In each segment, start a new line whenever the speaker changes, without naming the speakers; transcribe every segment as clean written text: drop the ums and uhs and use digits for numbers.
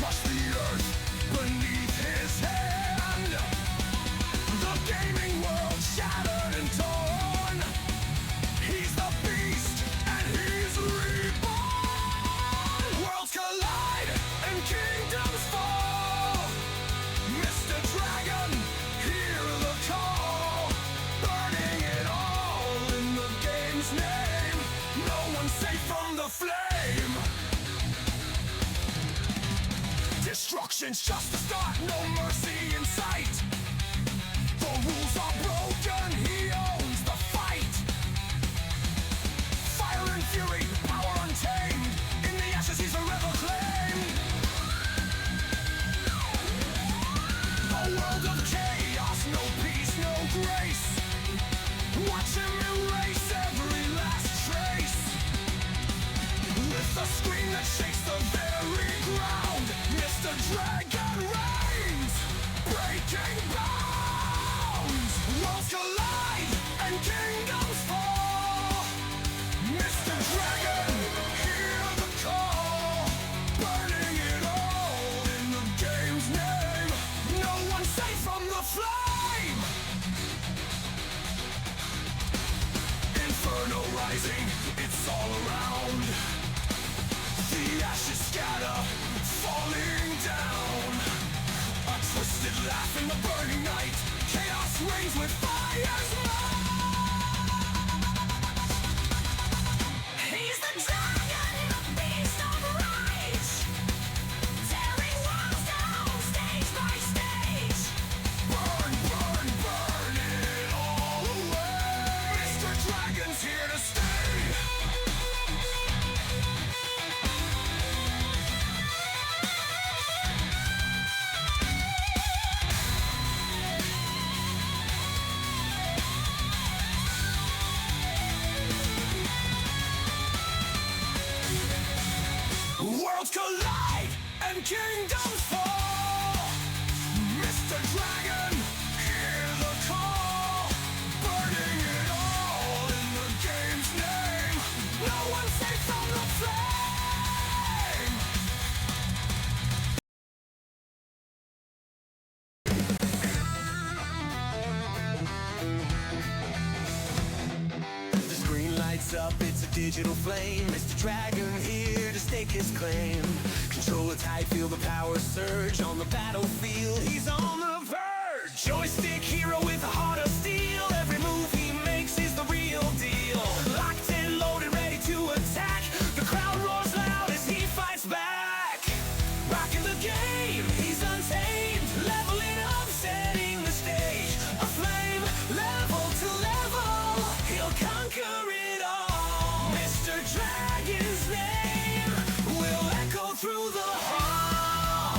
crush the earth beneath his hand. The gaming world shattered and torn. He's the beast and he's reborn. Worlds collide and kingdoms fall. Mr. Dragon, hear the call. Burning it all in the game's name. No one's safe from the flame. Destruction's just the start, no mercy in sight. The rules are broken, he owns the fight. Fire and fury, power untamed. In the ashes he's forever claimed. A world of chaos, no peace, no grace. Watch him erase every last trace. With a scream that shakes the very ground, Mr. Dragon reigns, breaking bounds. Worlds collide and kingdoms fall. Mr. Dragon, hear the call. Burning it all in the game's name. No one's safe from the flame. Inferno rising, it's all around. The ashes scatter, falling down. A twisted laugh in the burning night. Chaos reigns with fire's might. He's the dragon, the beast of rage. Tearing walls down, stage by stage. Burn, burn, burn it all away. Mr. Dragon's here to stay. Worlds collide and kingdoms fall. Mr. Dragon, hear the call. Burning it all in the game's name. No one's safe from the flame. The screen lights up, it's a digital flame. Mr. Dragon here to stake his claim. Control it tight, feel the power surge on the battlefield. He's on the verge. Joystick hero with a heart of steel. Every move he makes is the real deal. Locked and loaded, ready to attack. The crowd roars loud as he fights back. Rocking the game, he's untamed. Leveling up, setting the stage. A flame, level to level. He'll conquer it all. Mr. Dragon's name will echo through the hall.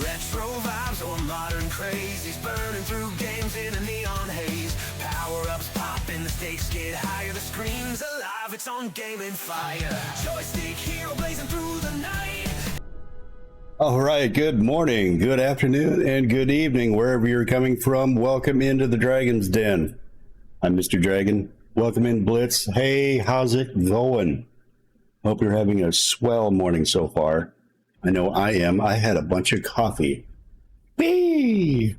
Retro vibes or modern craze. He's burning through games in a neon haze. Power-ups popping, the stakes get higher. The screen's alive, it's on gaming fire. Joystick hero blazing through the night.
All right, good morning, good afternoon, and good evening, wherever you're coming from. Welcome into the Dragon's Den. I'm Mr. Dragon. Welcome in, Blitz. Hey, how's it going? Hope you're having a swell morning so far. I know I am. I had a bunch of coffee. Whee!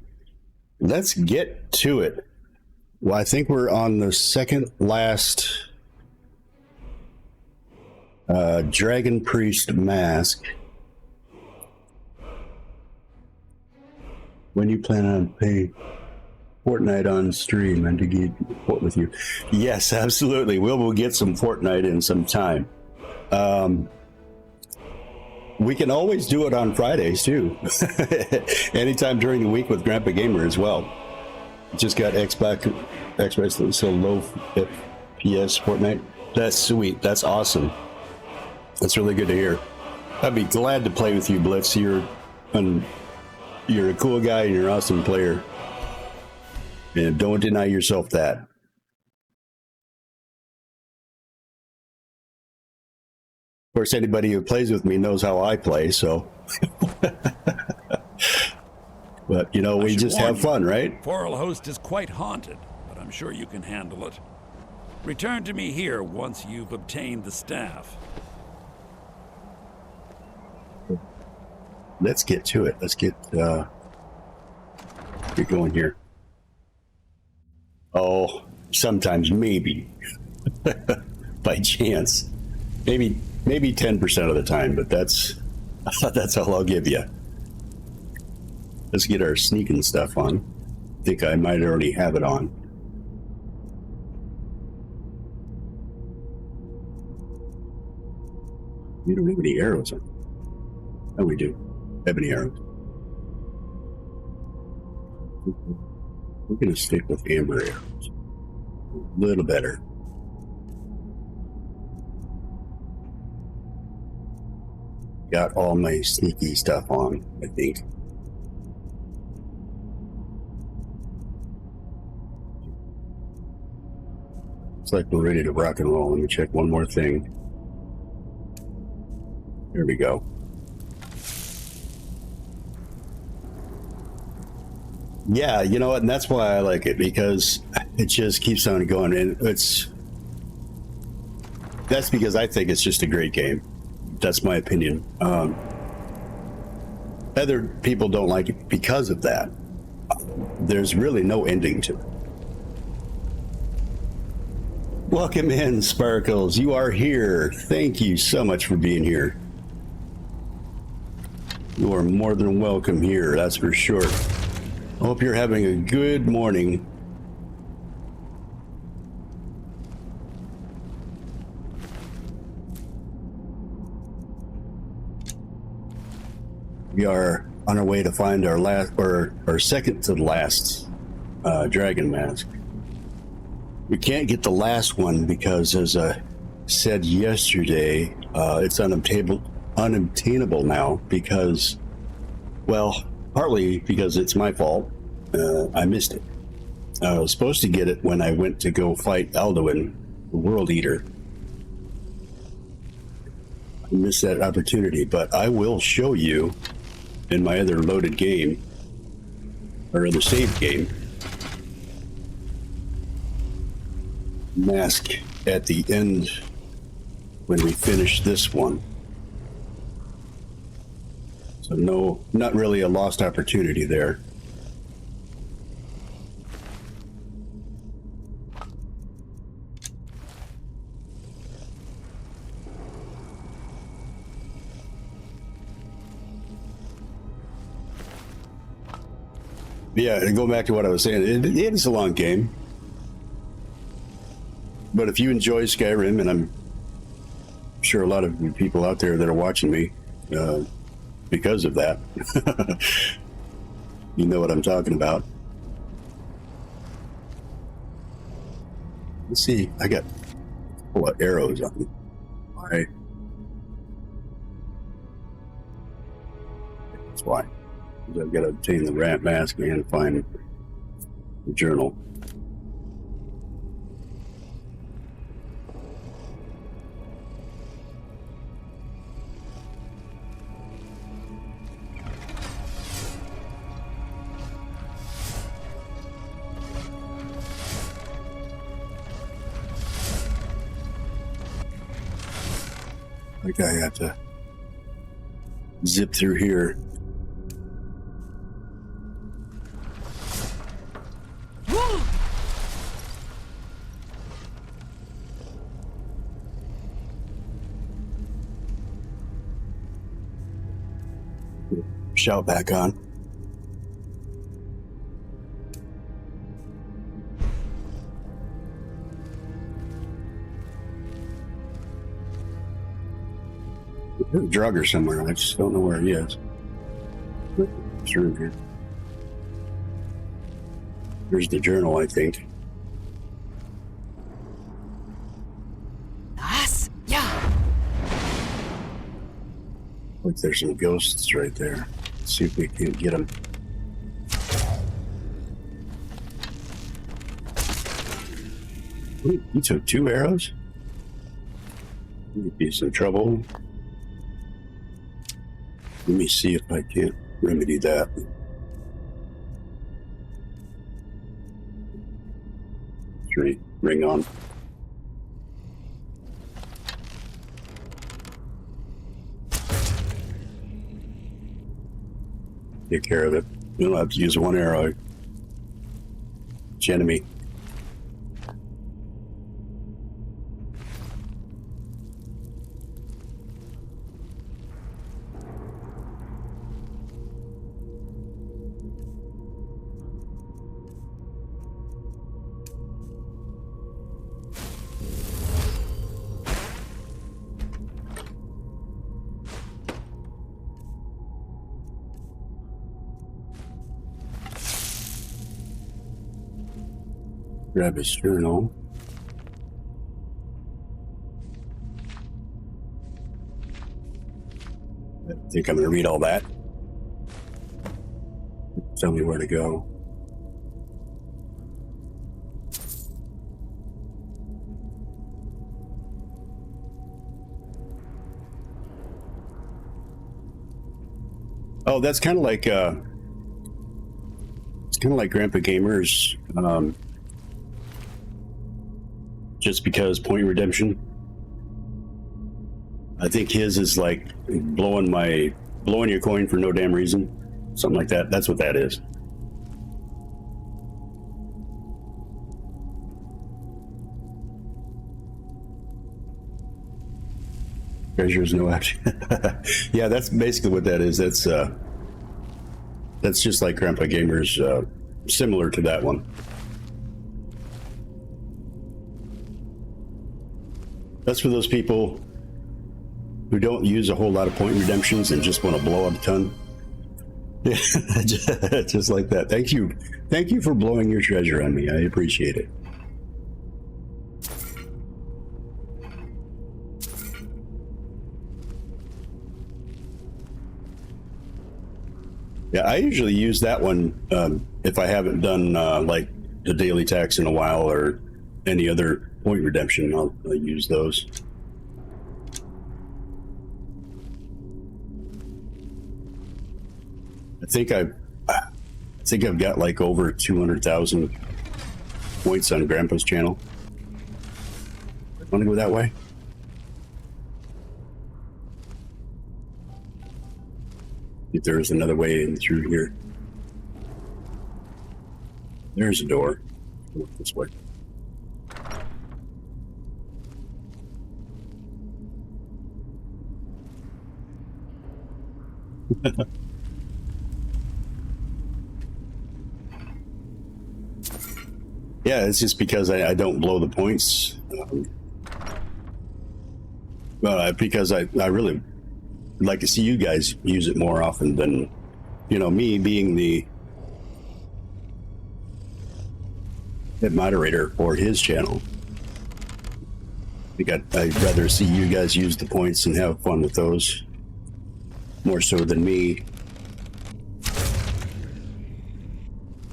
Let's get to it. Well, I think we're on the second last Dragon Priest mask. When you plan on playing Fortnite on stream and to get report with you? Yes, absolutely. We'll get some Fortnite in some time. We can always do it on Fridays too. Anytime during the week with Grandpa Gamer as well. Just got Xbox so low FPS Fortnite. That's sweet. That's awesome. That's really good to hear. I'd be glad to play with you, Blitz. You're a cool guy and you're an awesome player. And don't deny yourself that. Of course, anybody who plays with me knows how I play, so. But, you know, we just have fun, right?
Foralhost is quite haunted, but I'm sure you can handle it. Return to me here once you've obtained the staff.
let's get to it. Let's get going here. Oh, sometimes maybe by chance, maybe 10% of the time, but that's that's all I'll give you. Let's get our sneaking stuff on. I think I might already have it on. We don't have any arrows on. Oh, we do. Have any arrows? We're going to stick with amber arrows. A little better. Got all my sneaky stuff on, I think. It's like we're ready to rock and roll. Let me check one more thing. There we go. Yeah, you know what, and that's why I like it, because it just keeps on going, and that's because I think it's just a great game. That's my opinion. Other people don't like it because of that. There's really no ending to it. Welcome in, Sparkles. You are here. Thank you so much for being here. You are more than welcome here, that's for sure. I hope you're having a good morning. We are on our way to find our last, or our second to the last dragon mask. We can't get the last one because, as I said yesterday, it's unobtainable now because, well, partly because it's my fault. I missed it. I was supposed to get it when I went to go fight Alduin, the World Eater. I missed that opportunity, but I will show you in my other loaded game, or other saved game, mask at the end when we finish this one. So no, not really a lost opportunity there. Yeah, and going back to what I was saying, it is a long game. But if you enjoy Skyrim, and I'm sure a lot of people out there that are watching me, because of that, you know what I'm talking about. Let's see, I got a couple of arrows on me. All right. That's why. I've got to obtain the rat mask and find the journal. I think I have to zip through here. Shout back on. There's a drugger somewhere. I just don't know where he is. Through here. Here's the journal, I think.
Yeah.
Like there's some ghosts right there. Let's see if we can get them. Ooh, you took 2 arrows? Might be some trouble. Let me see if I can't remedy that. Three, ring on. take care of it. You don't have to use one arrow. Each enemy. Grab his journal. I think I'm going to read all that. Tell me where to go. Oh, that's kind of like it's kind of like Grandpa Gamer's. Just because point redemption. I think his is like blowing your coin for no damn reason. Something like that. That's what that is. Treasures no action. Yeah, that's basically what that is. That's just like Grandpa Gamer's, similar to that one. That's for those people who don't use a whole lot of point redemptions and just want to blow up a ton. Yeah, just like that. Thank you for blowing your treasure on me. I appreciate it. Yeah, I usually use that one if I haven't done like the daily tax in a while or any other point redemption. I'll use those. I think I've got like over 200,000 points on Grandpa's channel. Want to go that way? If there's another way in through here. There's a door. Go this way. Yeah, it's just because I don't blow the points. Because I really like to see you guys use it more often than, me being the head moderator for his channel. I'd rather see you guys use the points and have fun with those more so than me.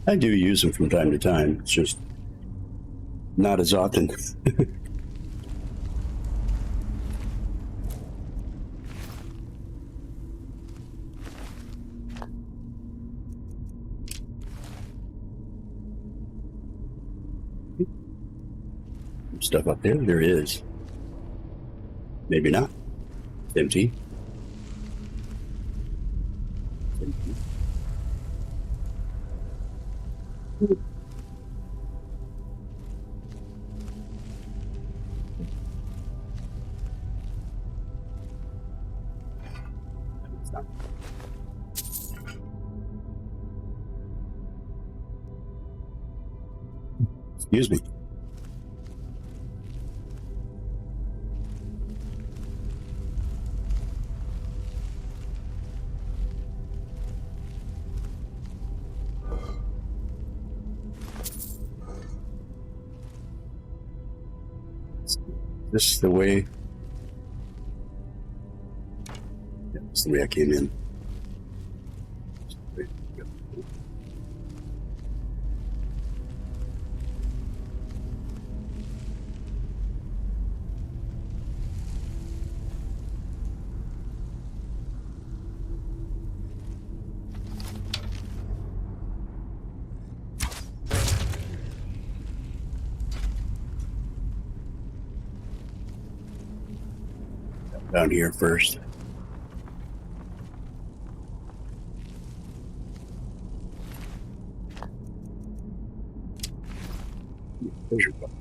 I do use them from time to time. It's just not as often. Stuff up there? There is. Maybe not. It's empty. Excuse me. This is the way. Yeah, this is the way I came in. Down here first. There's your book.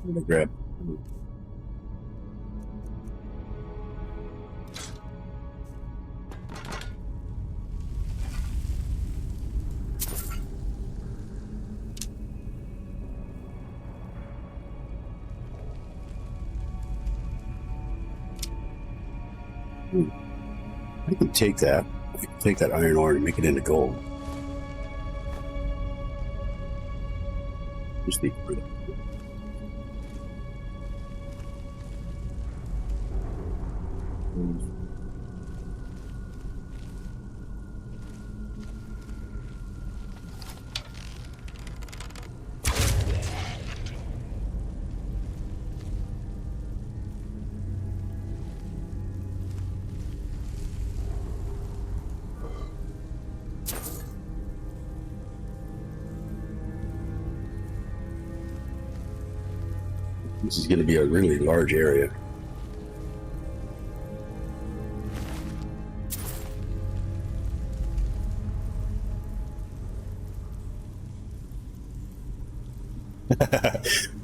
I'm gonna grab. I can take that. I can take that iron ore and make it into gold. Just need to. This is going to be a really large area.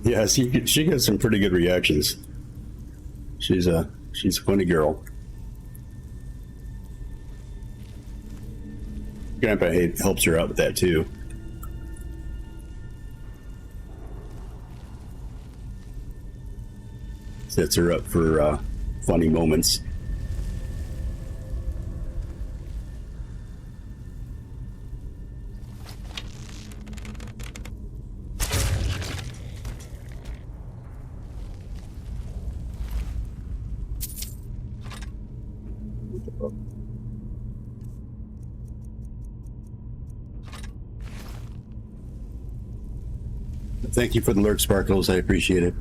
Yeah, she gets some pretty good reactions. She's a funny girl. Grandpa helps her out with that too. Sets her up for funny moments. Thank you for the lurk, Sparkles. I appreciate it.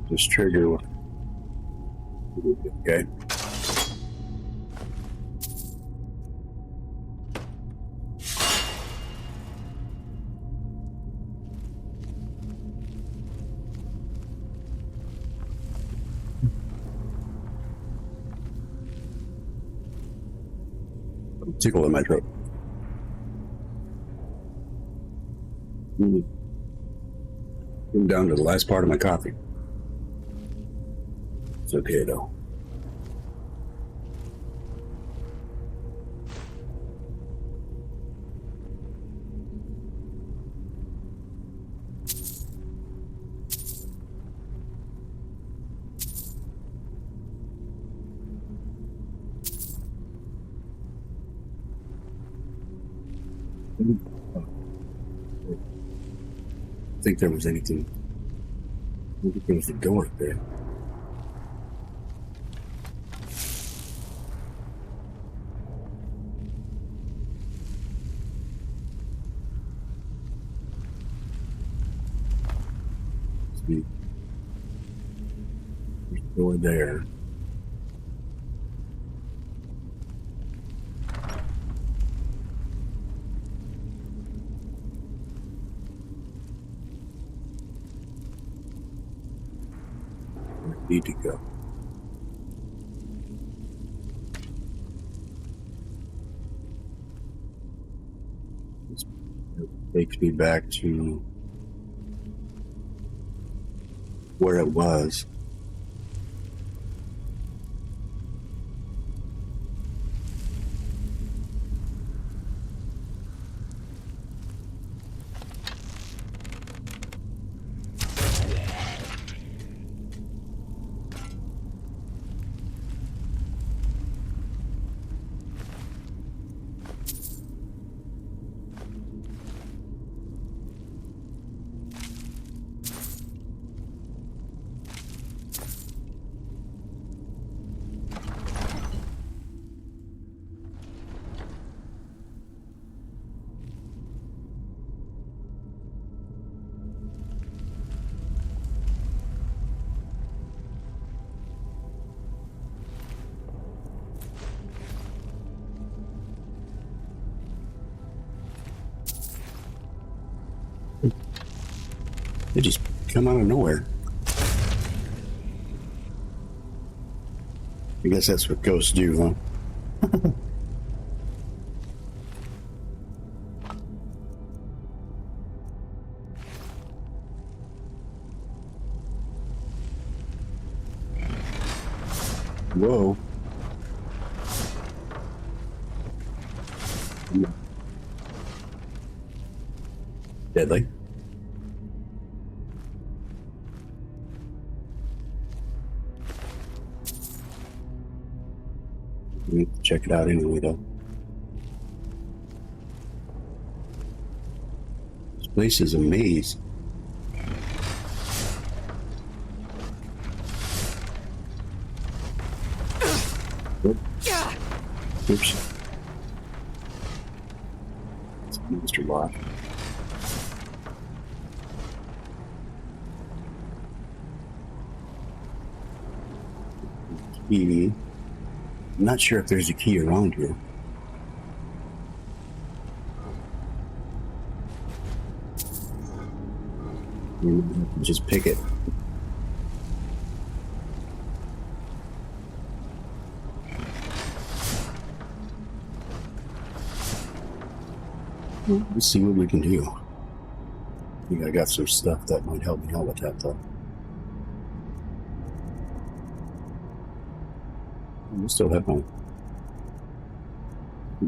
This trigger. Okay. Tickle in my throat. I'm down to the last part of my coffee. It's okay though. I think there was anything. I think there was a door there. See, there's a door there. need to go. This takes me back to where it was. They just come out of nowhere. I guess that's what ghosts do, huh? Whoa. Deadly. We need to check it out anyway, though. This place is a maze. Oops. It's a monster lock. Key. I'm not sure if there's a key around here. Just pick it. Let's see what we can do. I think I got some stuff that might help me out with that, though. I still have my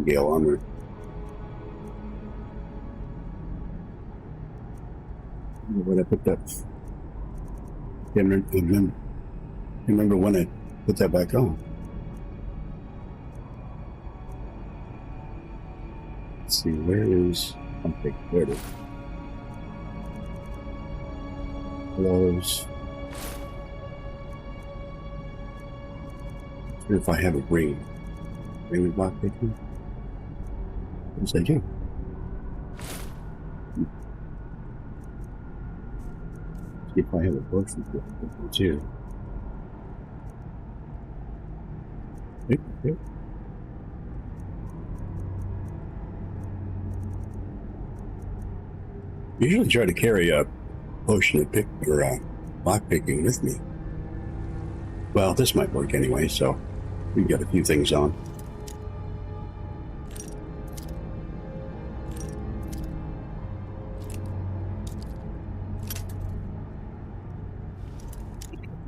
Gale armor. What I picked up. Can't remember when I put that back on. Let's see, where is something? There it is. Close. I wonder if I have a ring. Ring with lock picking? Yes, I do. See if I have a potion for it too. Okay. Usually try to carry a potion of pick or lock picking with me. Well, this might work anyway, so we've got a few things on.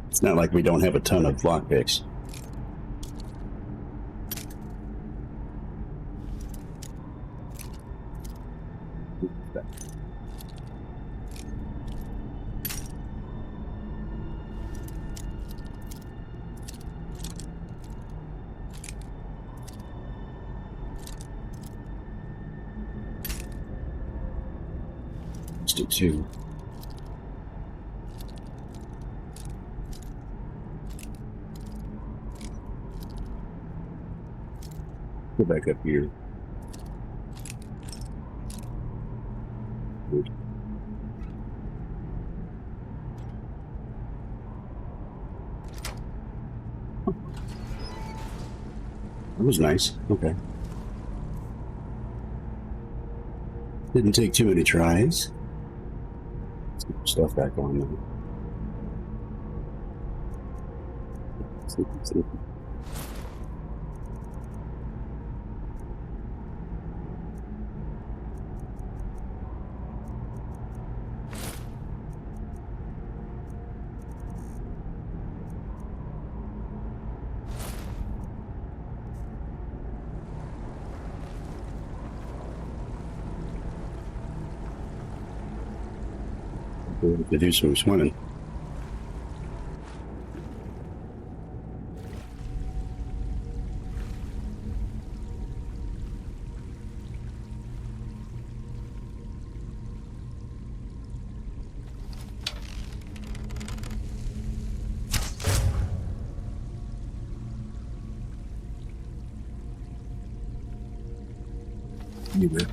It's not like we don't have a ton of lockpicks. Let's do two. Go back up here. Good. That was nice. Okay. Didn't take too many tries. Let's get stuff back on now. Sleepy, sleepy. To do some swimming. Anywhere.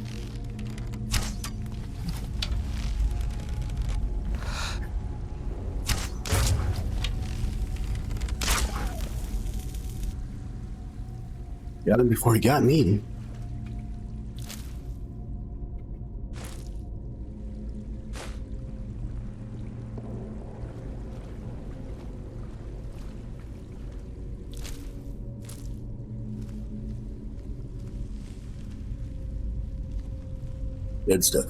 Got him before he got me. Dead stuff.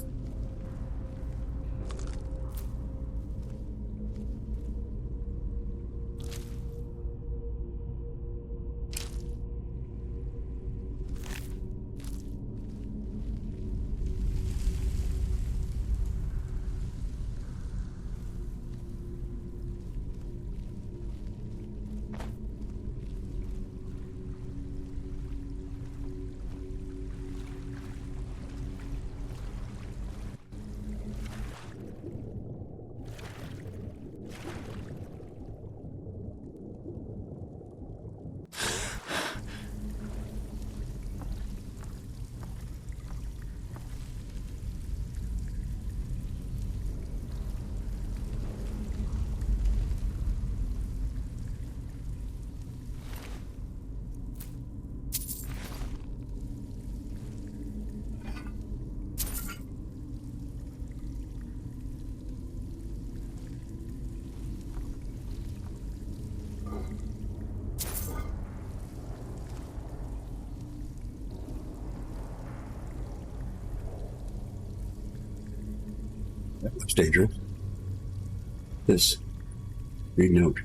That looks dangerous. This green note.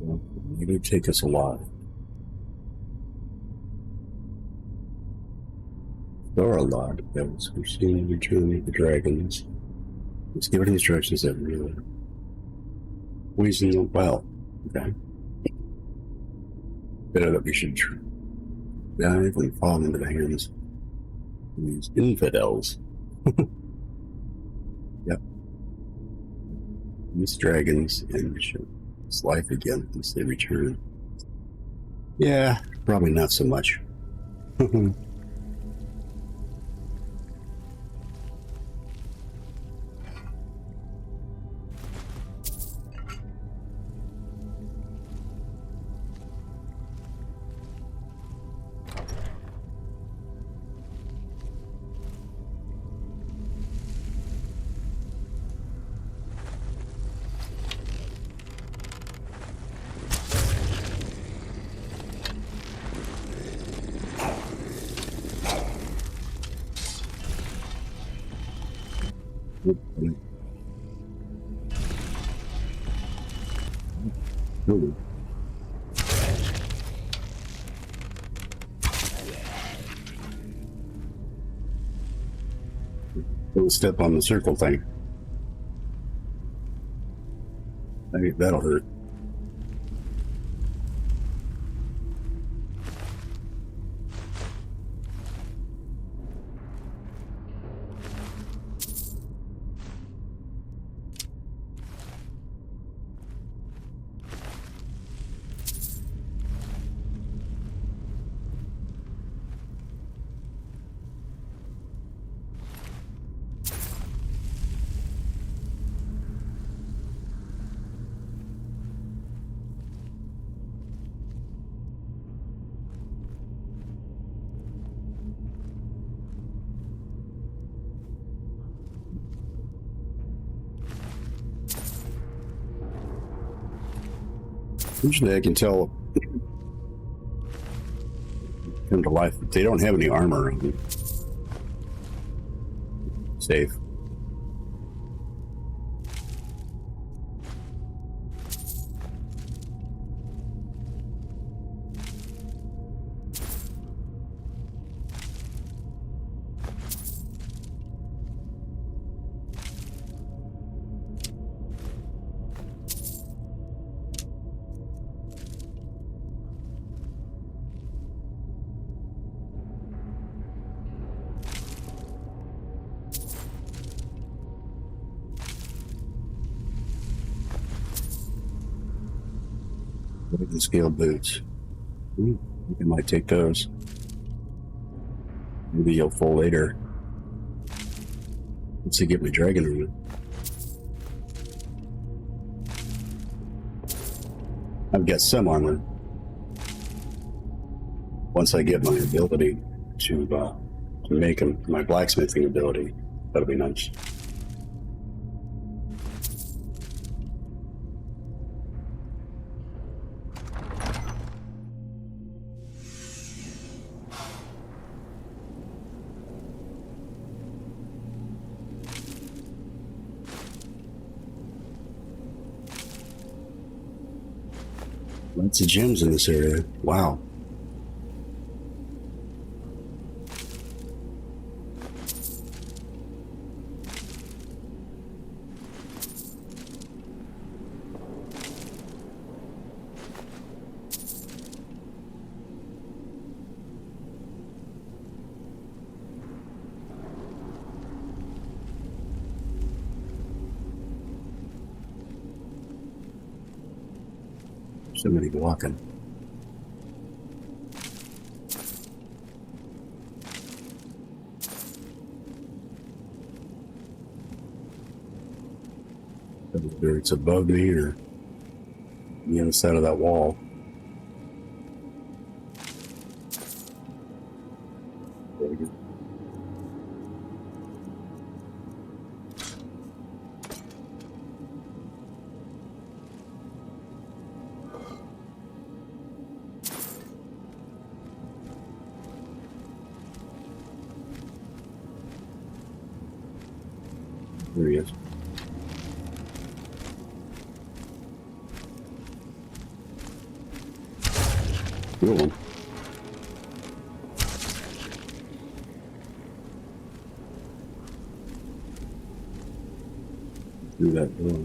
Well, maybe take us alive. There are a lot of those who seem to return with the dragons. Let's give it instructions that really poison them well. Okay. Better that we should dive and fall into the hands of these infidels. Yep. These dragons and it's life again once they return. Yeah, probably not so much. Ooh. Don't step on the circle thing. I think that'll hurt. Usually I can tell come to life, but they don't have any armor on them. Safe. Wooden scale boots. Ooh, I think I might take those. Maybe you'll fall later. Let's see, get my dragon on it. I've got some armor. Once I get my ability to make them, my blacksmithing ability, that'll be nice. Lots of gems in this area. Wow. Somebody walking. Whether it's above me or on the other side of that wall. There we go. There he is. Good one. Through that door.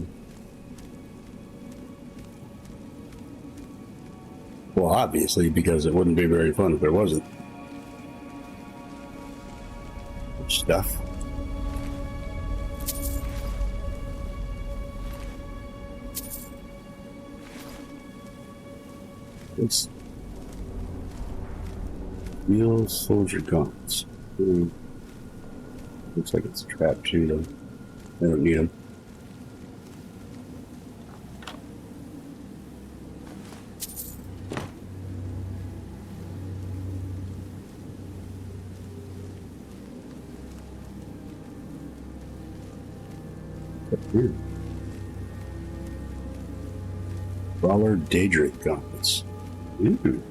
Well, obviously, because it wouldn't be very fun if there wasn't. Stuff. It's real soldier gauntlets. Looks like it's a trap too, though. I don't need them. Here. Brawler Daedric gauntlets. Ooh.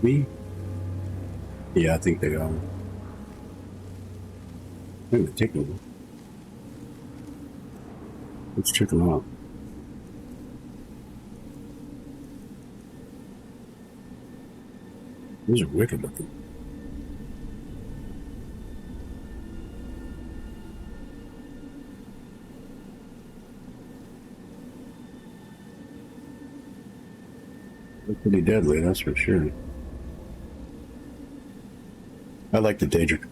Me? Yeah, I think they are. I'm gonna take them. Let's check them out. These are wicked looking. They're pretty deadly, that's for sure. I like the Daedric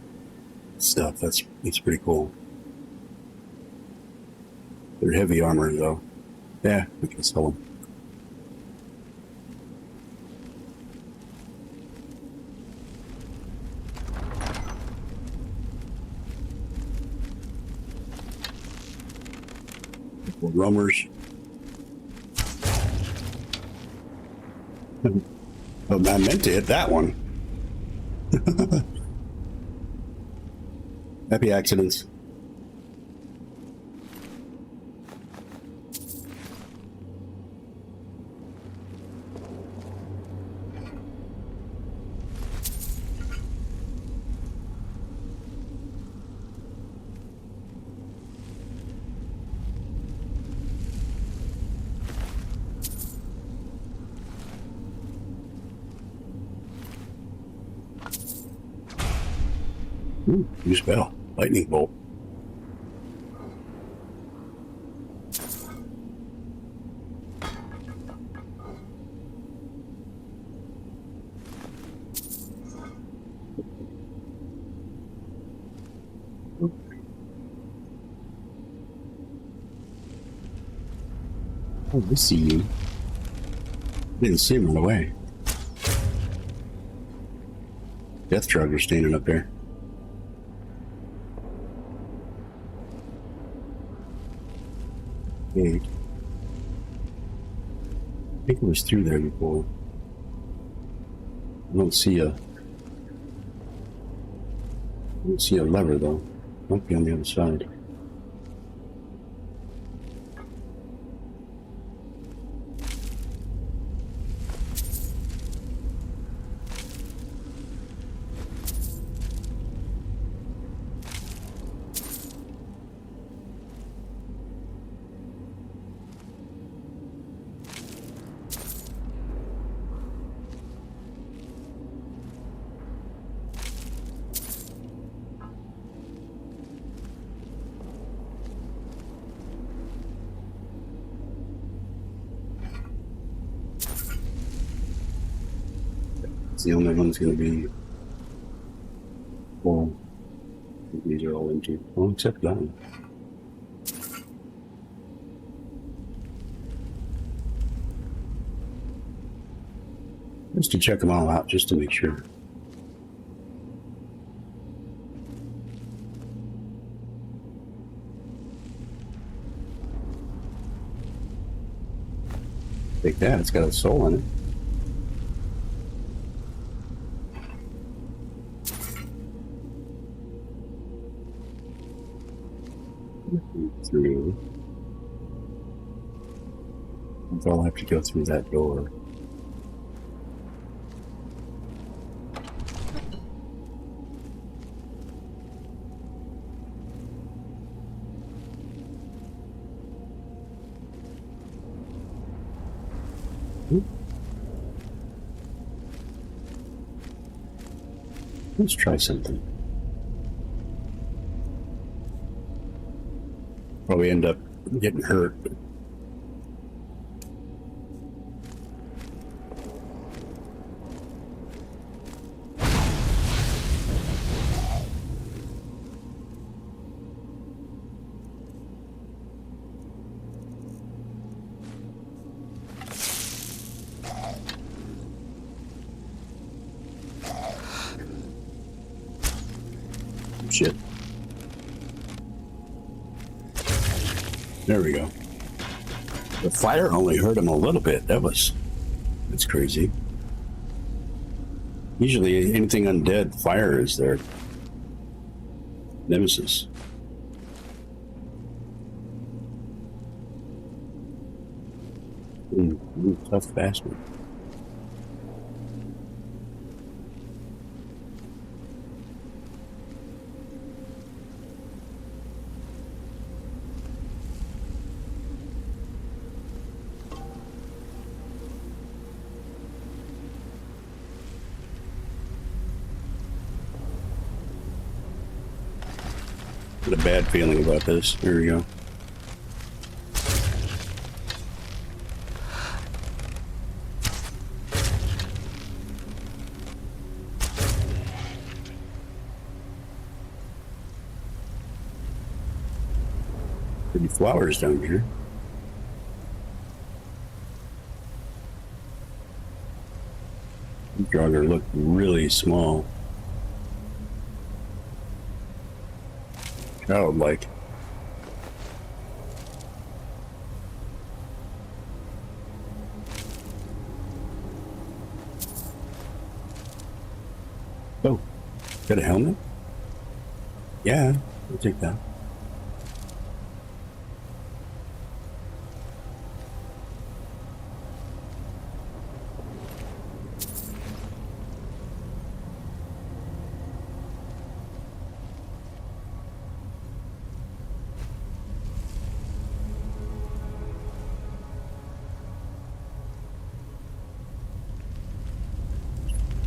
stuff. That's pretty cool. They're heavy armor, though. Yeah, we can sell them. Couple roamers. Oh, I meant to hit that one. Happy accidents. Ooh, new spell. Lightning bolt. Oh, I see you. Didn't see him run away. Death Trugger standing up there. Hey. I think it was through there before. I don't see a lever though. Might be on the other side. The only one's going to be full. These are all empty. Well, except that one. Just to check them all out, just to make sure. Take that, it's got a soul in it. Through. I'll have to go through that door. Let's try something. Probably end up getting hurt. Shit. There we go. The fire only hurt him a little bit. That's crazy. Usually anything undead, fire is their nemesis. Tough bastard. Got a bad feeling about this. Here we go. Pretty flowers down here. These Draugr look really small. Childlike. Oh, got a helmet? Yeah, I'll take that.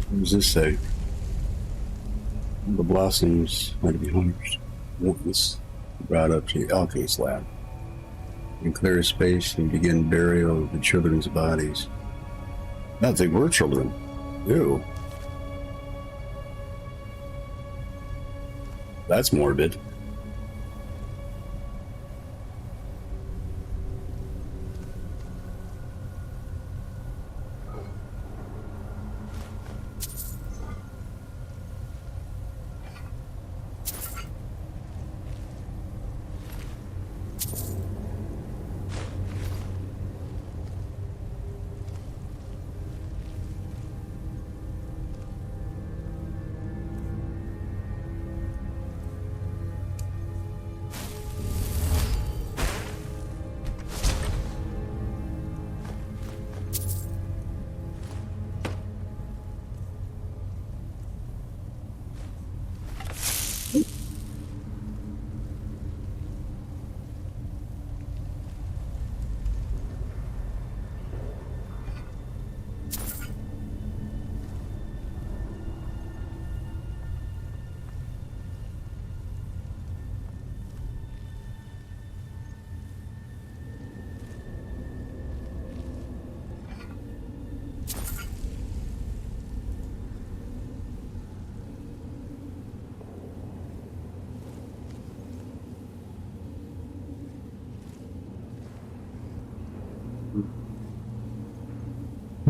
What does this say? The the blossoms are to be harvested once brought up to the alchemist lab and clear a space and begin burial of the children's bodies. I don't think we're children. Ew. That's morbid.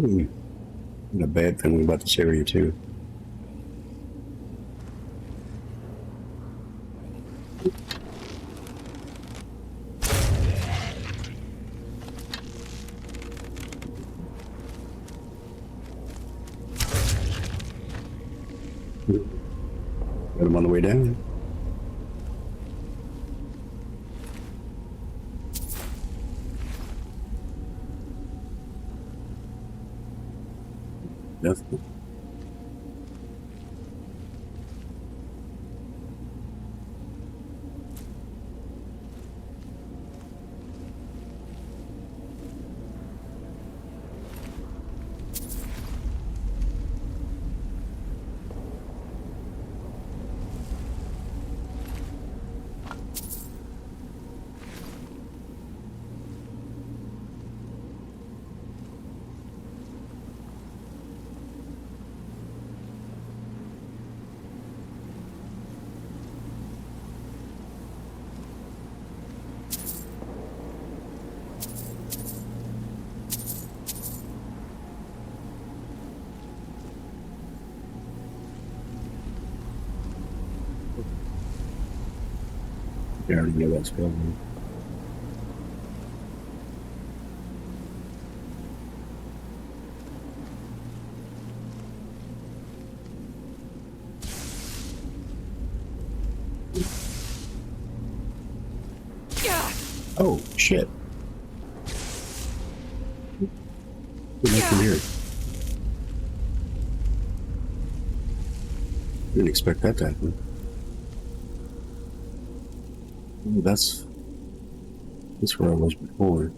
Got a bad feeling about this area too. Got him on the way down. Definitely. I already know that's going. Oh shit! What happened here? Didn't expect that to happen. Oh, that's where I was before.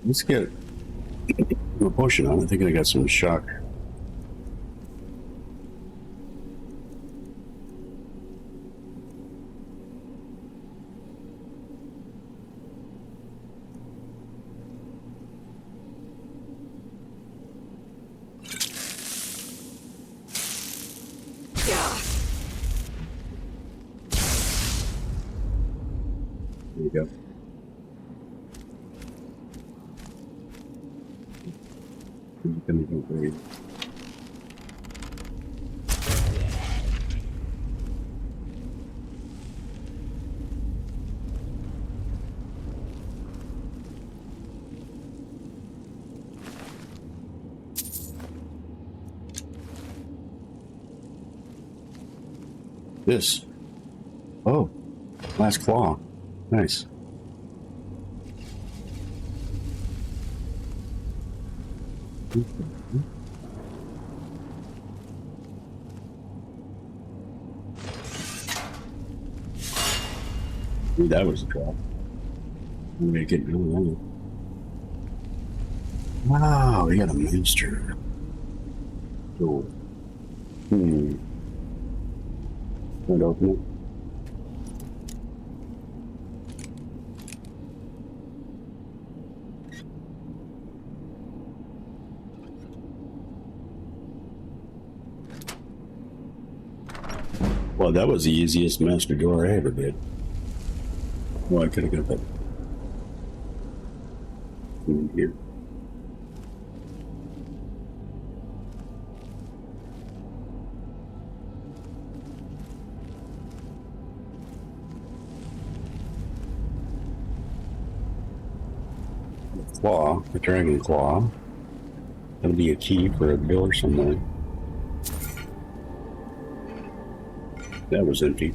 Let's get a potion on. I think I got some shock. There you go. This. Oh, last claw. Nice. Ooh, that was a drop. I'm gonna get really low. Wow, we got a monster. Door. Can't open it. Well, that was the easiest master door I ever did. Well, I could have got that in here. The claw, the dragon claw. That'll be a key for a door somewhere. That was empty.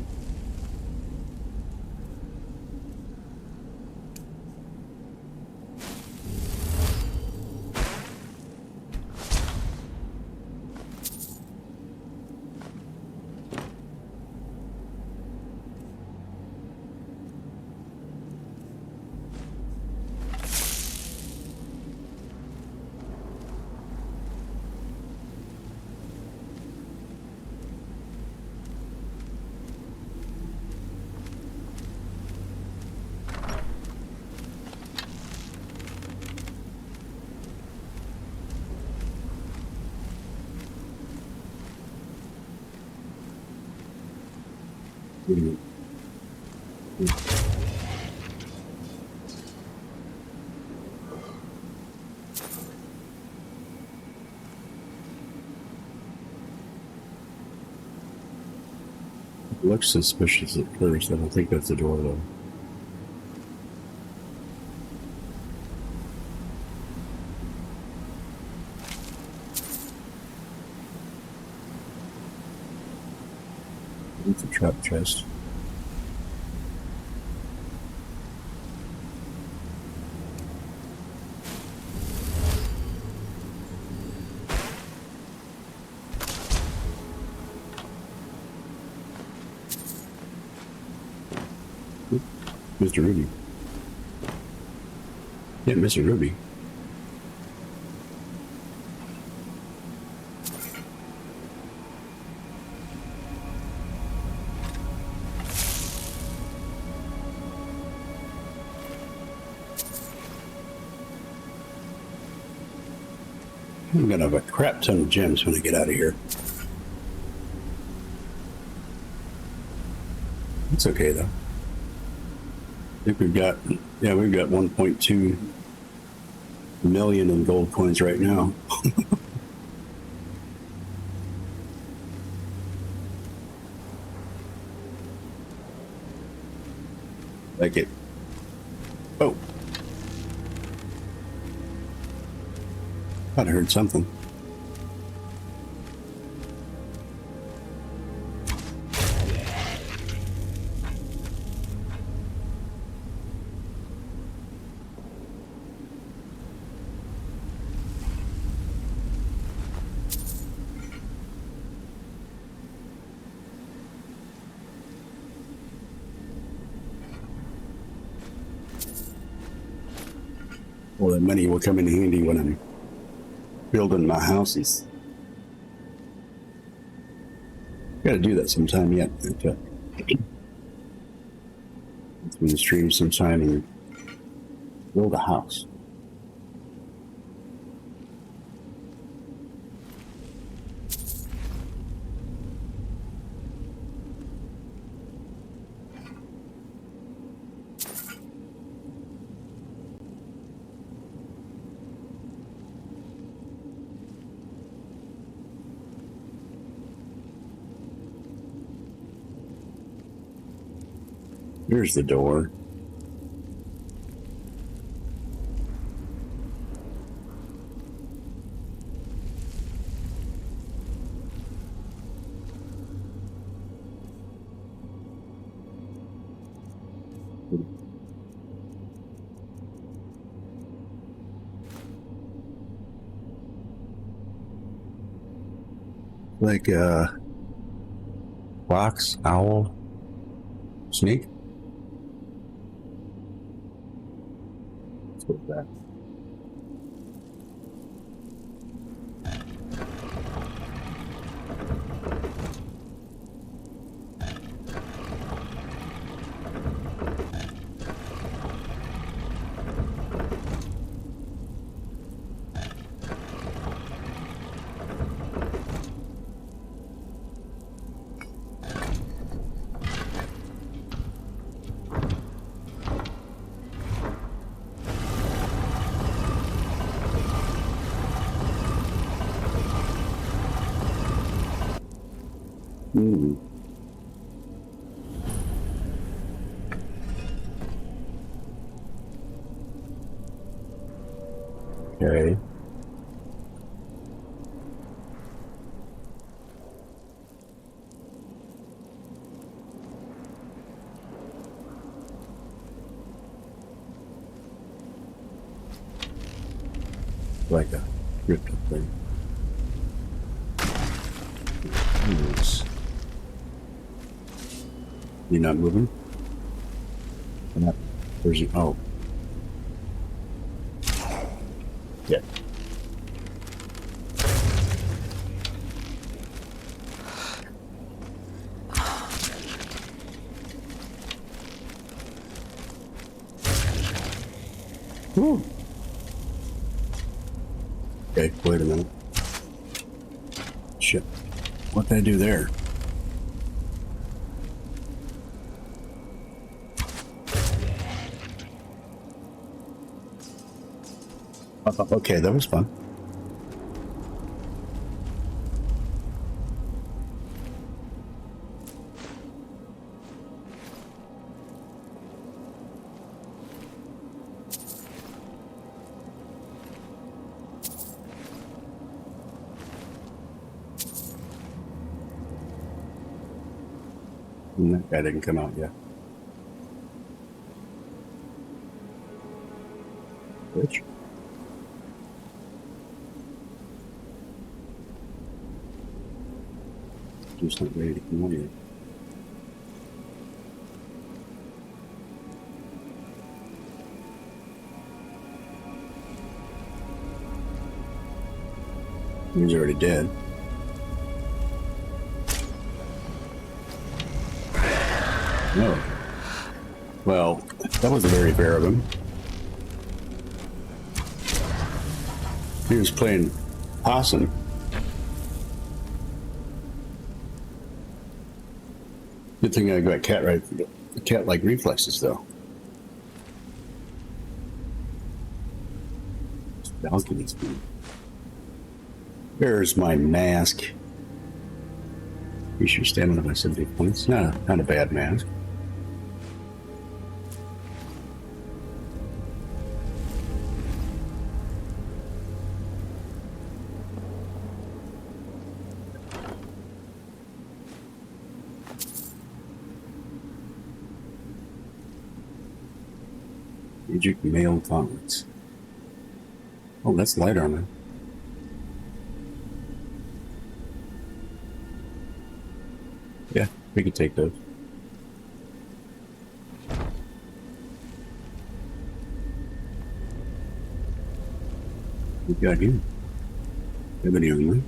Looks suspicious at first. I don't think that's the door though. It's a trap chest. Mr. Ruby. Yeah, Mr. Ruby. I'm gonna have a crap ton of gems when I get out of here. It's okay though. I think we've got 1.2 million in gold coins right now. Like it. Oh. Thought I heard something. Well, that money will come in handy when I'm building my houses. Gotta do that sometime yet. It's going to stream sometime and build a house. Here's the door. Like a fox, owl, snake. With that. Hmm. Okay. Like a crypto thing. Yes. You're not moving? You're not. Where's you? Oh. Yeah. Whew. Okay, wait a minute. Shit. What did I do there? Okay, that was fun. And that guy didn't come out yet. Which? Just not ready to come out yet. He's already dead. No. Well, that wasn't very fair of him. He was playing possum. Good thing I got cat-like reflexes, though. Balcony's good. There's my mask. Increase your stamina by 70 points. Not a bad mask. Magic mail gauntlets. Oh, that's light armor. Yeah, we can take those. What we got here? Ebony only.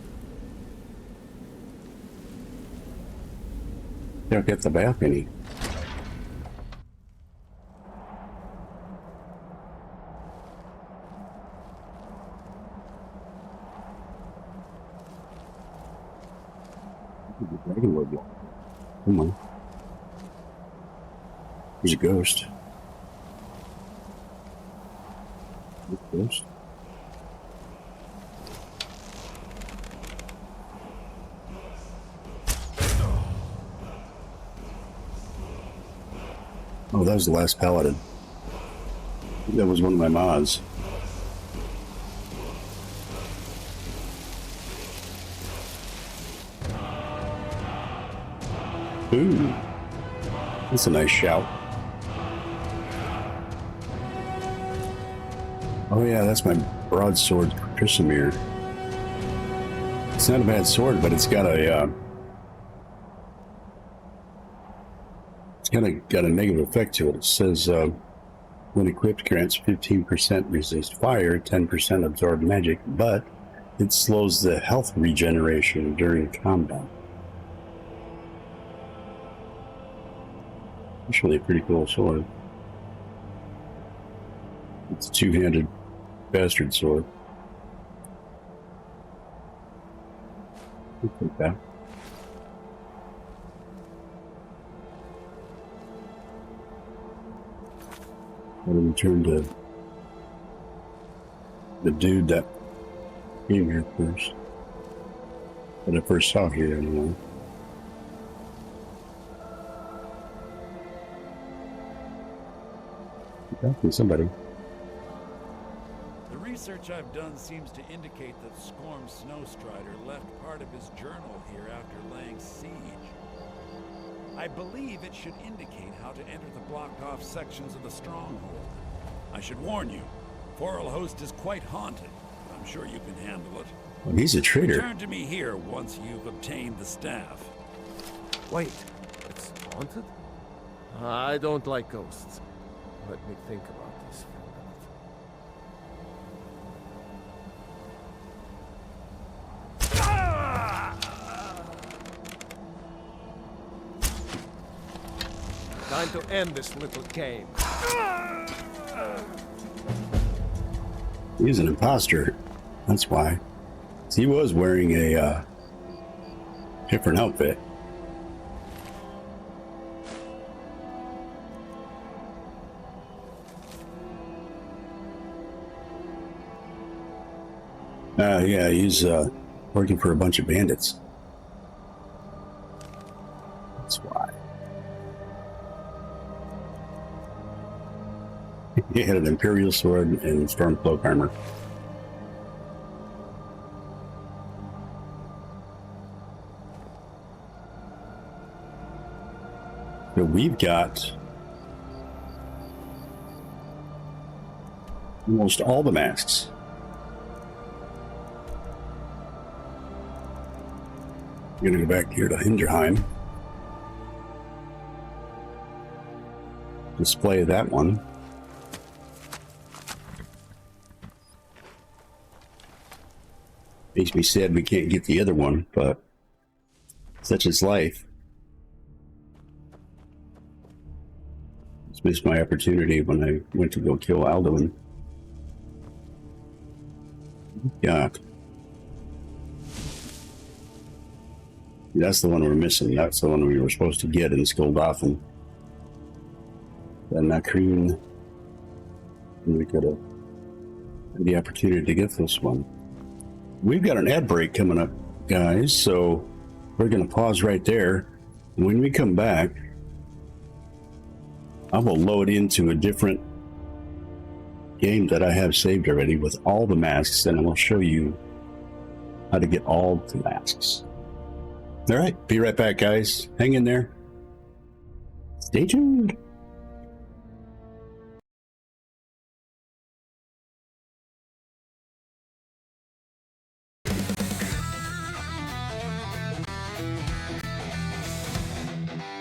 Don't get the balcony. Come on. There's a ghost. Ghost. Oh, that was the last paladin. That was one of my mods. Ooh, that's a nice shout. Oh yeah, that's my broadsword, Trisimir. It's not a bad sword, but it's got a got a negative effect to it. It says when equipped, grants 15% resist fire, 10% absorb magic, but it slows the health regeneration during combat. Actually a pretty cool sword. It's a two-handed bastard sword. I'll take that. I'm gonna return to the dude that came here first. That I first saw here anyway. Attacking somebody.
The research I've done seems to indicate that Scorm Snowstrider left part of his journal here after laying siege. I believe it should indicate how to enter the blocked-off sections of the stronghold. I should warn you, Forelhost is quite haunted, but I'm sure you can handle it.
Well, he's a traitor.
Return to me here once you've obtained the staff.
Wait, it's haunted? I don't like ghosts. Let me think about this for a minute. Time to end this little game.
He's an imposter. That's why. He was wearing a different outfit. Yeah, he's working for a bunch of bandits. That's why. He had an Imperial sword and Stormcloak armor. So we've got almost all the masks. I'm gonna go back here to Hinderheim. Display that one. Makes me sad we can't get the other one, but such is life. Just missed my opportunity when I went to go kill Alduin. Yeah. That's the one we're missing. That's the one we were supposed to get in Skoldafen. And Nakreen. We could have had the opportunity to get this one. We've got an ad break coming up, guys, so we're going to pause right there. When we come back, I will load into a different game that I have saved already with all the masks, and I will show you how to get all the masks. All right, be right back, guys. Hang in there. Stay tuned.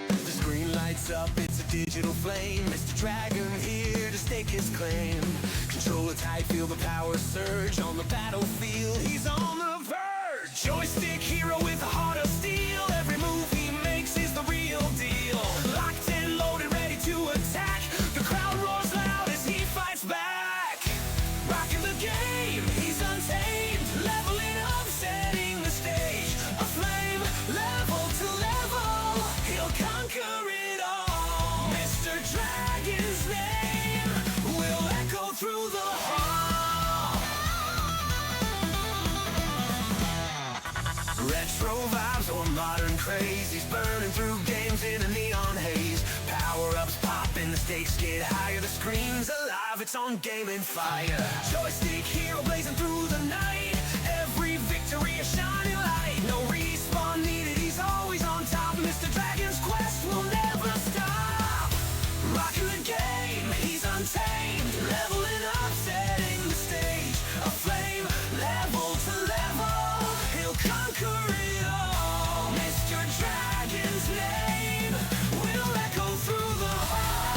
The screen lights up, it's a digital flame. Mr. Dragon here to stake his claim. Control it tight, feel the power surge on the battlefield. He's on the verge. Joystick hero with a heart of steel. Every move he makes is the real deal. Locked and loaded, ready to attack. The crowd roars loud as he fights back. Rocking the game, he's untamed. Leveling up, setting the stage. A flame, level to level. He'll conquer it all. Mr. Dragon's name will echo through the hall. Retro vibes or modern craze. He's burning through games in a neon haze. Power-ups popping, the stakes get higher. The screen's alive, it's on gaming fire. Joystick hero blazing through the night. Every victory a shining light. No respawn needed, he's always on top. Mr. Dragon's quest will never stop. Rocking the game, he's untamed. Leveling up, setting the stage. A flame, level to level. He'll conquer it all. Mr. Dragon's name will echo through the hall.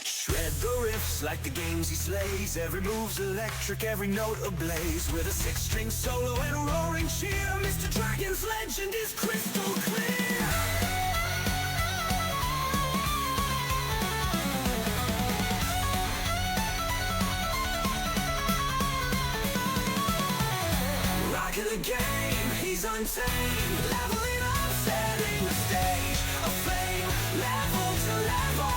Shred the riffs like the games he slays. Every move's electric, every note ablaze. With a six-string solo and a roaring cheer, Mr. Dragon's legend is crystal clear. Rocking the game, he's untamed. Leveling up, setting the stage. A flame, level to level.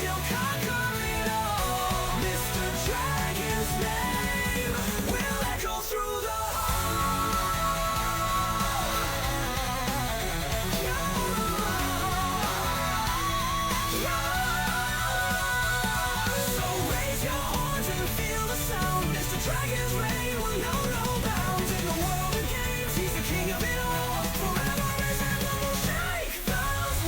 He'll conquer it all. Mr. Dragon's name will echo through the hall. his reign will know no bounds. In the world of games, he's the king of it all. Forever his anthem will shake those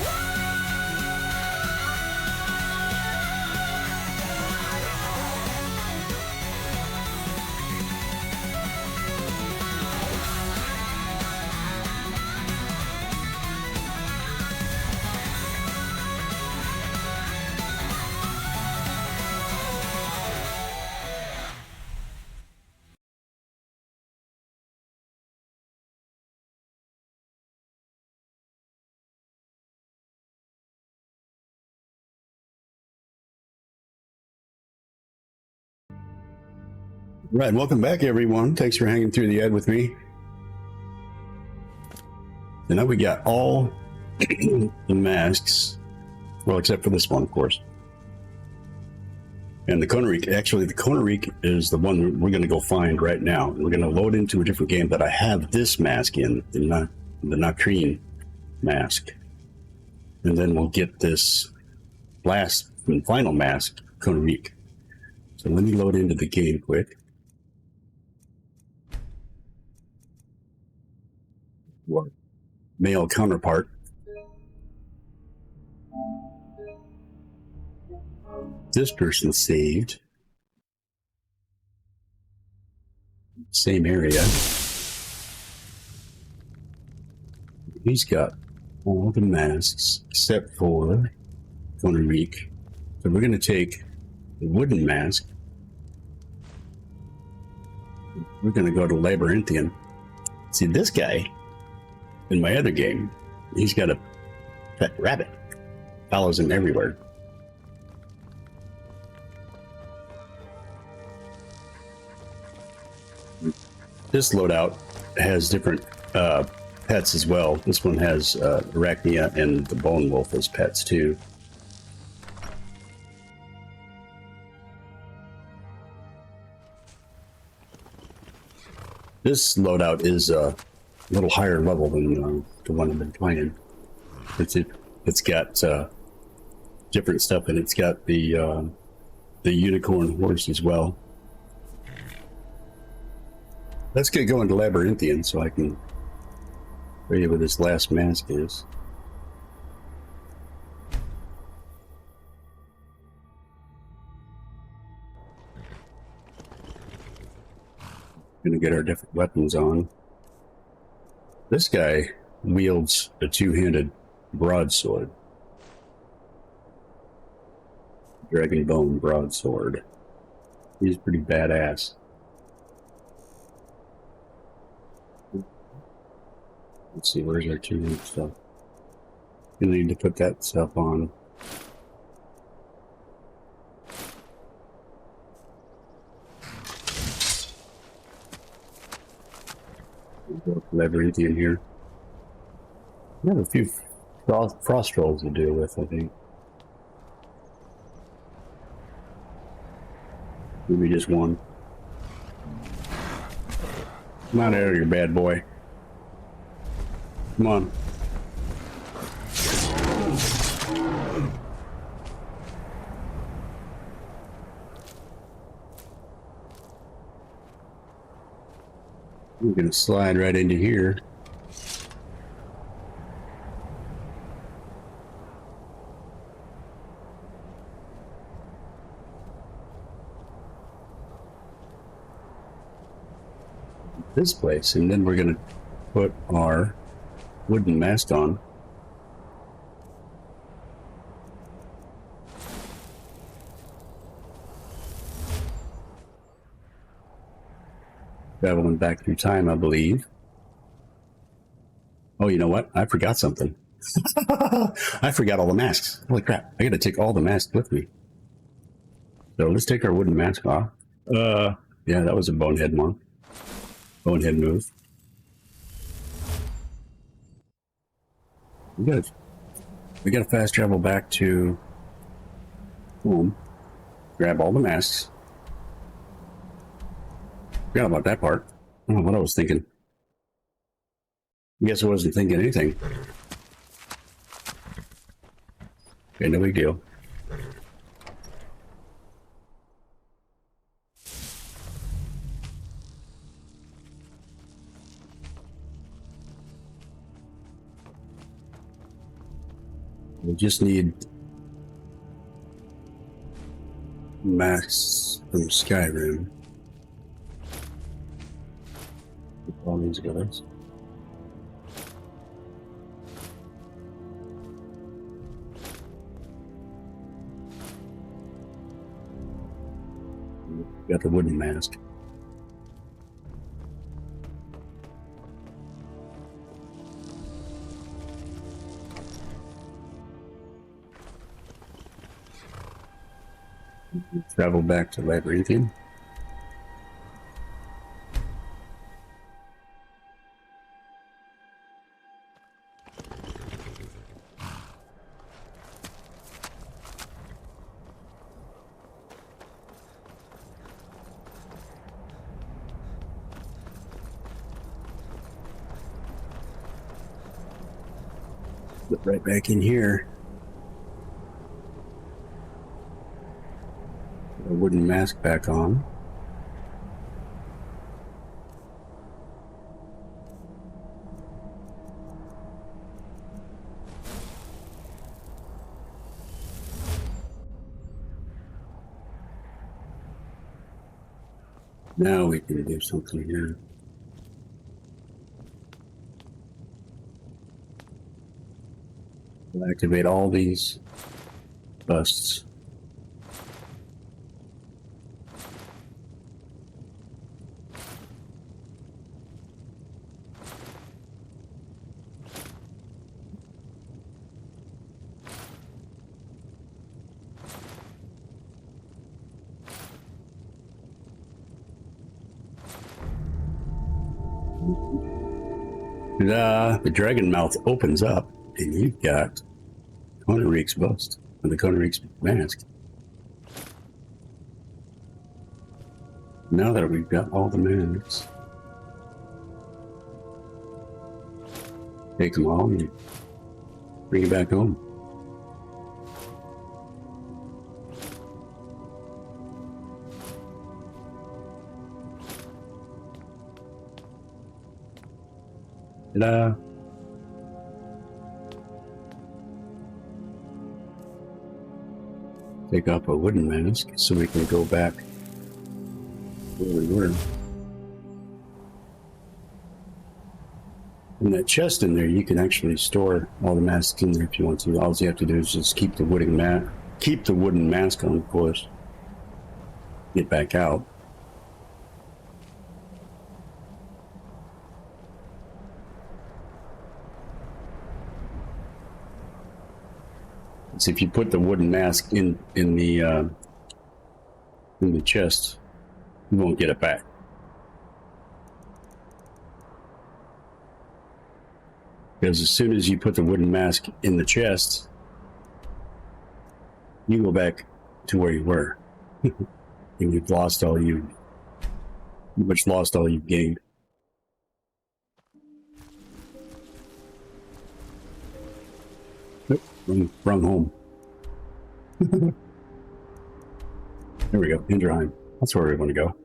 Right, welcome back, everyone. Thanks for hanging through the ad with me. And now we got all the masks, well, except for this one, of course. And the Konarik, actually, the Konarik is the one we're going to go find right now. We're going to load into a different game, but I have this mask in, the Nakreen mask. And then we'll get this last and final mask, Konarik. So let me load into the game quick. Male counterpart. This person saved. Same area. He's got all the masks except for Konarik. So we're going to take the wooden mask. We're going to go to Labyrinthian. See, this guy in my other game, he's got a pet rabbit. Follows him everywhere. This loadout has different pets as well. This one has Arachnia and the Bone Wolf as pets too. This loadout is a little higher level than the one I've been playing. It's got different stuff, and it's got the unicorn horse as well. Let's get going to Labyrinthian so I can show you what this last mask is. Gonna get our different weapons on. This guy wields a two-handed broadsword. Dragon bone broadsword. He's pretty badass. Let's see, where's our two-handed stuff? You need to put that stuff on. Labyrinthian here. We have a few frost trolls to deal with, I think. Maybe just one. Come on out of here, bad boy. Come on. We're gonna slide right into here. This place, and then we're gonna put our wooden mask on. Traveling back through time, I believe. Oh, you know what? I forgot something. I forgot all the masks. Holy crap. I gotta take all the masks with me. So let's take our wooden mask off. Yeah, that was a bonehead move. Bonehead move. We gotta fast travel back to home. Grab all the masks. Forgot about that part. I don't know what I was thinking. I guess I wasn't thinking anything. Okay, no big deal. We just need masks from Skyrim. All these guys. Got the wooden mask. Travel back to Labyrinthian. Get right back in here. Put a wooden mask back on. Now we can do something here. We'll activate all these busts. The dragon mouth opens up, and you've got Connoric's bust and the Connoric's mask. Now that we've got all the masks, take them all and bring it back home. Ta-da! Take off a wooden mask so we can go back where we were. In that chest in there, you can actually store all the masks in there if you want to. All you have to do is just keep the wooden mask on, of course. Get back out. So if you put the wooden mask in the chest, you won't get it back. Because as soon as you put the wooden mask in the chest, you go back to where you were, and you've lost all you, pretty much lost all you've gained. Wrong home. There we go, Indraheim. That's where we want to go.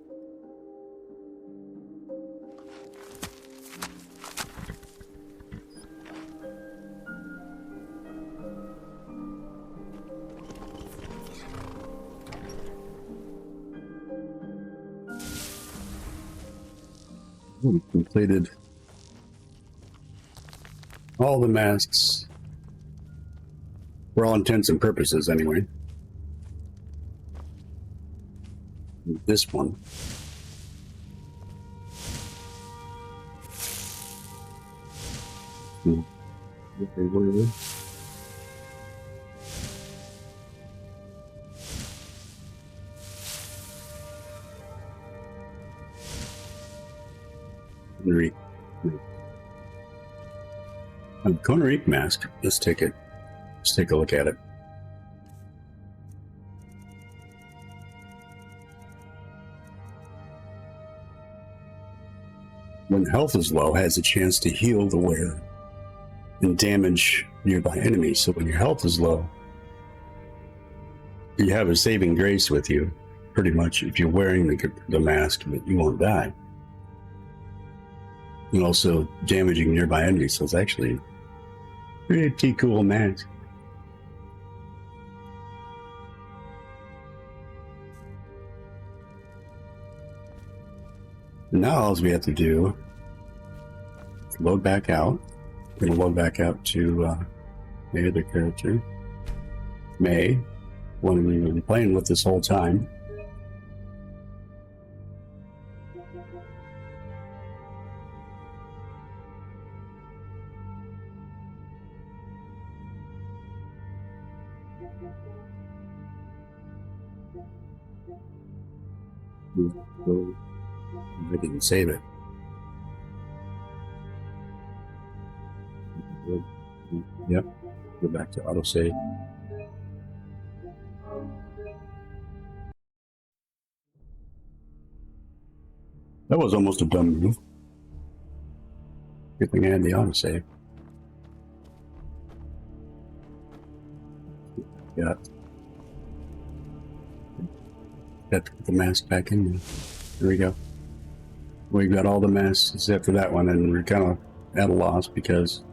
We completed all the masks. For all intents and purposes, anyway. This one. Conoric mask. Let's take it. Let's take a look at it. When health is low, has a chance to heal the wearer and damage nearby enemies. So when your health is low, you have a saving grace with you, pretty much, if you're wearing the mask, but you won't die. And also damaging nearby enemies, so it's actually a pretty cool mask. Now all we have to do is load back out. We're gonna load back out to the other character, May, one we've been playing with this whole time. I didn't save it. Yep. Go back to autosave. That was almost a dumb move. Good thing I had the autosave. Got to put the mask back in there. There we go. We got all the masks except for that one, and we're kind of at a loss because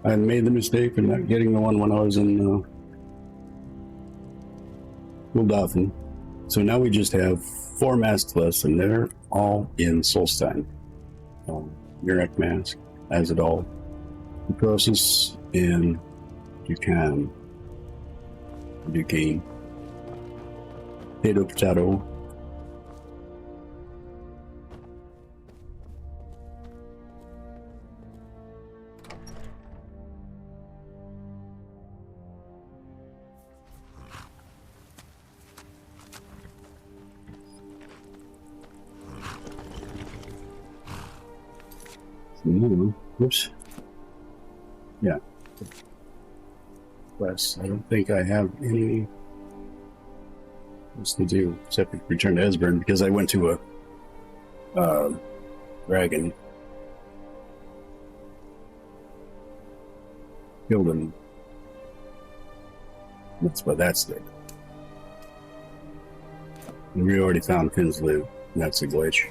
I made the mistake of not getting the one when I was in Gul'Dathan. So now we just have 4 masks left, and they're all in Solstein. Murak mask, Azadol, Necrosis, and Dukan. Duquesne. Potato. Oops. Yeah. Plus, I don't think I have any else to do except return to Esbern because I went to a dragon. Killed him. That's what that's did. We already found Finn's loot. That's a glitch.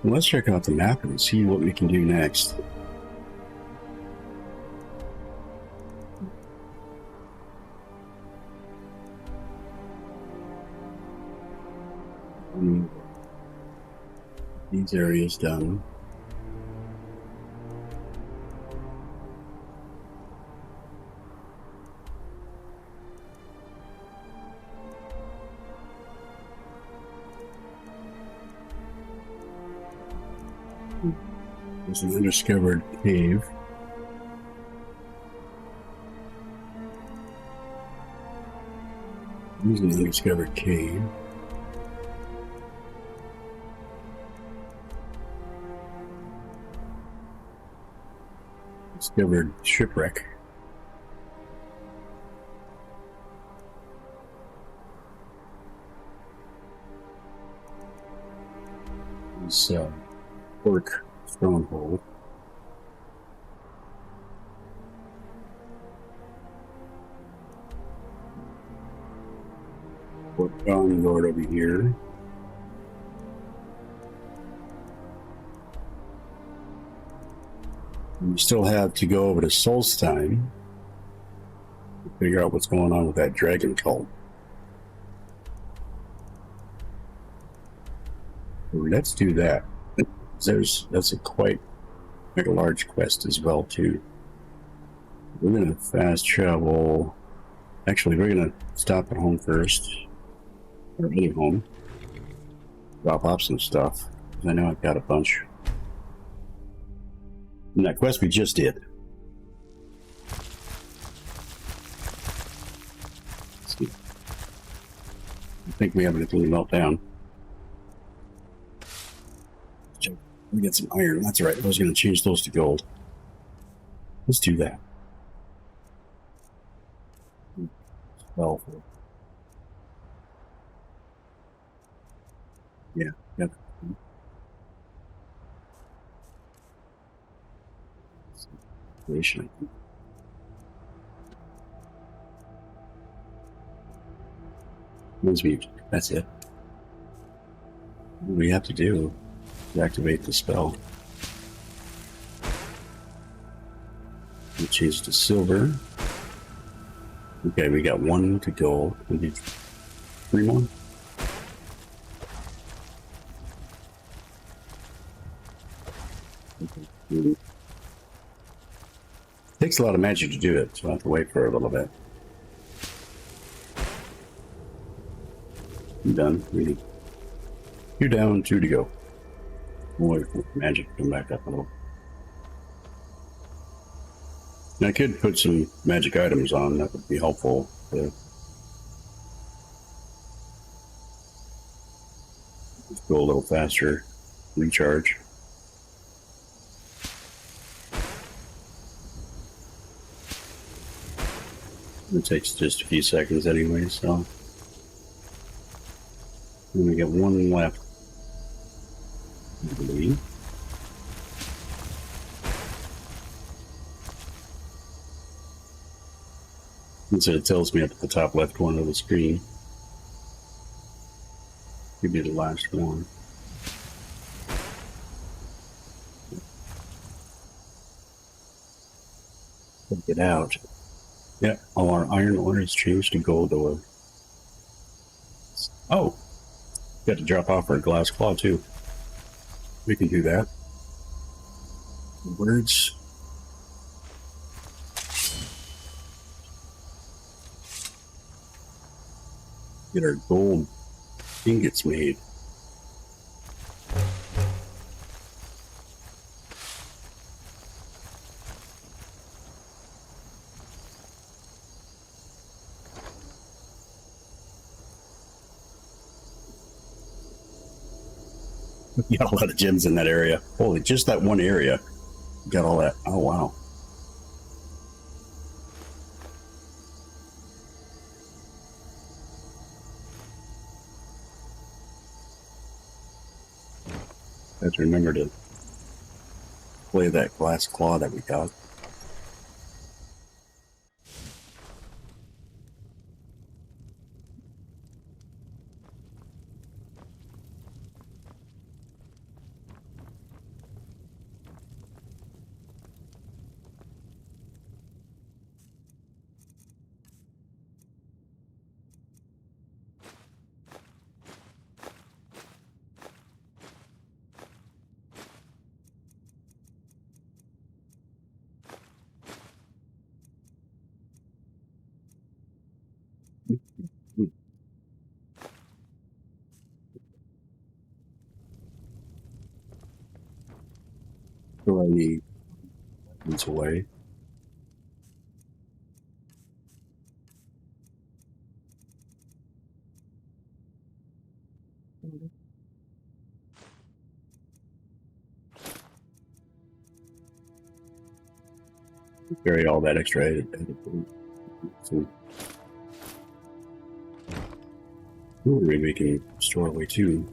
Well, let's check out the map and see what we can do next. These areas done. There's an undiscovered cave. There's an undiscovered cave. Discovered shipwreck. This orc stronghold. Orc Lord over here. And we still have to go over to Solstein to figure out what's going on with that dragon cult. Let's do that. That's quite a large quest as well too. We're gonna fast travel. Actually, we're gonna stop at home first, or any home. Drop off some stuff because I know I've got a bunch. And that quest we just did. Let's see. I think we have anything to melt down. We get some iron. That's right. I was going to change those to gold. Let's do that. Well, yeah. Yep. That's it. What we have to do is activate the spell. We change to silver. Okay, we got 1 to go. We need 3 more. Takes a lot of magic to do it, so I have to wait for a little bit. I'm done. You're down, 2 to go. We'll wait for magic to come back up a little. Now, I could put some magic items on, that would be helpful. Go a little faster. Recharge. It takes just a few seconds anyway, so. And we get 1 left, I believe. And so it tells me up at the top left corner of the screen. Give me the last one. Get out. Yeah, all our iron ore is changed to gold ore. Oh, got to drop off our glass claw too. We can do that. Words. Get our gold ingots made. You got a lot of gems in that area. Holy, just that one area. You got all that. Oh, wow. Have to remember to play that glass claw that we got. Throw any weapons away. Carry all that extra so jewelry we can store away too.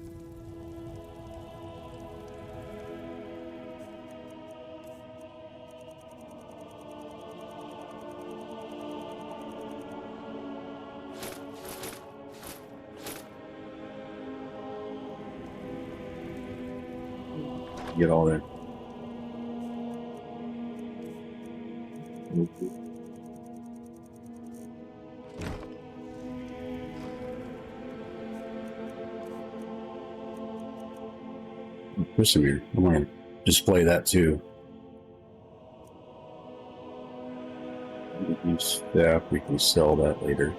Get all that. There's some here. I want to display that too. Yeah, we can sell that later.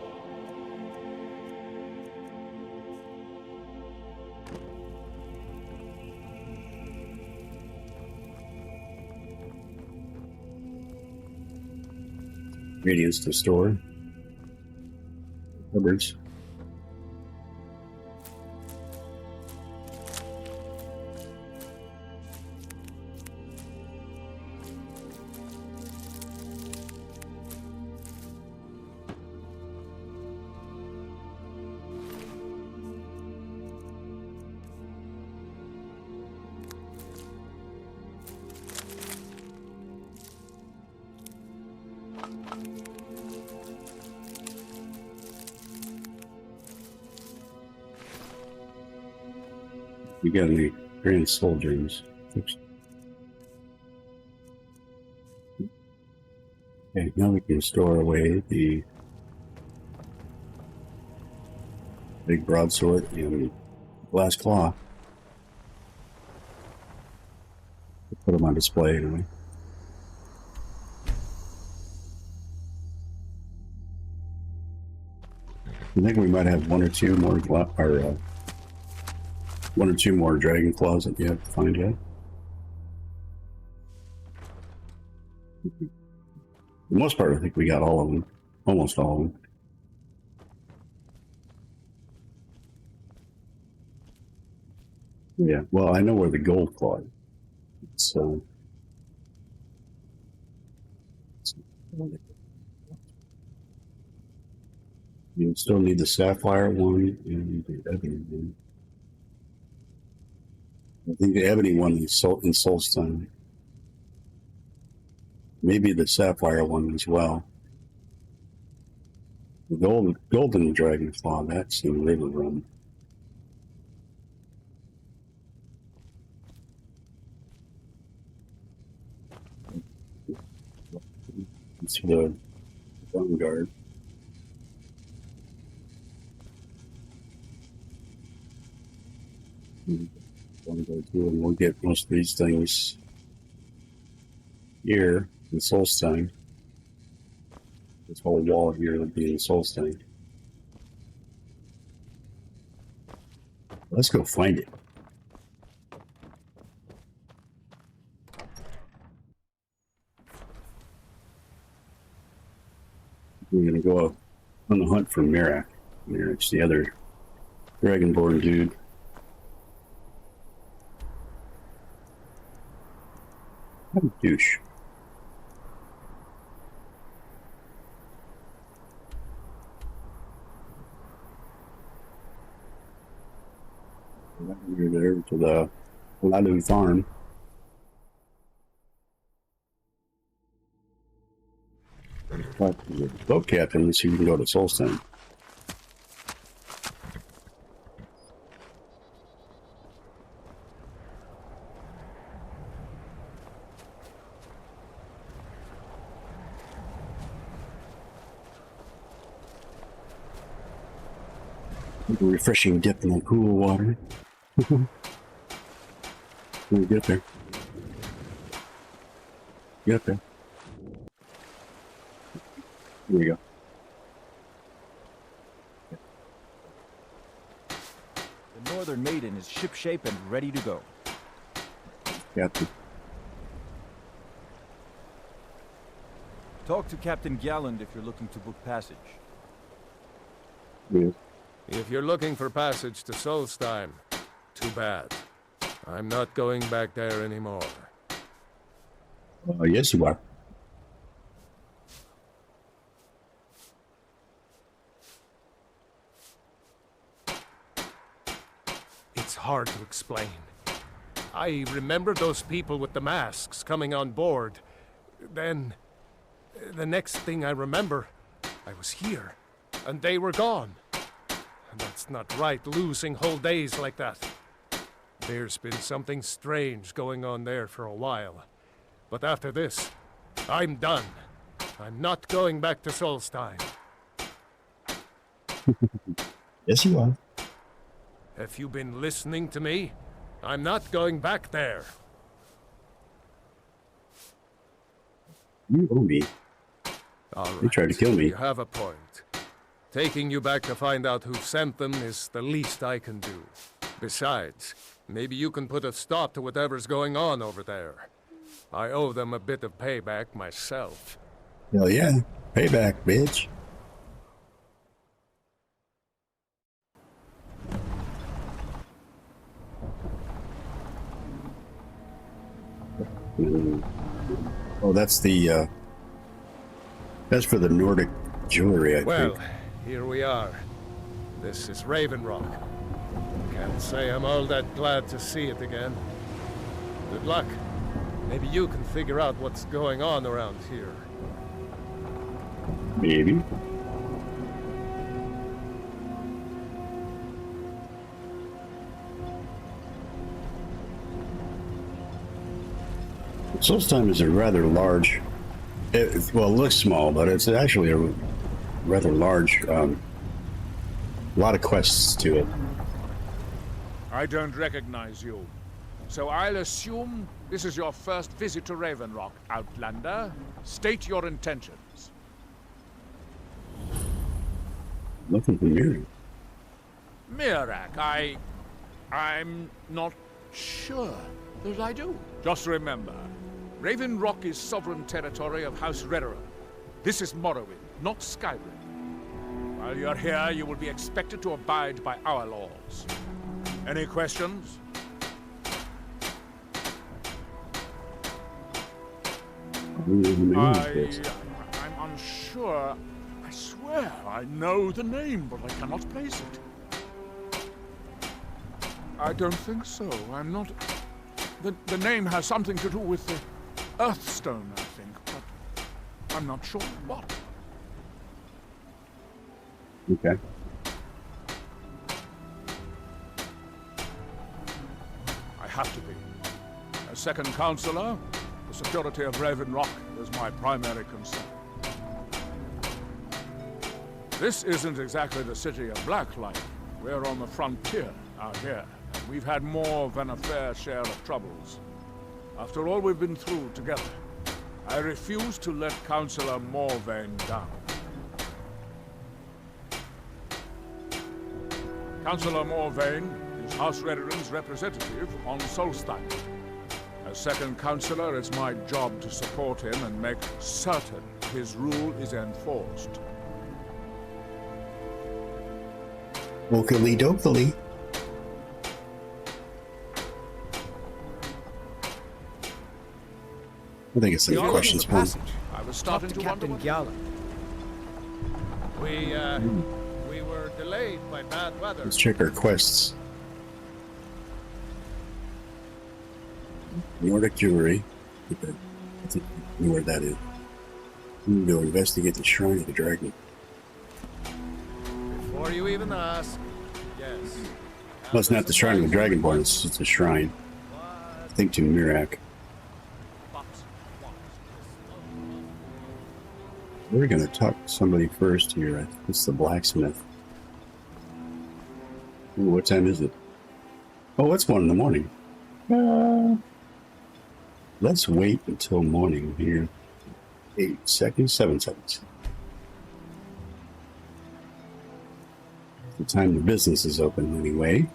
Ingredients to store. Cupboards. You got any grand soul gems? Oops. Okay, now we can store away the big broadsword and glass claw. Put them on display anyway. I think we might have one or two more dragon claws that you have to find yet. For the most part, I think we got all of them. Almost all of them. Yeah, well, I know where the gold claw is. So, you still need the sapphire one and the ebony one. I think the ebony one is in Soulstone. Maybe the sapphire one as well. The golden dragon claw, that's in River Run. It's for the vanguard. Vanguard too, and we'll get most of these things here in Solstein. This whole wall here would be in Solstein. Let's go find it. We're gonna go on the hunt for Mirak. Mirak's the other Dragonborn dude. What a douche. We're there to the Ladu farm. Talk to the boat captain and see if we can go to Solstheim. A refreshing dip in the cool water. When we get there. Get there. Here we go.
The Northern Maiden is shipshape and ready to go.
Captain.
Talk to Captain Galland if you're looking to book passage.
Yes.
If you're looking for passage to Solstheim, too bad. I'm not going back there anymore.
Yes, you are.
It's hard to explain. I remember those people with the masks coming on board. Then, the next thing I remember, I was here, and they were gone. And that's not right, losing whole days like that. There's been something strange going on there for a while. But after this, I'm done. I'm not going back to Solstheim.
Yes, you are.
Have you been listening to me? I'm not going back there.
You owe me.
All right.
You tried to kill me.
You have a point. Taking you back to find out who sent them is the least I can do. Besides, maybe you can put a stop to whatever's going on over there. I owe them a bit of payback myself.
Hell yeah. Payback, bitch. Oh, that's the, that's for the Nordic jewelry, I
Well,
think.
here we are. This is Raven Rock. Can't say I'm all that glad to see it again. Good luck. Maybe you can figure out what's going on around here.
Maybe. Solstheim is a rather large, well, it looks small, but it's actually a rather large, lot of quests to it.
I don't recognize you, so I'll assume This is your first visit to Raven Rock, Outlander. State your intentions.
Looking for Miriam.
Mirak, I'm not sure that I do. Just remember, Raven Rock is sovereign territory of House Redera. This is Morrowind, not Skyrim. While you're here, you will be expected to abide by our laws. Any questions? I'm unsure. I swear I know the name, but I cannot place it. I don't think so. I'm not... The name has something to do with the Earthstone, I think, but I'm not sure what.
Okay.
I have to be. As second counselor, the security of Raven Rock is my primary concern. This isn't exactly the city of Blacklight. We're on the frontier out here, and we've had more than a fair share of troubles. After all we've been through together, I refuse to let Councillor Morvain down. Councillor Morvain is House Redarin's representative on Solstein. As second councillor, it's my job to support him and make certain his rule is enforced.
Okily dokily. I think it's some questions for him.
I was starting to wonder
Captain
what...
Gallen. We were delayed by bad weather.
Let's check our quests. Nordic jewelry. I think I know where that is. We need to investigate the shrine of the dragon.
Before you even ask, yes.
Well, it's not the shrine of the dragonborn, it's a shrine. I think to Mirak. We're gonna talk to somebody first here. I think it's the blacksmith. Ooh, what time is it? Oh, it's 1 in the morning. Let's wait until morning here. 8 seconds, 7 seconds. The time the business is open anyway.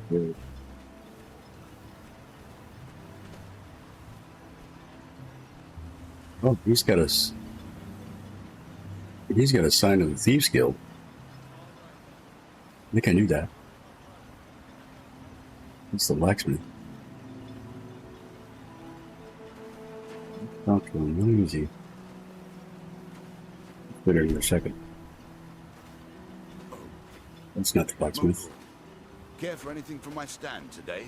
Good. Oh, he's got a sign of the Thieves Guild. I think I knew that. It's the blacksmith. Talk to him. What is he? Better in a second. That's not the blacksmith.
Care for anything from my stand today?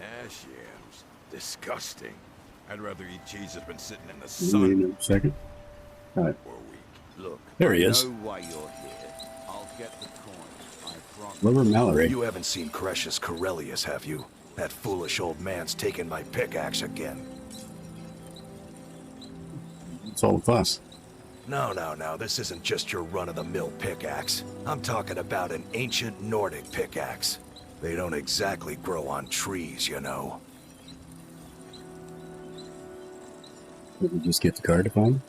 Ash yams. Disgusting. I'd rather eat cheese that's been sitting in the
Wait
sun
a second. All right.
for a week.
Look,
There he
I
is.
know why you're here. I'll get the coin. I promise.
Lover Mallory.
You haven't seen Cretius Corellius, have you? That foolish old man's taken my pickaxe again.
It's all the fuss.
No, this isn't just your run-of-the-mill pickaxe. I'm talking about an ancient Nordic pickaxe. They don't exactly grow on trees, you know.
Did we just get the card to find?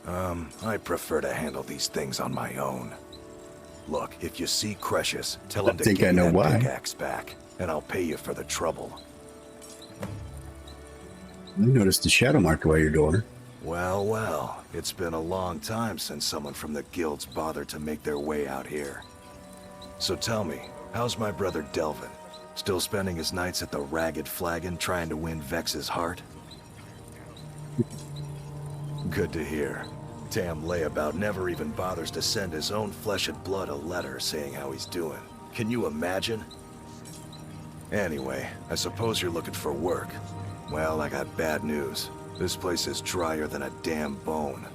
I prefer to handle these things on my own. Look, if you see Cretius, tell him to
think
give
I
me
know
that
why.
pickaxe back, and I'll pay you for the trouble.
I noticed the shadow marked by your door.
Well, it's been a long time since someone from the guilds bothered to make their way out here. So tell me, how's my brother Delvin? Still spending his nights at the Ragged Flagon trying to win Vex's heart? Good to hear. Tam Layabout never even bothers to send his own flesh and blood a letter saying how he's doing. Can you imagine? Anyway, I suppose you're looking for work. Well, I got bad news. This place is drier than a damn bone.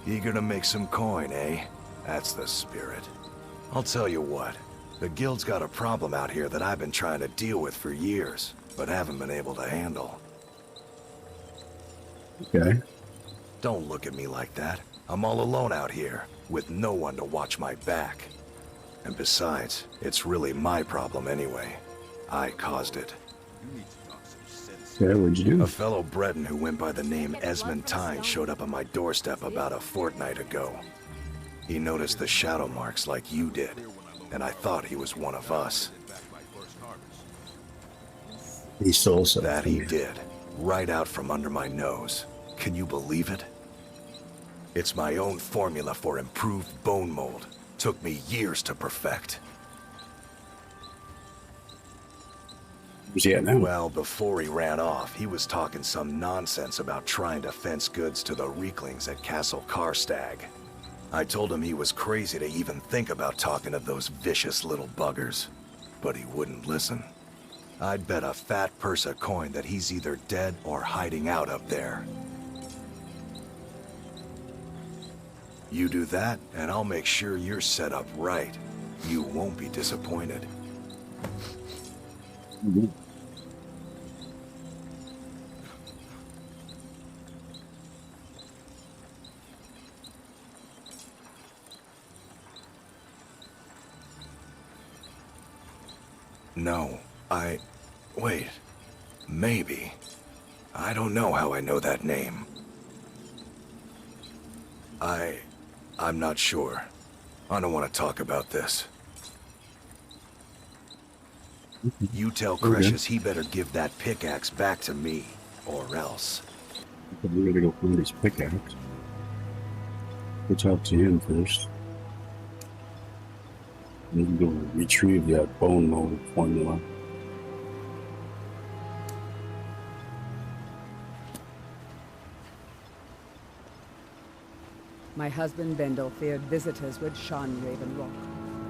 Eager to make some coin, eh? That's the spirit. I'll tell you what. The guild's got a problem out here that I've been trying to deal with for years, but haven't been able to handle.
Okay.
Don't look at me like that. I'm all alone out here, with no one to watch my back. And besides, it's really my problem anyway. I caused it.
Yeah, what'd you do?
A fellow Breton who went by the name Esmond Tyne showed up on my doorstep about a fortnight ago. He noticed the shadow marks like you did, and I thought he was one of us.
He stole something.
That he did, right out from under my nose. Can you believe it? It's my own formula for improved bone mold. Took me years to perfect.
Where's he at now?
Well, before he ran off, he was talking some nonsense about trying to fence goods to the Reeklings at Castle Karstag. I told him he was crazy to even think about talking to those vicious little buggers, but he wouldn't listen. I'd bet a fat purse of coin that he's either dead or hiding out up there. You do that, and I'll make sure you're set up right. You won't be disappointed.
Mm-hmm.
No, wait. Maybe. I don't know how I know that name. I'm not sure. I don't want to talk about this. You tell Cresius he better give that pickaxe back to me, or else.
We gotta go find his pickaxe. We'll talk to him first. Then go retrieve that bone mold formula.
My husband Bendel feared visitors would shun Raven Rock.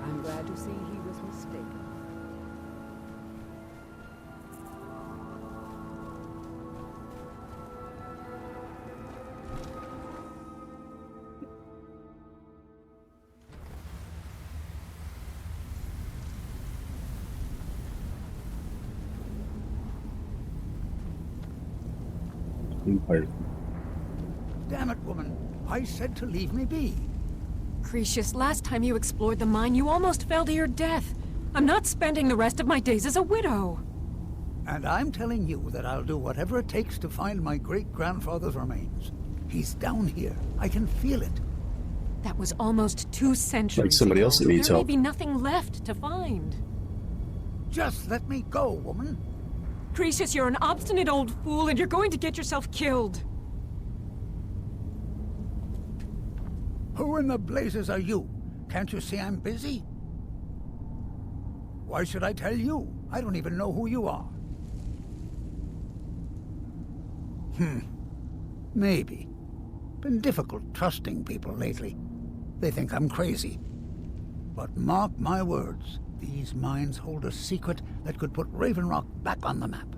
I'm glad to see he was mistaken.
Empire.
Damn it, woman. I said to leave me be.
Cresius, last time you explored the mine, you almost fell to your death. I'm not spending the rest of my days as a widow.
And I'm telling you that I'll do whatever it takes to find my great-grandfather's remains. He's down here. I can feel it.
That was almost 2 centuries
Like somebody
ago.
else that needs
There may
help.
be nothing left to find.
Just let me go, woman.
Cresius, you're an obstinate old fool, and you're going to get yourself killed.
Who in the blazes are you? Can't you see I'm busy? Why should I tell you? I don't even know who you are. Maybe. Been difficult trusting people lately. They think I'm crazy. But mark my words, these mines hold a secret that could put Raven Rock back on the map.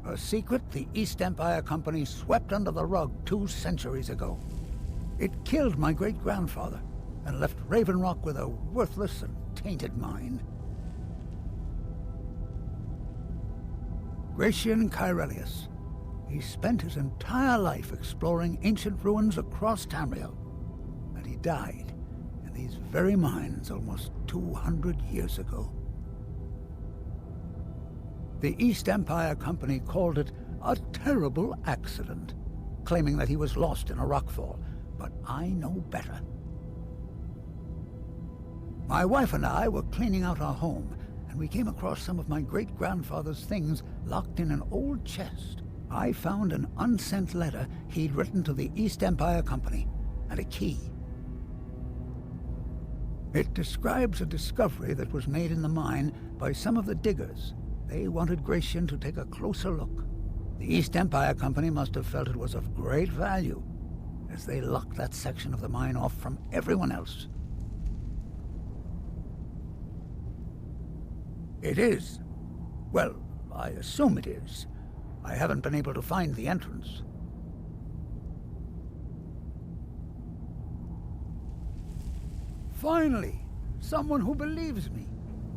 A secret the East Empire Company swept under the rug 2 centuries ago. It killed my great-grandfather and left Raven Rock with a worthless and tainted mine. Gratian Kyrelius. He spent his entire life exploring ancient ruins across Tamriel, and he died in these very mines almost 200 years ago. The East Empire Company called it a terrible accident, claiming that he was lost in a rockfall, but I know better. My wife and I were cleaning out our home, and we came across some of my great-grandfather's things locked in an old chest. I found an unsent letter he'd written to the East Empire Company, and a key. It describes a discovery that was made in the mine by some of the diggers. They wanted Gratian to take a closer look. The East Empire Company must have felt it was of great value, as they locked that section of the mine off from everyone else. It is. Well, I assume it is. I haven't been able to find the entrance. Finally, someone who believes me.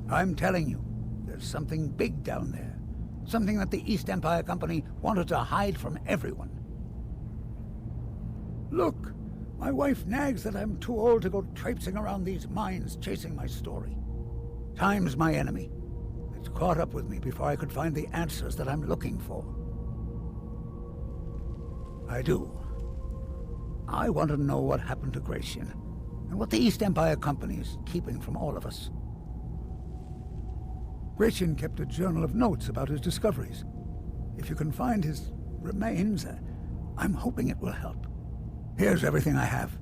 I'm telling you, there's something big down there. Something that the East Empire Company wanted to hide from everyone. Look, my wife nags that I'm too old to go traipsing around these mines chasing my story. Time's my enemy. It's caught up with me before I could find the answers that I'm looking for. I do. I want to know what happened to Gratian, and what the East Empire Company is keeping from all of us. Gratian kept a journal of notes about his discoveries. If you can find his remains, I'm hoping it will help. Here's everything I have.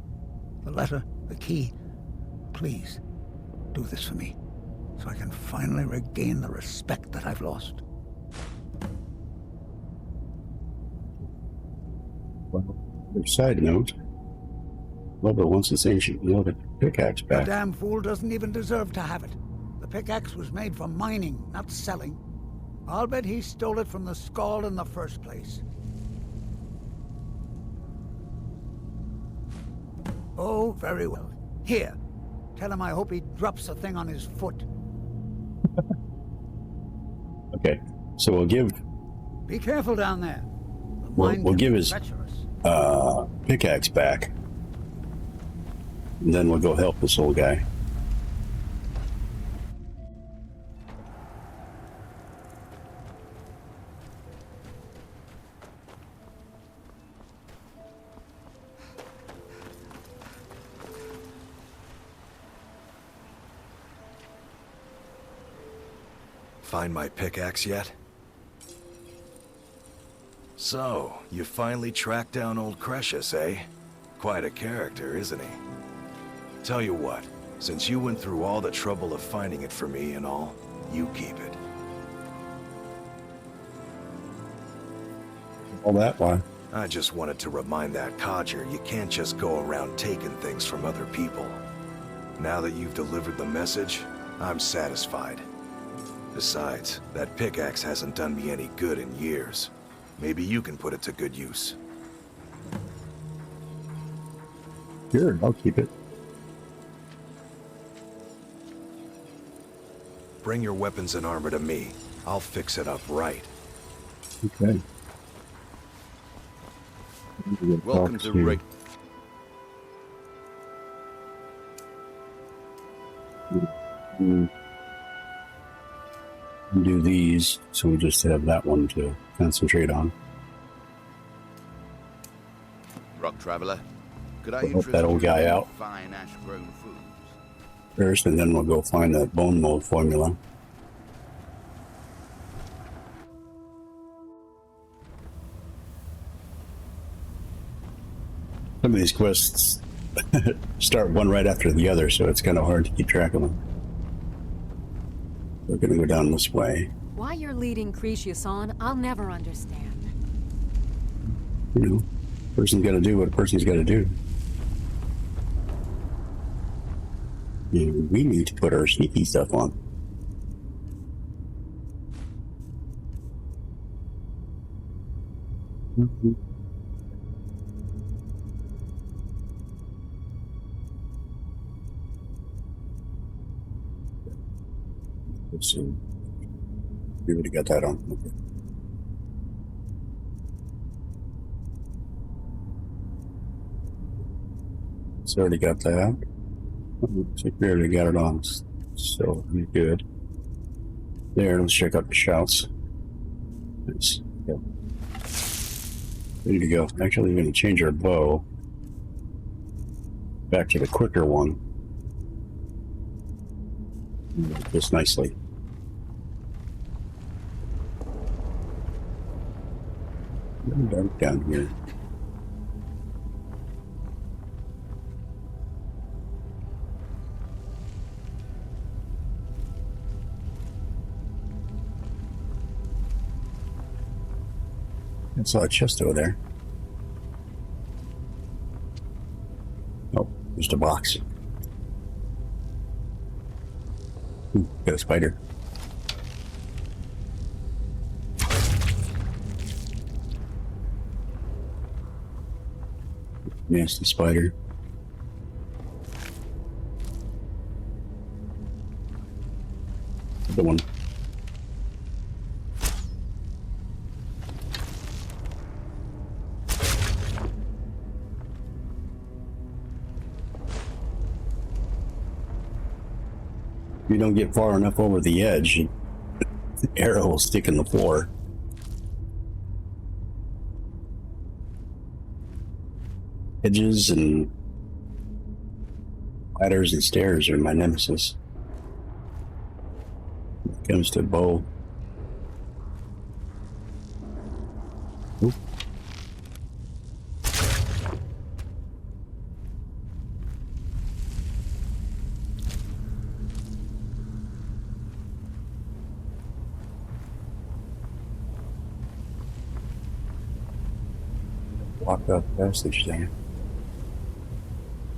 The letter, the key. Please, do this for me, so I can finally regain the respect that I've lost.
Well, side note, Lover wants his ancient wielded pickaxe back.
The damn fool doesn't even deserve to have it. The pickaxe was made for mining, not selling. I'll bet he stole it from the Skald in the first place. Oh, very well. Here, tell him I hope he drops the thing on his foot.
Okay, so we'll give...
Be careful down there. The
We'll
mine can
give
be
his
treacherous.
pickaxe back. And then we'll go help this old guy.
Find my pickaxe yet? So, you finally tracked down old Cretius, eh? Quite a character, isn't he? Tell you what, since you went through all the trouble of finding it for me and all, you keep it.
All that, why?
I just wanted to remind that codger you can't just go around taking things from other people. Now that you've delivered the message, I'm satisfied. Besides, that pickaxe hasn't done me any good in years. Maybe you can put it to good use.
Sure, I'll keep it.
Bring your weapons and armor to me. I'll fix it up right.
Okay.
Welcome to Rick.
Do these, so we just have that one to concentrate on.
Rock traveler. Could I
We'll help
interest
that old
you
guy
in
out
fine ash-grown foods?
first, and then we'll go find that bone mold formula. Some of these quests start one right after the other, so it's kind of hard to keep track of them. We're going to go down this way.
Why you're leading Cretius on, I'll never understand.
You know, person's got to do what a person's got to do. And we need to put our sneaky stuff on. Let's see. We already got that on. Okay. It's already got that. Looks like we already got it on. So we're good. There, let's check out the shouts. Nice. Yeah. Ready to go. Actually, we're going to change our bow back to the quicker one. Just nicely. Dark down here. I saw a chest over there. Oh, just a box. Ooh, got a spider. Nasty spider. The one. you don't get far enough over the edge, the arrow will stick in the floor. Edges and ladders and stairs are my nemesis when it comes to bow. Oop. Block up passage there.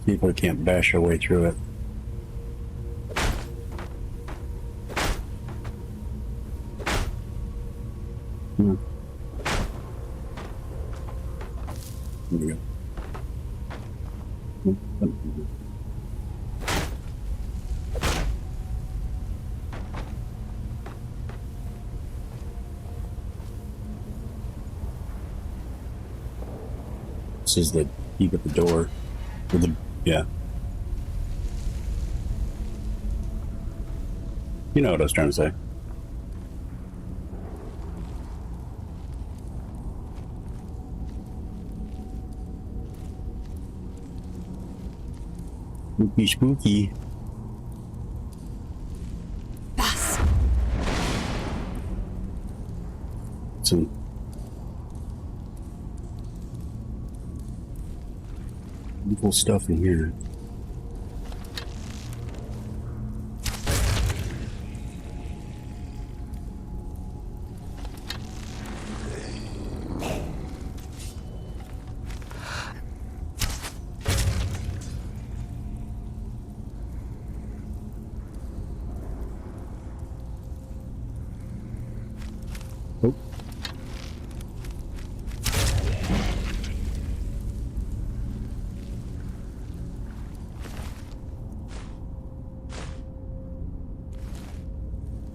See if we can't bash our way through it. There we go. This is the keep at the door. With the, yeah. You know what I was trying to say. Spooky, spooky.
Thus.
Some beautiful stuff in here. Oh.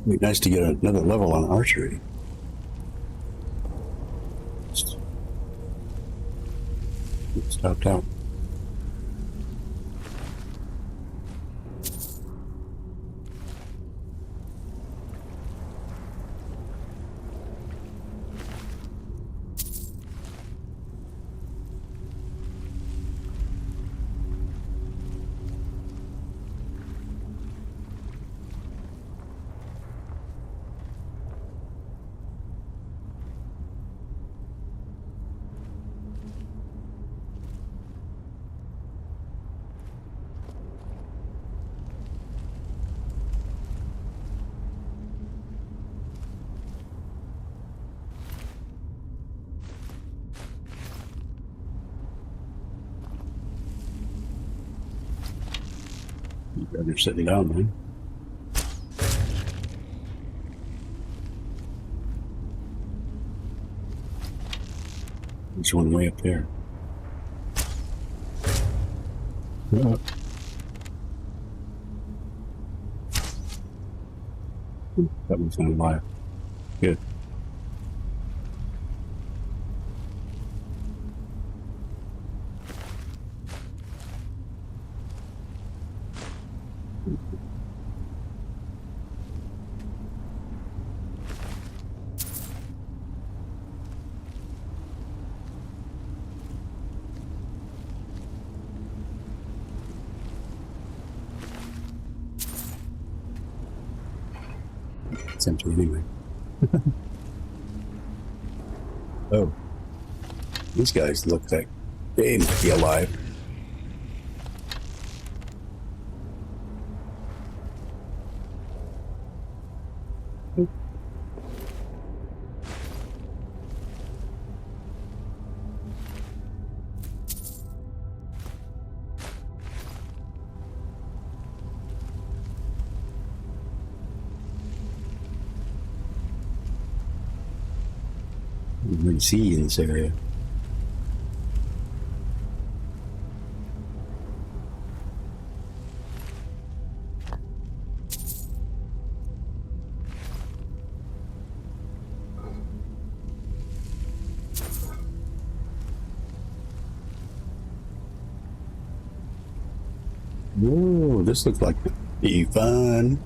It'd be nice to get another level on archery. Stopped out. They're sitting down, man. There's one way up there. That one's not alive. Good. It's empty anyway. Oh. These guys look like they might be alive. You can see in this area. Whoa, this looks like it'd be fun.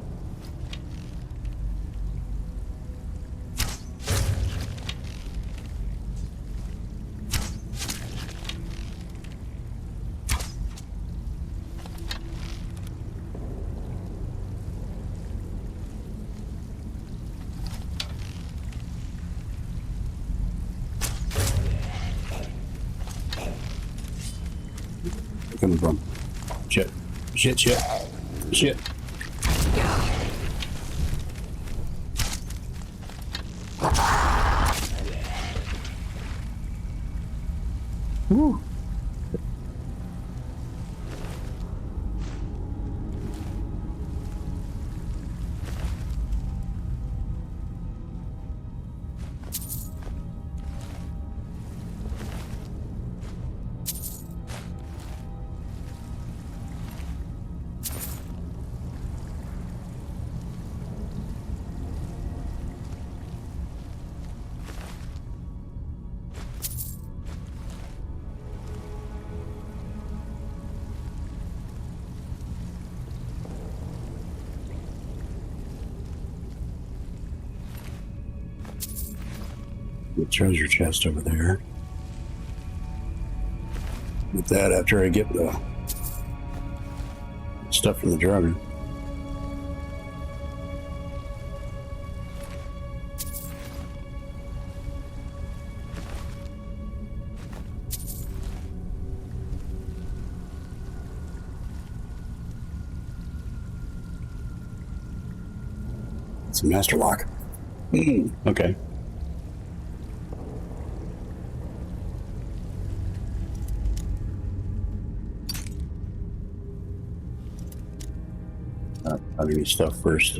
coming from? Shit. Shit, shit. Shit. Woo. The treasure chest over there. With that, after I get the stuff from the dragon. It's a master lock. Okay. I'll give you stuff first.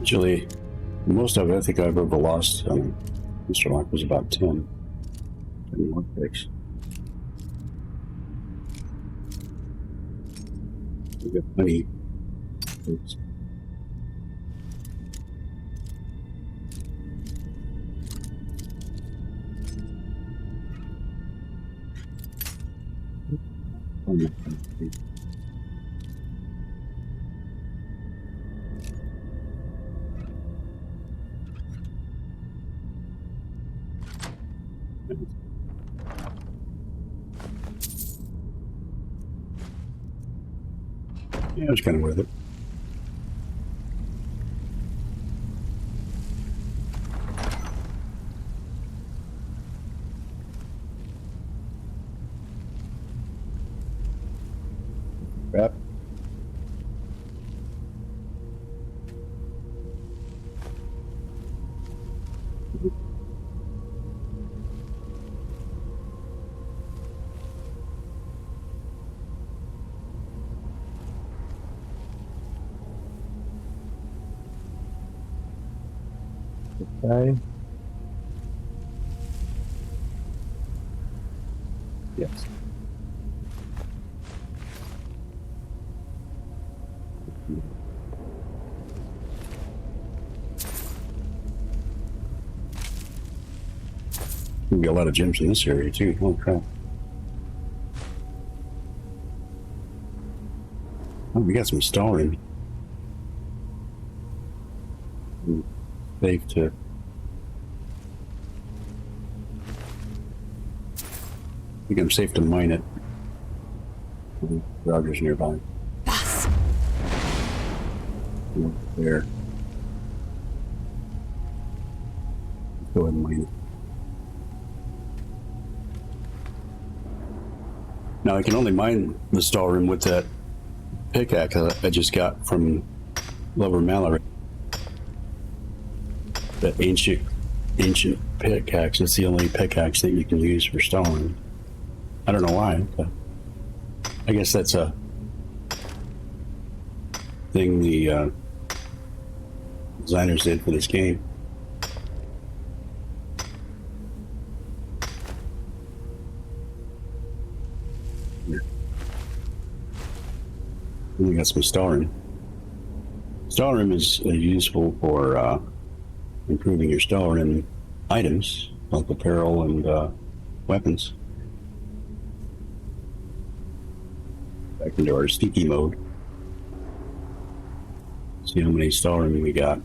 Usually, most of it I think I've ever lost. Mr. Lock was about 10 more picks. We got plenty. Oops. Yeah, it was kind of worth it. Crap. Okay. Yes. There'll be a lot of gems in this area too. Oh crap. Oh, we got some storing. Safe to. I think I'm safe to mine it. Roger's nearby.
Yes.
There. Let's go ahead and mine it. Now I can only mine the storeroom with that pickaxe I just got from Lover Mallory. That ancient pickaxe. It's the only pickaxe that you can use for storing. I don't know why, but I guess that's a thing the designers did for this game. Here. And we got some storing. Storeroom is useful for improving your storeroom items like apparel and weapons. Back into our sneaky mode. See how many storeroom we got.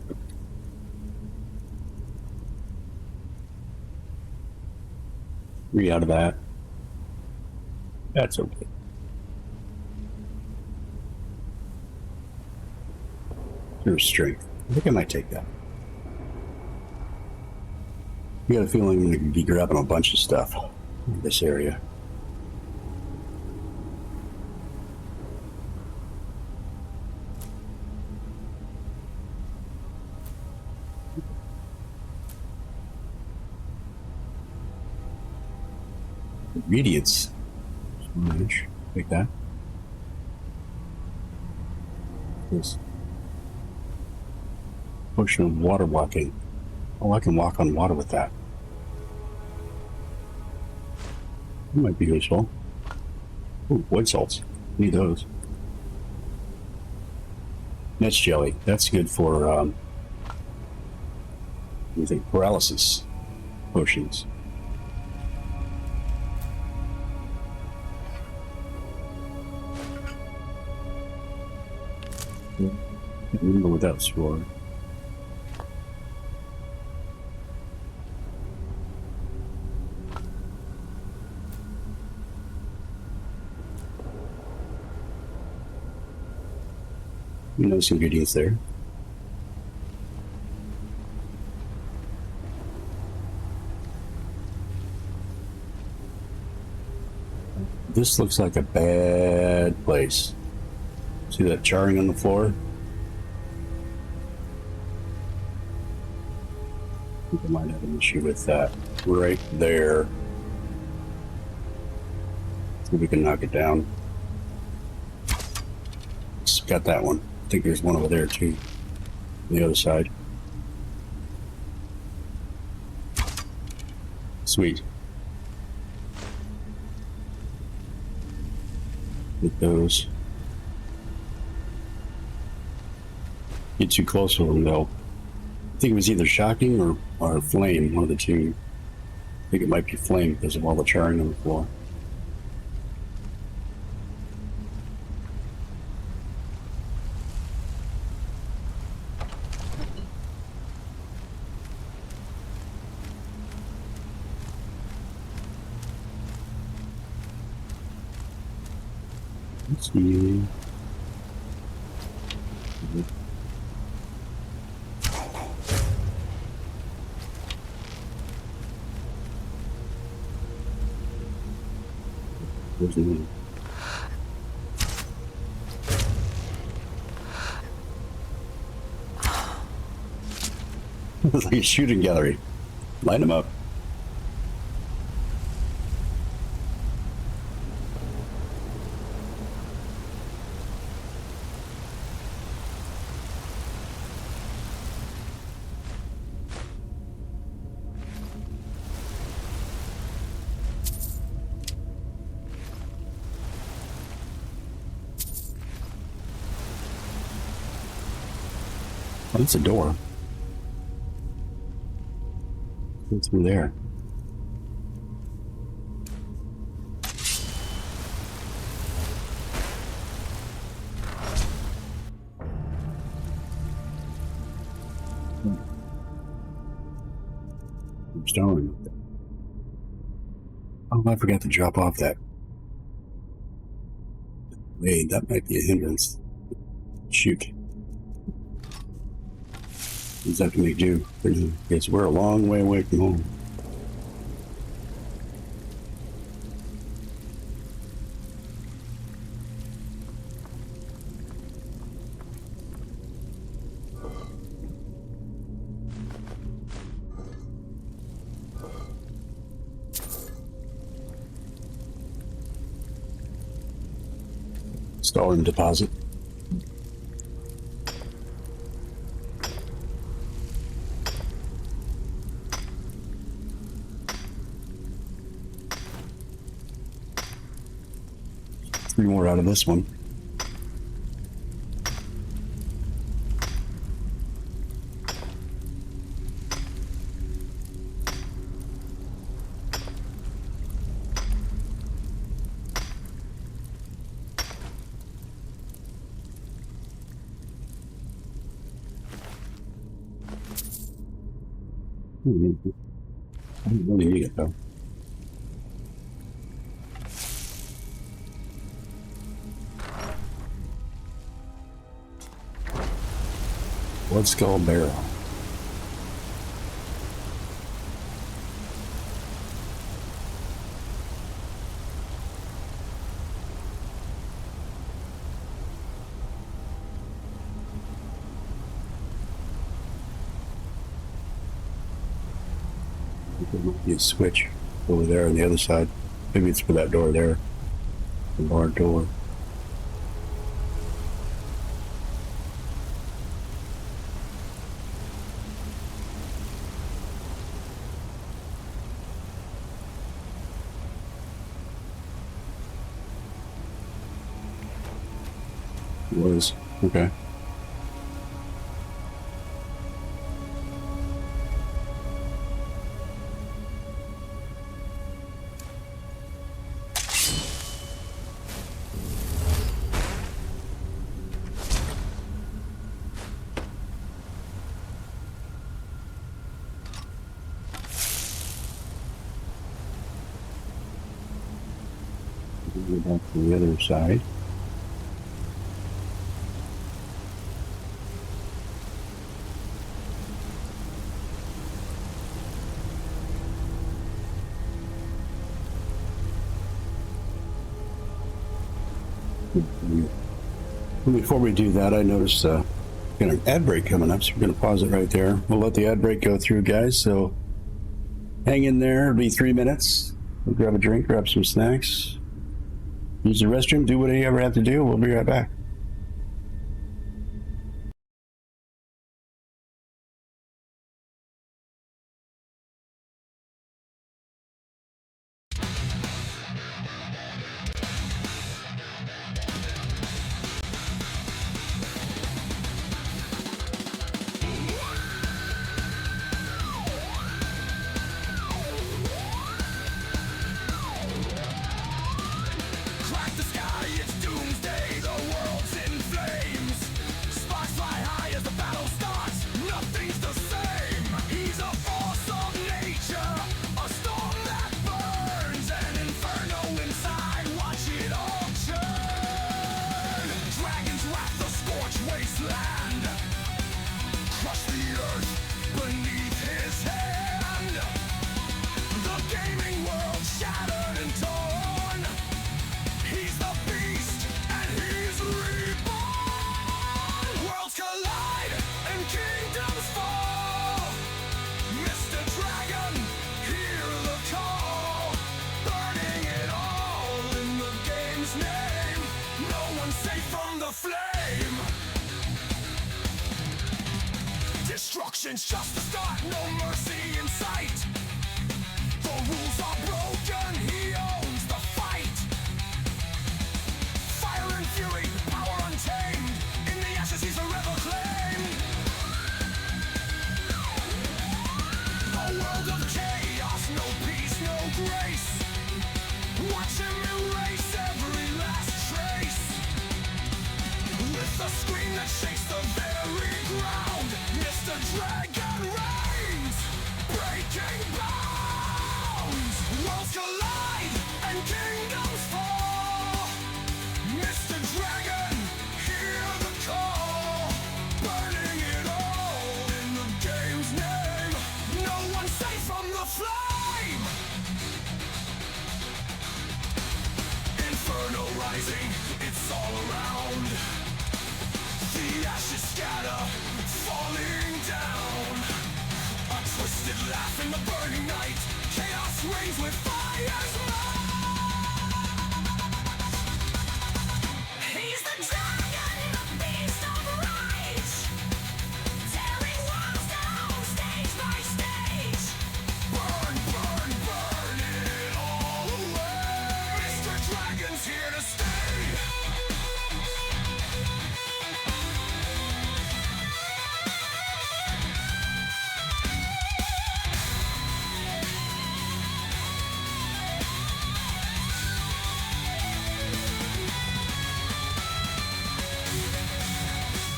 Three out of that. That's okay. Your strength. I think I might take that. I got a feeling I'm going to be grabbing a bunch of stuff in this area. Ingredients. Take that. This potion of water walking. Oh, I can walk on water with that. That might be useful. Ooh, wood salts. Need those. Nest jelly. That's good for I think paralysis potions. Can't remember what that was for. Some ingredients there. This looks like a bad place. See that charring on the floor? I think I might have an issue with that right there. See if we can knock it down. It's got that one. I think there's one over there too. On the other side. Sweet. Get those. Get too close to them though. I think it was either shocking or flame, one of the two. I think it might be flame because of all the charring on the floor. Let's see. There's no. It's like a shooting gallery. Line them up. Oh, that's a door. What's through there? Stone. Oh, I forgot to drop off that. Wait, that might be a hindrance. Shoot. Does that make do? Because we're a long way away from home. Stolen deposit. Three more out of this one. I don't really need it though. Blood Skull Barrel. You switch over there on the other side. Maybe it's for that door there. The barn door. Was okay. Go back to the other side. Before we do that, I noticed got an ad break coming up, so we're going to pause it right there. We'll let the ad break go through, guys, so hang in there. It'll be 3 minutes. We'll grab a drink, grab some snacks, use the restroom, do whatever you ever have to do. We'll be right back.
Crack the sky, it's doomsday, the world's in flames. Sparks fly high as the battle starts, nothing's the same. He's a force of nature, a storm that burns, an inferno inside, watch it all churn. Dragons wrap the scorched wasteland, crush the earth beneath his hand. The gaming world shattered and torn. He's the beast, and he's reborn. Worlds collide, and kingdoms fall. Mr. Dragon, hear the call. Burning it all in the game's name. No one's safe from the flame. Destruction's just the start, no mercy in sight. The rules are broken, he owns the fight. Fire and fury, power untamed. In the ashes he's forever claimed. A world of chaos, no peace, no grace. Watch him erase every last trace. With a scream that shakes the very ground, Mr. Dragon reigns, breaking bounds. Worlds collide and kingdoms fall. Mr. Dragon, hear the call. Burning it all in the game's name. No one's safe from the flame. Inferno rising, it's all around. The ashes scatter, falling down. A twisted laugh in the burning night. Chaos reigns with fire's might. He's the dragon, the beast of rage. Tearing walls down, stage by stage. Burn, burn, burn it all away. Mr. Dragon's here to stay.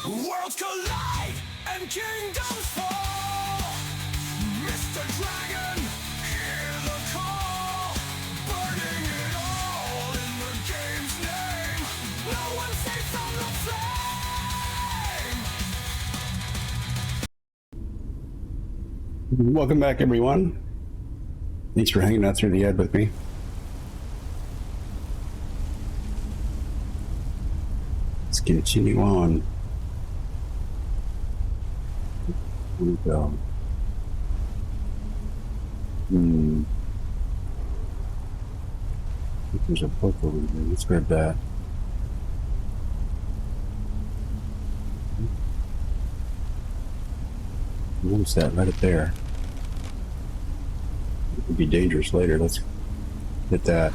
Worlds collide and kingdoms fall. Mr. Dragon, hear the call. Burning it all in the game's name. No one's safe from the flame.
Welcome back, everyone. Thanks for hanging out through the ad with me. Let's continue on. Here we go. I think there's a book over here. Let's grab that. What's that right up there? It could be dangerous later. Let's hit that.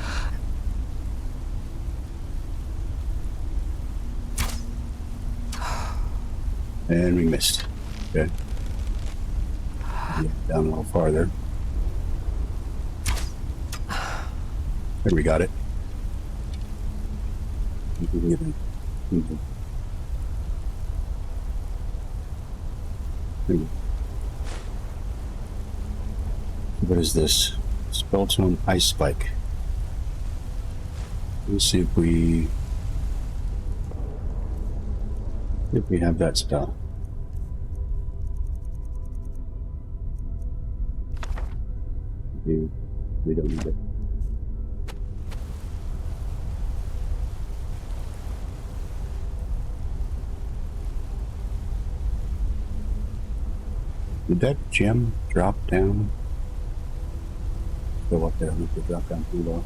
And we missed. Okay. Yeah, down a little farther. There, we got it. We can get in. There we go. What is this? Spelltone Ice Spike. Let's see if we have that spell. We don't need it. Did that gem drop down? Go up there, look, it drop down too low.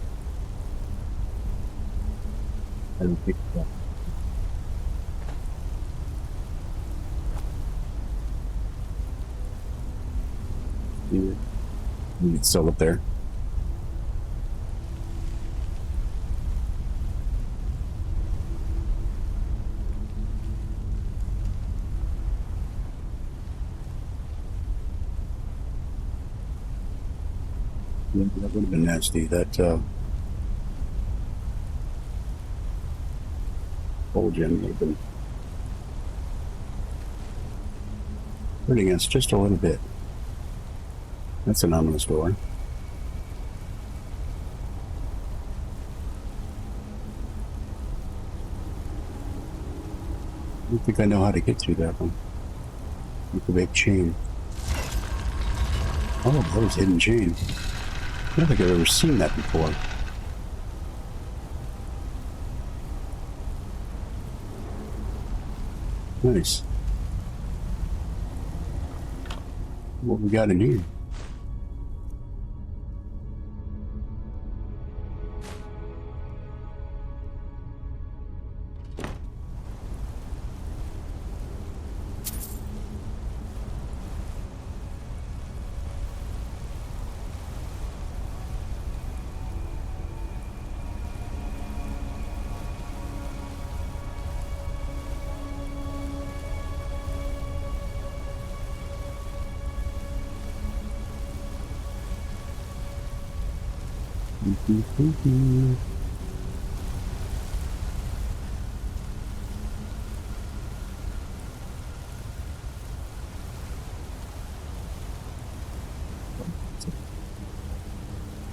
I don't think so. It's still up there. Yeah, that would have been nasty. That old gem would have been hurting us just a little bit. That's an ominous door. I don't think I know how to get through that one. With the big chain. Oh, that was hidden chain. I don't think I've ever seen that before. Nice. What we got in here?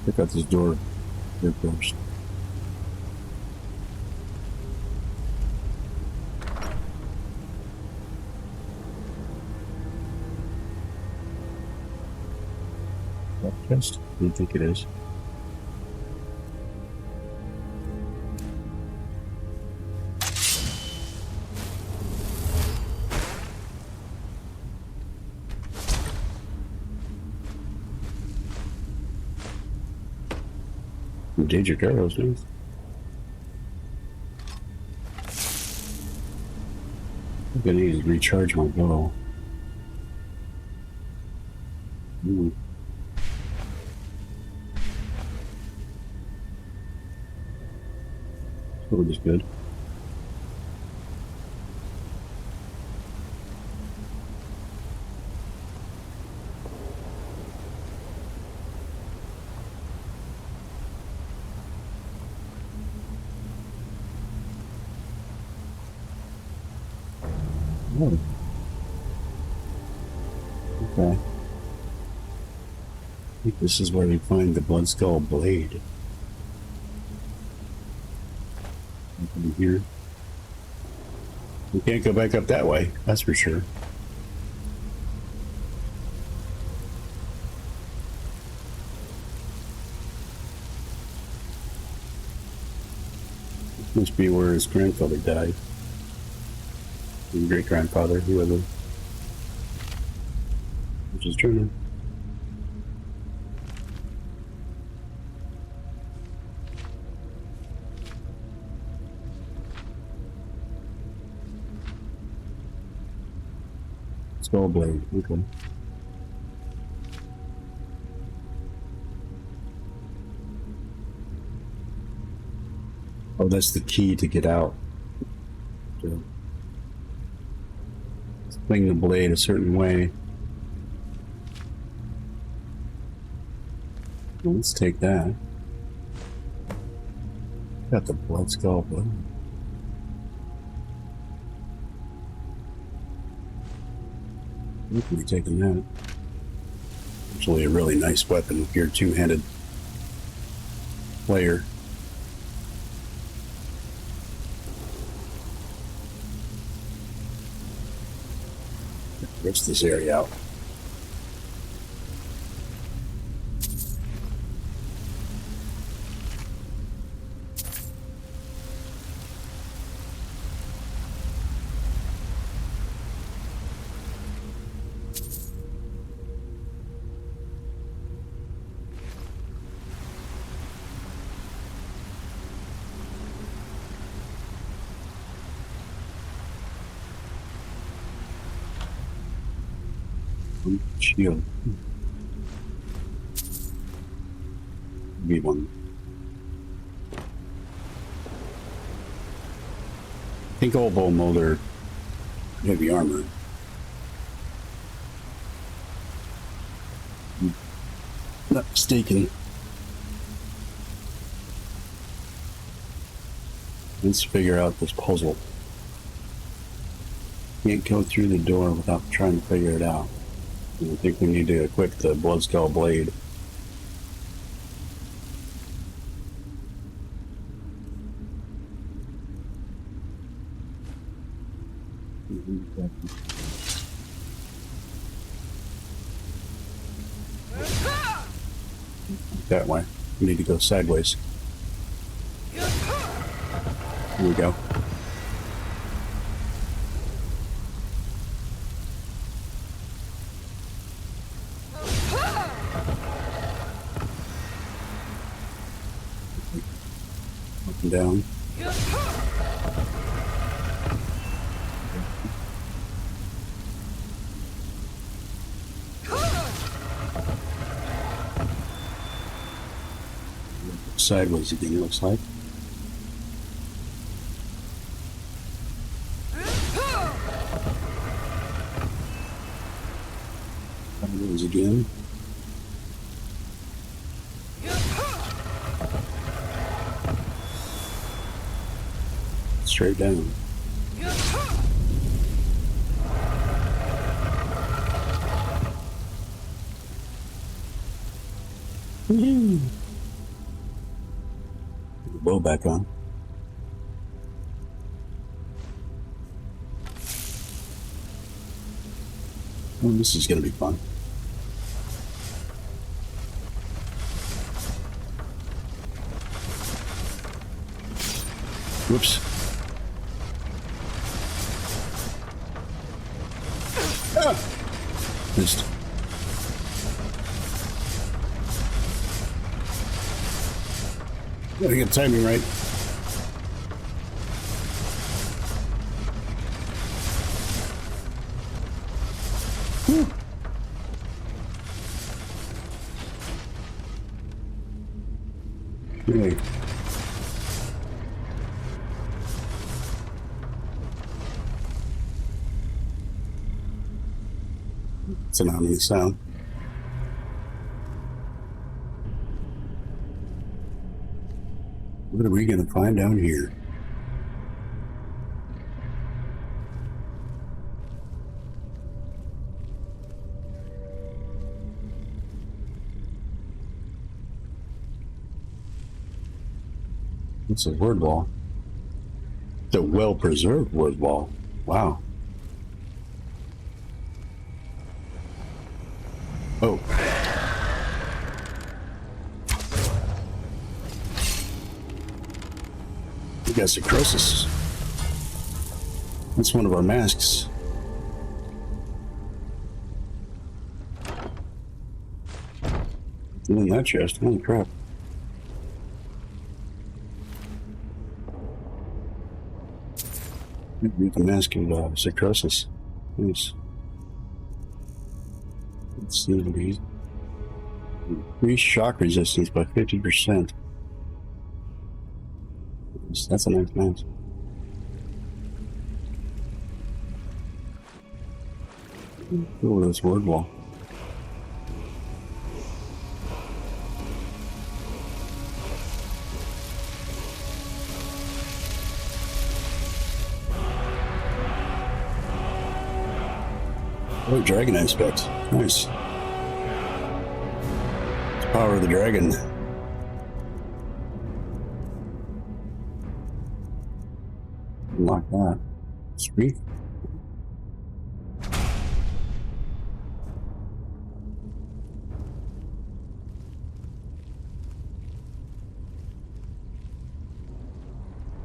Check out this door here first. That chest? I don't think it is. Danger arrows, nice. I'm gonna need to recharge my bow. Sword is good. Oh. Okay. I think this is where we find the Blood Skull blade. Open here. We can't go back up that way, that's for sure. Must be where his grandfather died. His great-grandfather, whoever. Which is true. Skull blade, okay. Oh, that's the key to get out. So, swing the blade a certain way. Well, let's take that. Got the blood skull blade. We could be taking that. Actually, a really nice weapon if you're a two-handed player. Rest this area out. Shield. Be one. I think all bow molder heavy armor. Not mistaken. Let's figure out this puzzle. Can't go through the door without trying to figure it out. I think we need to equip the blood skull blade. That way. We need to go sideways. Here we go. Up and down. Sideways again, it looks like. Sideways again. Straight down. Woo-hoo. Bow back on. Oh, this is going to be fun. Whoops. Ah! Missed. Gotta get the timing right. Whew. Okay. It's an ominous sound. What are we going to find down here? It's a word wall. It's a well-preserved word wall. Wow. Oh. got Psychosis. That's one of our masks. In that chest, holy crap. Read the mask of Psychosis. Nice. Let's see what these. Increase shock resistance by 50%. That's a nice mask. Oh, that's word wall. Oh, dragon aspects. Nice. It's the power of the dragon. Unlock that. Sweet.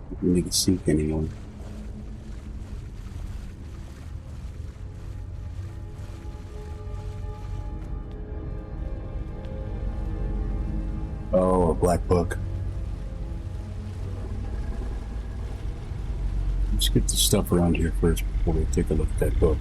Didn't make it sink anymore. Oh, a black book. Let's get the stuff around here first before we take a look at that book.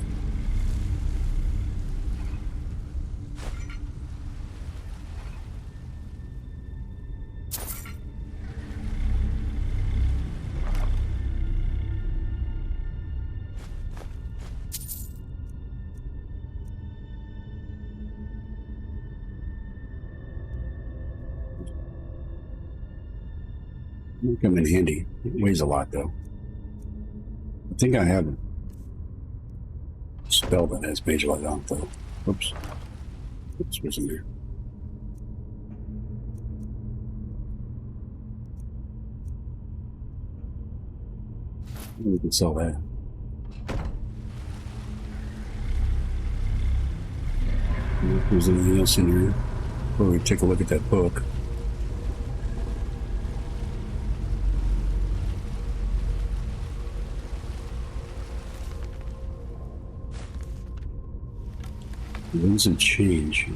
It'll come in handy. It weighs a lot though. I think I have a spell that has mage light on though. Oops. Oops, wasn't there. We can sell that. If there's anything else in here before we take a look at that book. Winds of change.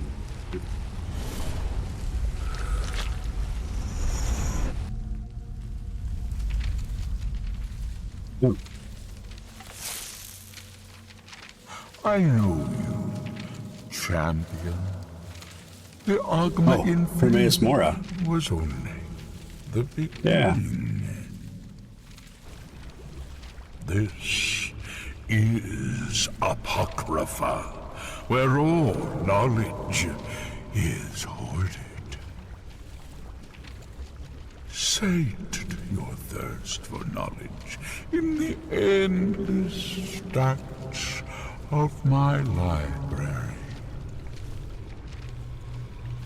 Oh.
I know you, champion. The Ogma
Primaeus Mora
was only the beginning.
Yeah.
This is Apocrypha, where all knowledge is hoarded. Sate your thirst for knowledge in the endless stacks of my library.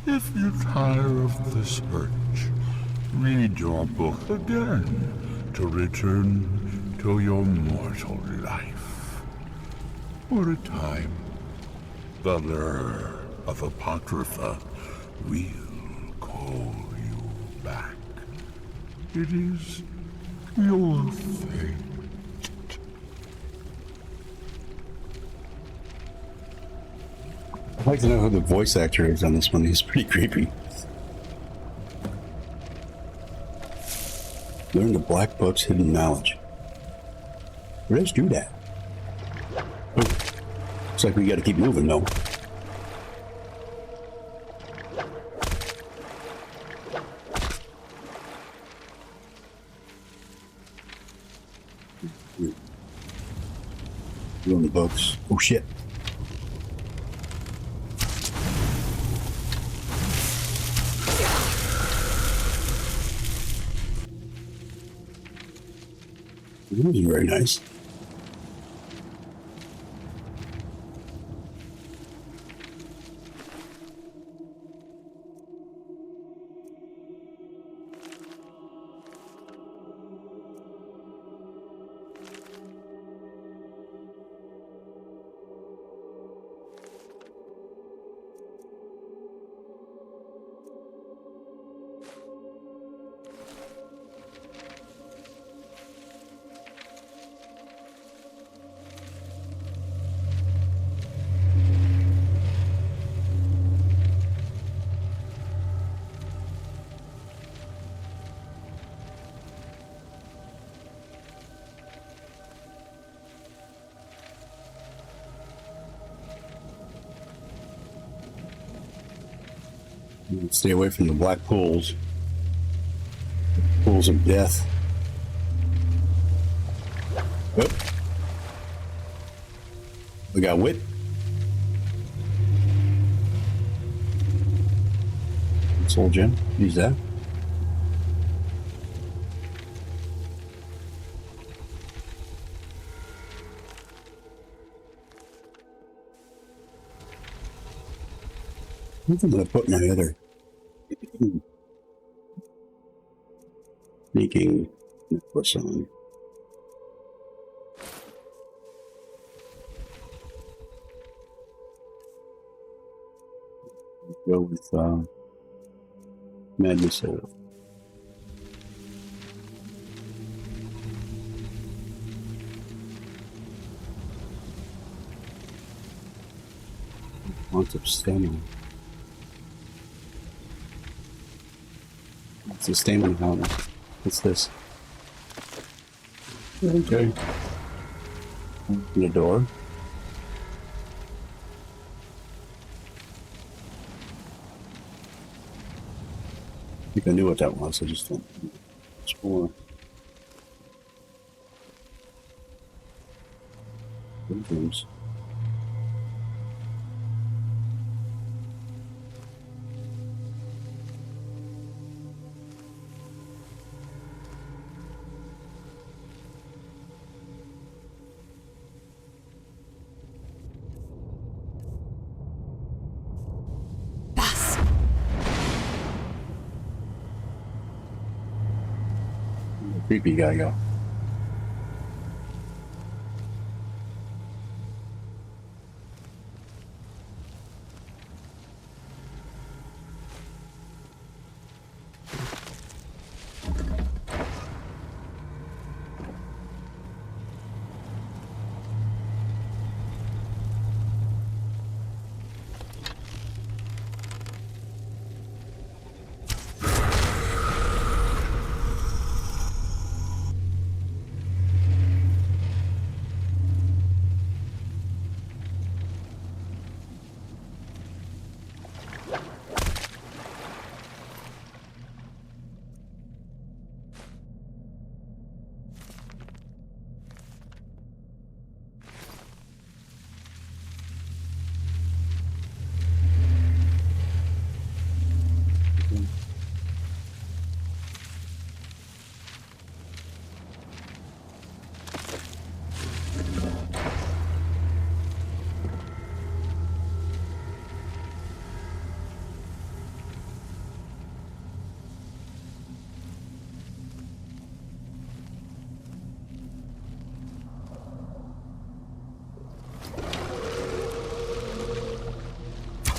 If you tire of the search, read your book again to return to your mortal life. For a time, the lure of Apocrypha will call you back. It is your fate.
I'd like to know who the voice actor is on this one. He's pretty creepy. Learn the Black Book's hidden knowledge. Where does do that? Oh, looks like we got to keep moving though. Doing the books. Oh shit. This is very nice. Stay away from the black pools. Pools of death. Yep. We got wit. Soul gem. Use that. I think I'm going to put my other sneaking necklace on. Go with Madness Soul. Lots of stamina. It's a stamina helmet. What's this? Okay. Open the door. I think I knew what that was. I just don't explore. Rooms. Creepy guy go.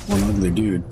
One ugly dude.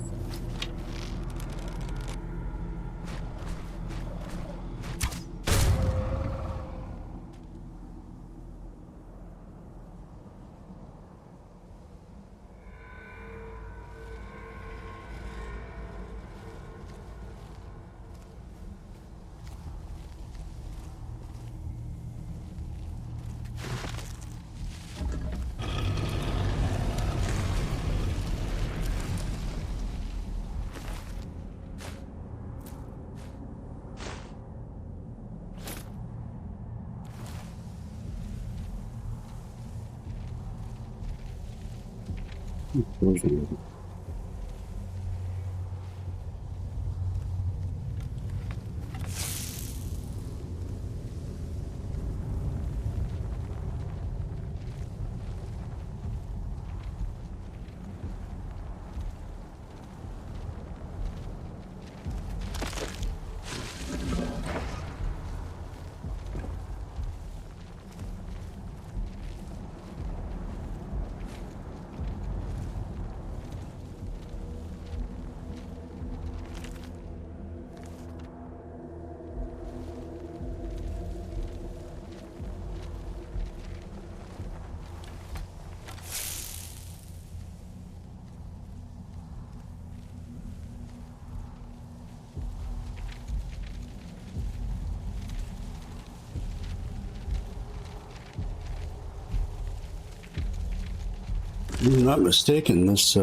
If I'm not mistaken, this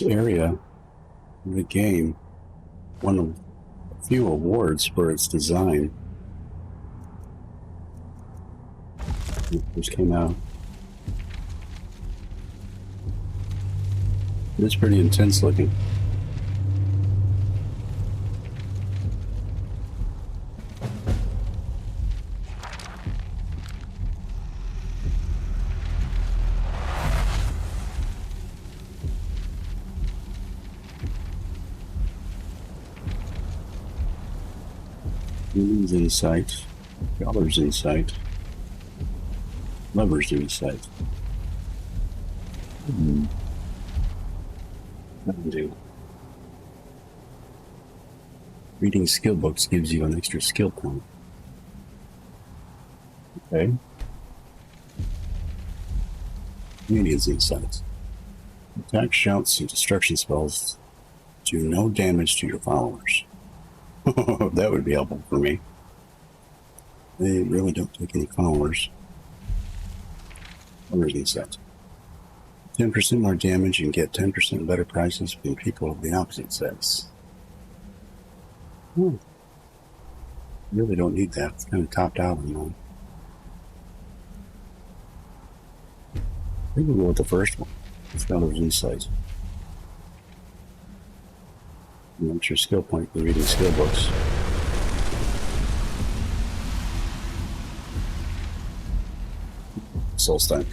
area of the game won a few awards for its design. It just came out. It's pretty intense looking. Humans in sight, dollars in sight, lovers in sight. Nothing to do. Reading skill books gives you an extra skill point. Okay. Comedians in sight. Attack, shouts, and destruction spells do no damage to your followers. That would be helpful for me. They really don't take any followers. Others in set. 10% more damage and get 10% better prices from people of the opposite sex. Really don't need that. It's kind of topped out on one. I think we'll go with the first one. It's got those insights. An extra skill point for reading skill books. Soul Stank.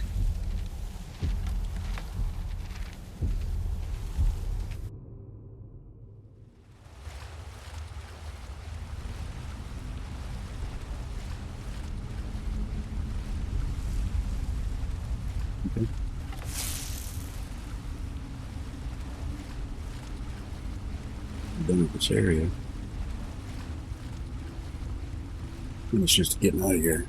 Okay. Done with this area. It's just getting out of here.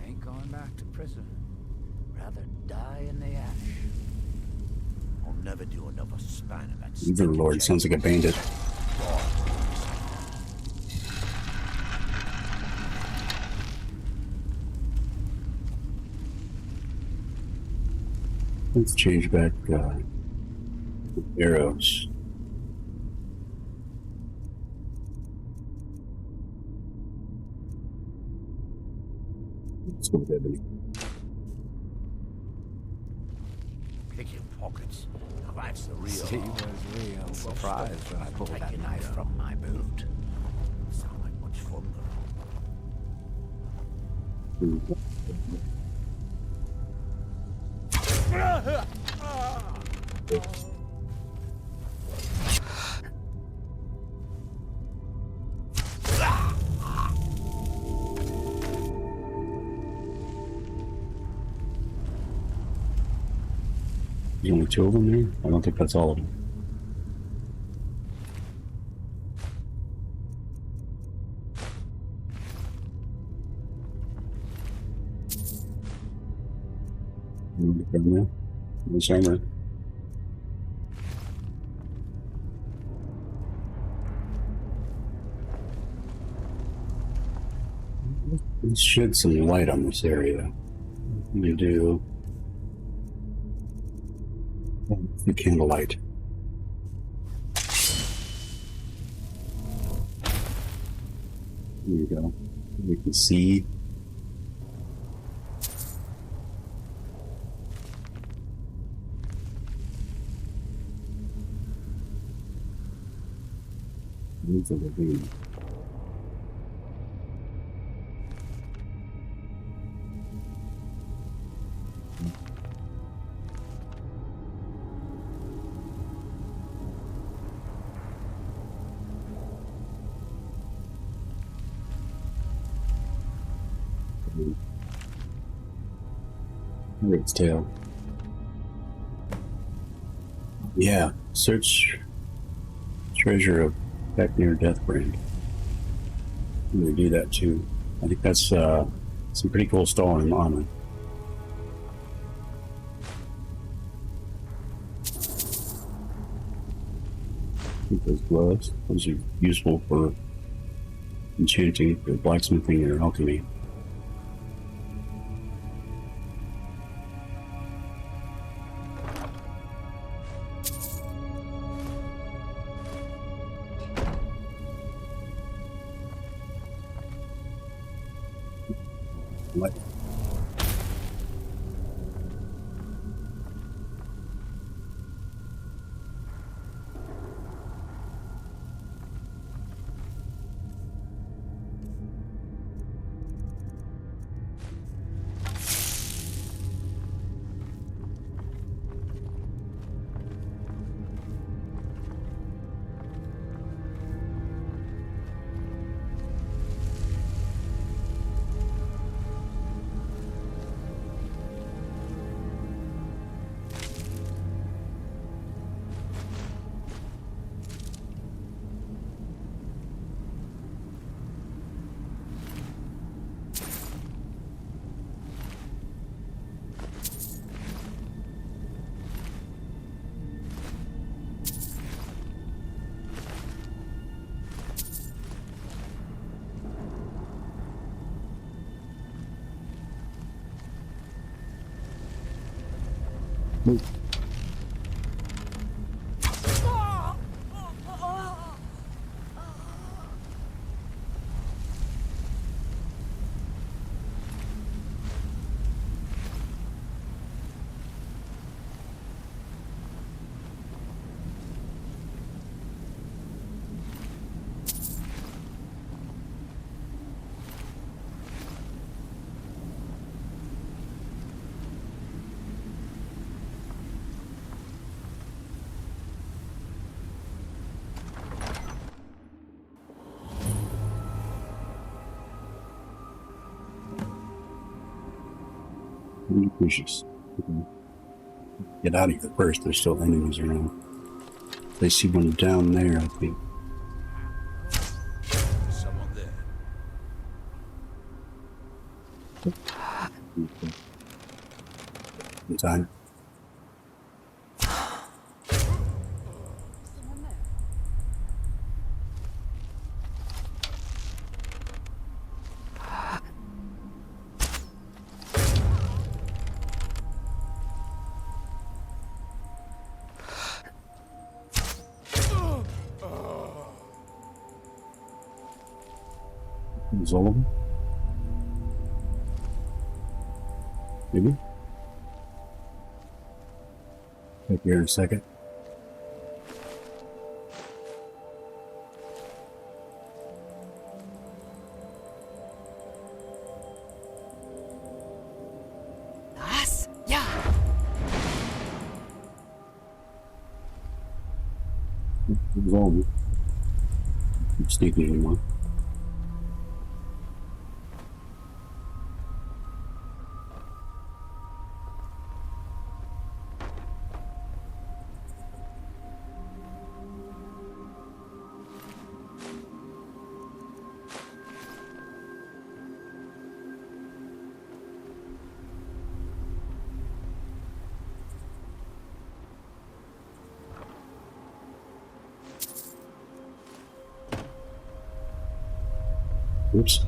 Ain't going back to prison. Rather die in the ash.
I'll never do another span of that.
Either Lord sounds like a bandit. Let's change back arrows. Let's go with Ebony.
Pick your pockets. Now that's the real.
She was real surprised when I pulled
Take
that
your
knife
knife
from my boot.
Sound like much fun though.
There's only two of them there? I don't think that's all of them. Nice armor. Let's shed some light on this area. We do the candlelight. There you go. We can see. These are the things. Its tail. Yeah, search treasure of back near Death Brand. I'm gonna do that too. I think that's some pretty cool stolen armor. Those gloves, those are useful for enchanting, or blacksmithing, or alchemy. What? Gracious. Get out of here first. There's still enemies around. They see one down there, I think.
Someone there.
In time. Is all of them? Maybe? Back here in a second.
Nice. Yeah.
It was all of them. Keep sneaking anymore. Oops.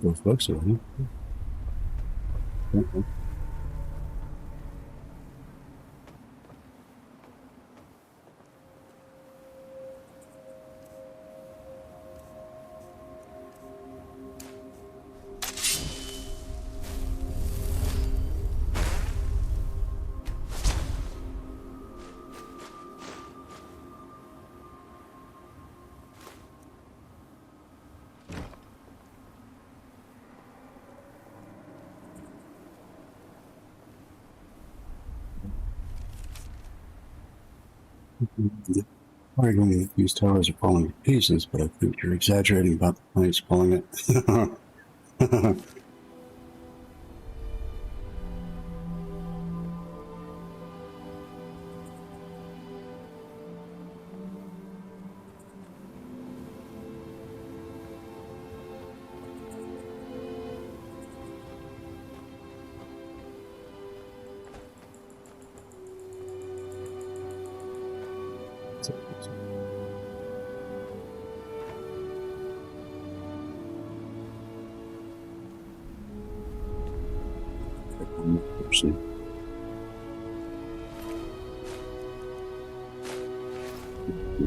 Those books are, huh? Okay. Arguing that these towers are falling to pieces, but I think you're exaggerating about the planes falling it.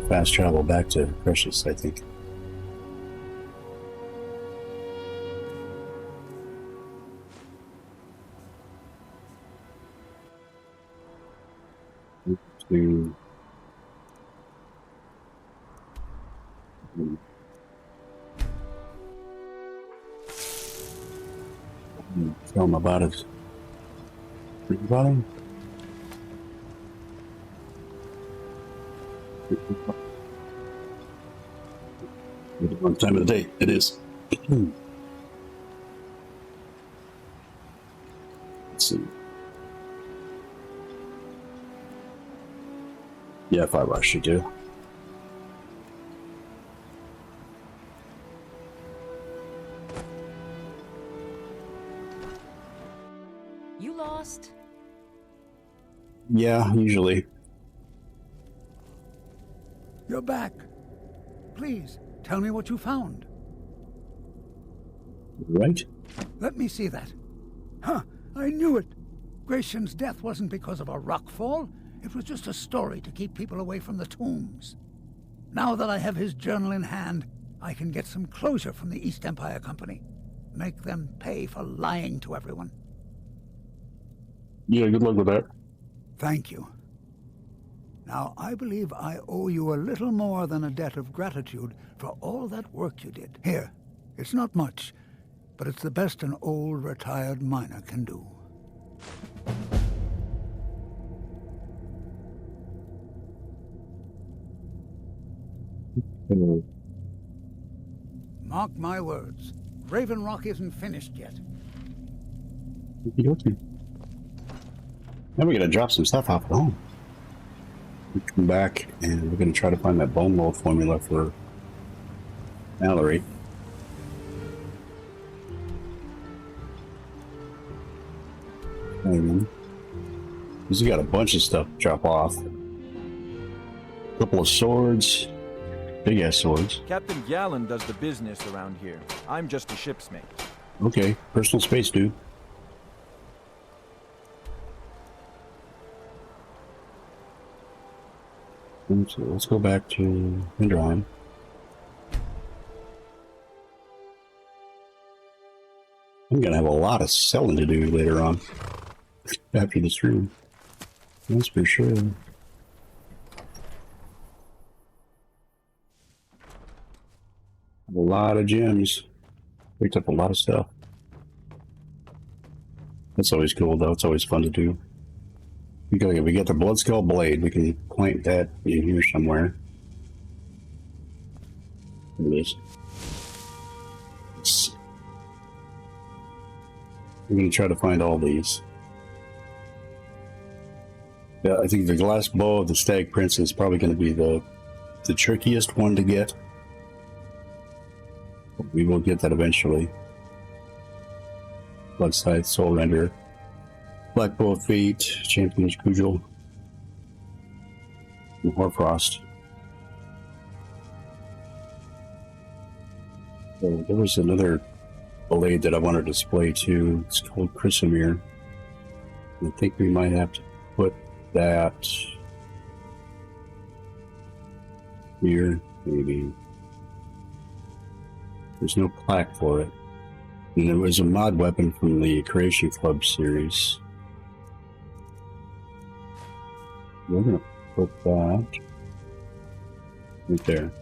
Fast travel back to Precious, I think. To tell him about it. About him? What time of the day it is. Let's see. Yeah, if I rush you do.
You lost?
Yeah, usually.
You're back. Please, tell me what you found.
Right?
Let me see that. Huh, I knew it. Gratian's death wasn't because of a rock fall. It was just a story to keep people away from the tombs. Now that I have his journal in hand, I can get some closure from the East Empire Company. Make them pay for lying to everyone.
Yeah, good luck with that.
Thank you. Now, I believe I owe you a little more than a debt of gratitude for all that work you did. Here, it's not much, but it's the best an old retired miner can do. Mark my words, Raven Rock isn't finished yet.
Okey-dokey. Now we gotta drop some stuff off at home. We come back and we're gonna try to find that bone mold formula for Mallory. Because you got a bunch of stuff to drop off. A couple of swords, big ass swords.
Captain Gallen does the business around here. I'm just a ship's mate.
Okay, personal space, dude. So let's go back to Hindron. I'm gonna have a lot of selling to do later on after this room. That's for sure. A lot of gems. Picked up a lot of stuff. That's always cool, though. It's always fun to do. We get the Blood Skull Blade. We can plant that in here somewhere. There it is. We're going to try to find all these. Yeah, I think the glass bow of the Stag Prince is probably going to be the trickiest one to get. But we will get that eventually. Blood Scythe, Soul Render, Black Bow of Fate, Champion's Cudgel, and Hoarfrost. So there was another blade that I wanted to display too. It's called Chrysamere. I think we might have to put that here, maybe. There's no plaque for it. And there was a mod weapon from the Creation Club series. We're going to put that right there.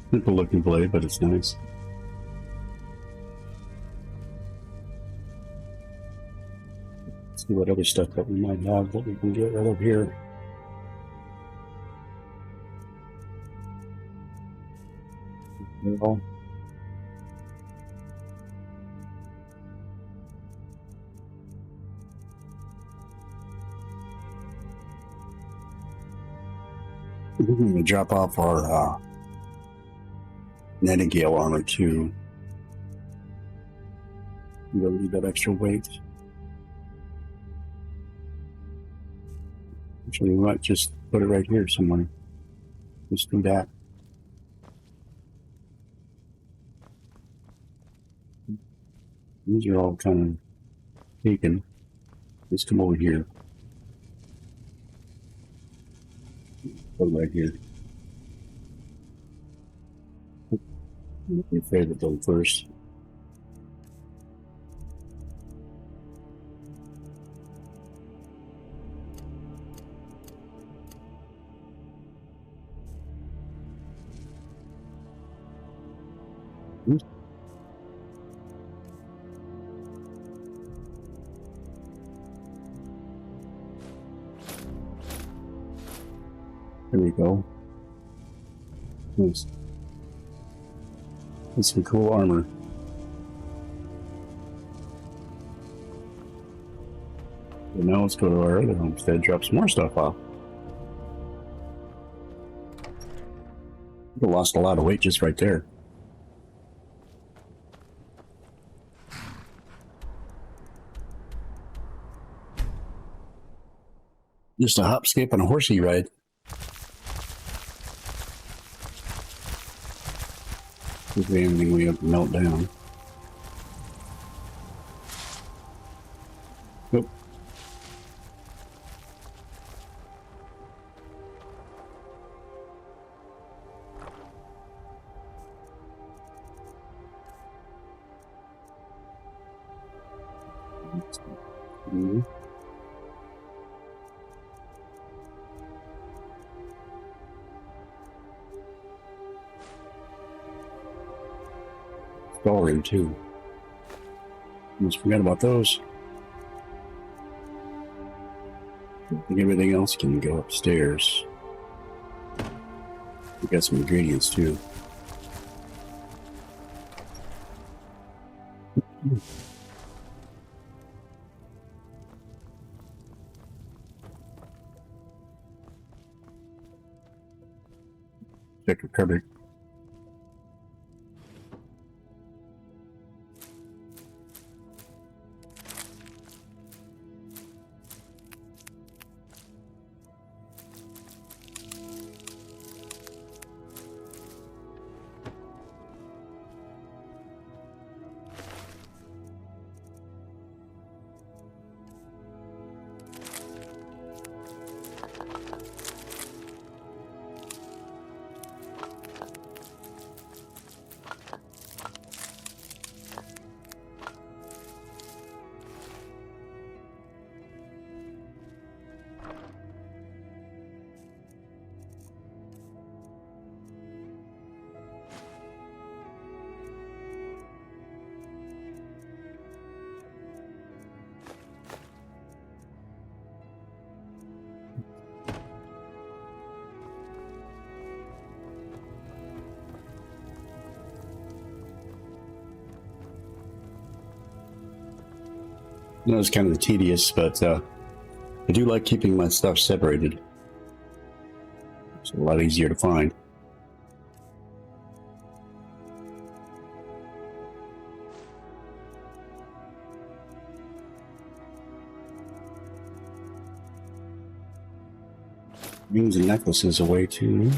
Simple looking blade, but it's nice. See what other stuff that we might have that we can get rid of here. Well, we're going to drop off our Nightingale armor too. You don't need that extra weight. Actually, we might just put it right here somewhere. Just do that. These are all kind of taken. Let's come over here. Put it right here. Your favorite though first. There we go. Nice. That's some cool armor. And now let's go to our other homestead, drop some more stuff off. We lost a lot of weight just right there. Just a hop, skip, and a horsey ride. If anything we have to melt down. Nope. Skyrim too. Almost forgot about those. I think everything else can go upstairs. We got some ingredients too. Check your cupboard. You know, it's kind of tedious, but I do like keeping my stuff separated. It's a lot easier to find. Rings and necklaces away too.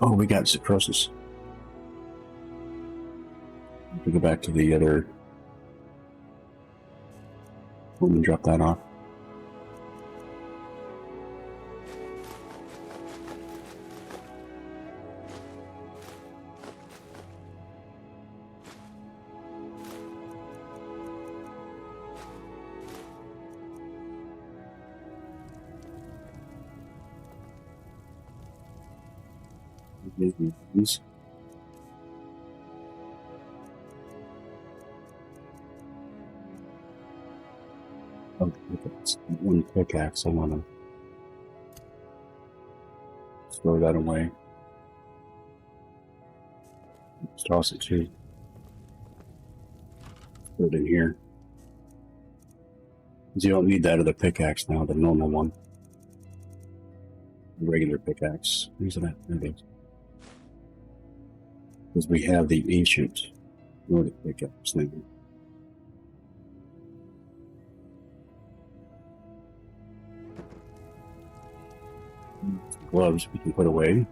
Oh, we got Zucrosis. We go back to the other. Let me drop that off. These. Oh, okay. pickaxe. I want to throw that away. Let's toss it too. Put it in here. You don't need that other pickaxe now, the normal one. The regular pickaxe. Where's it at? There it is. Because we have the ancient Nordic pickaxe thing. Gloves we can put away.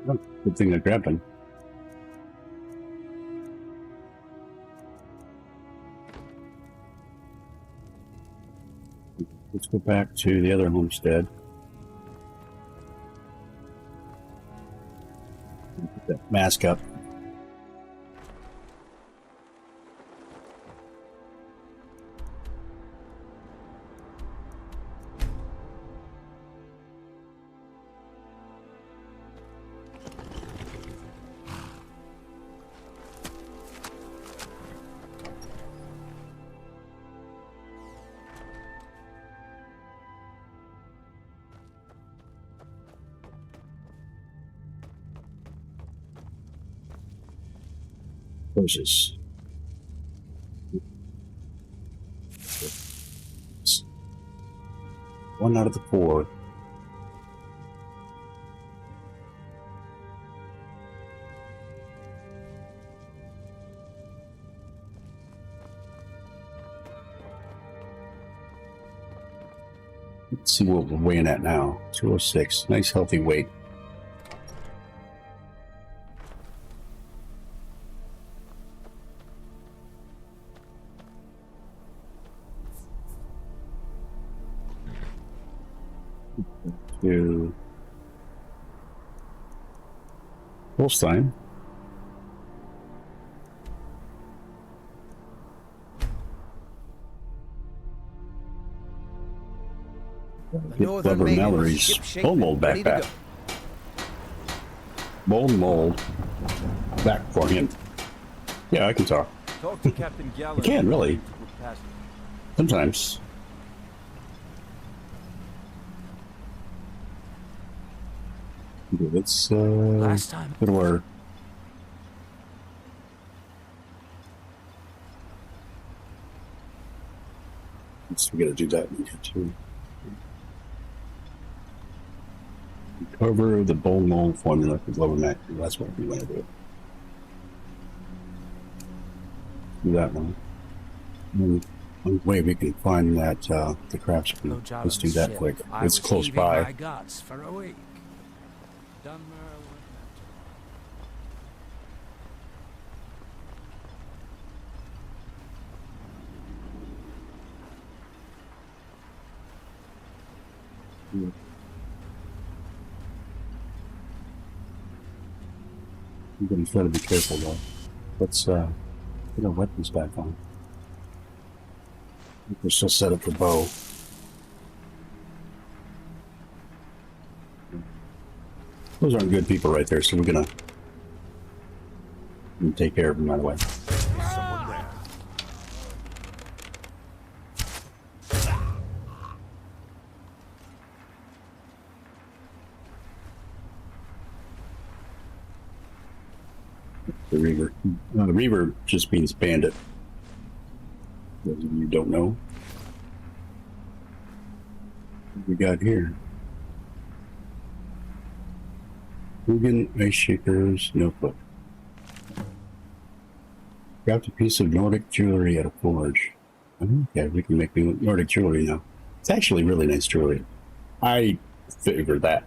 Oh, good thing I grabbed them. Let's go back to the other homestead. Put that mask up. Roses. One out of the 4. Let's see what we're weighing at now. 206. Nice healthy weight. To Holstein. Get Glover Mallory's bone mold backpack. Bone mold back for him. Yeah, I can talk.
Talk to Captain Gallen.
You can, really. Sometimes. Let's
Last time.
go to our we gotta do that too. Cover the bone mold formula for Glover Mac. That's what we want to do. Do that one. And one way we can find that the craftsman. Let's do that quick. It's close by.
My guts for a week. Done
I'm going to try to be careful though. Let's get our weapons back on. We're still set up for bow. Those aren't good people right there, so we're gonna take care of them right away.
Someone there.
The Reaver. The Reaver just means bandit. Those of you who don't know. What we got here? Hugin Ice Shaker's notebook. Grabbed a piece of Nordic jewelry at a forge. Okay, we can make Nordic jewelry now. It's actually really nice jewelry. I favor that.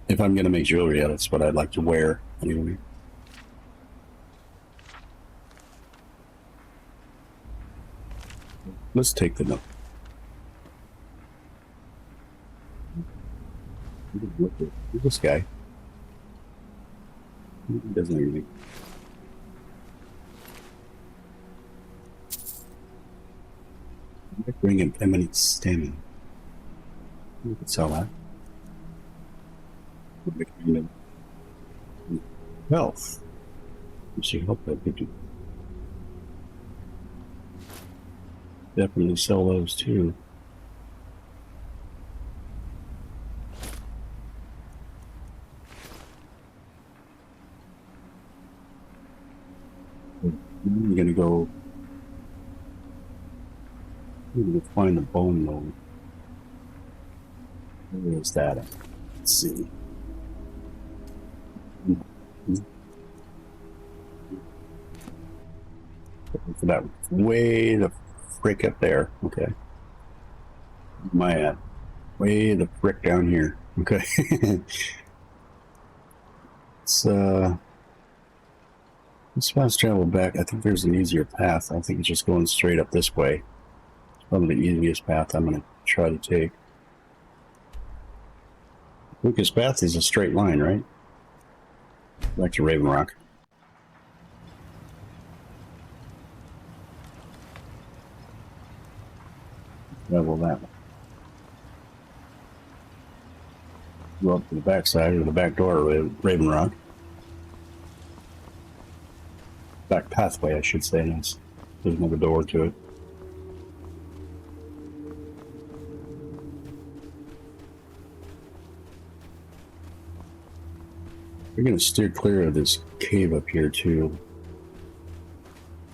If I'm going to make jewelry, that's what I'd like to wear anyway. Let's take the note. Look at this guy. He doesn't anything. I bring an eminent stamina. We could sell that. health. You should hope that we do. Definitely sell those too. I'm gonna go. I'm gonna find the bone though. Where is that? Let's see. For that way the frick up there. Okay. My way the frick down here. Okay. Let's fast travel back. I think there's an easier path. I think it's just going straight up this way. It's probably the easiest path I'm gonna try to take. Lucas' path is a straight line, right? Back to Raven Rock. Level that one. Go up to the backside or the back door of Raven Rock. Back pathway, I should say. There's another door to it. We're gonna steer clear of this cave up here too.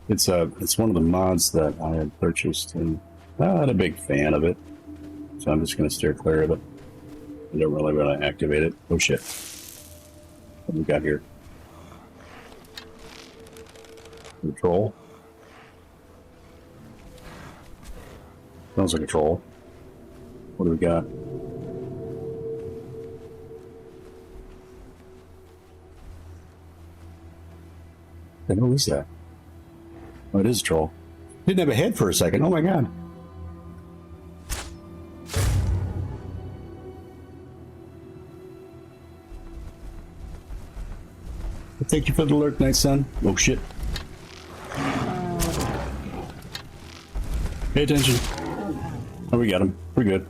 It's one of the mods that I had purchased, and not a big fan of it, so I'm just gonna steer clear of it. I don't really want to activate it. Oh shit! What do we got here? Control. Sounds like a troll. What do we got? The hell is that? Oh, it is a troll. Didn't have a head for a second. Oh my god. Thank you for the alert, Night Sun. Oh shit. Pay attention. Oh, we got him. We're good.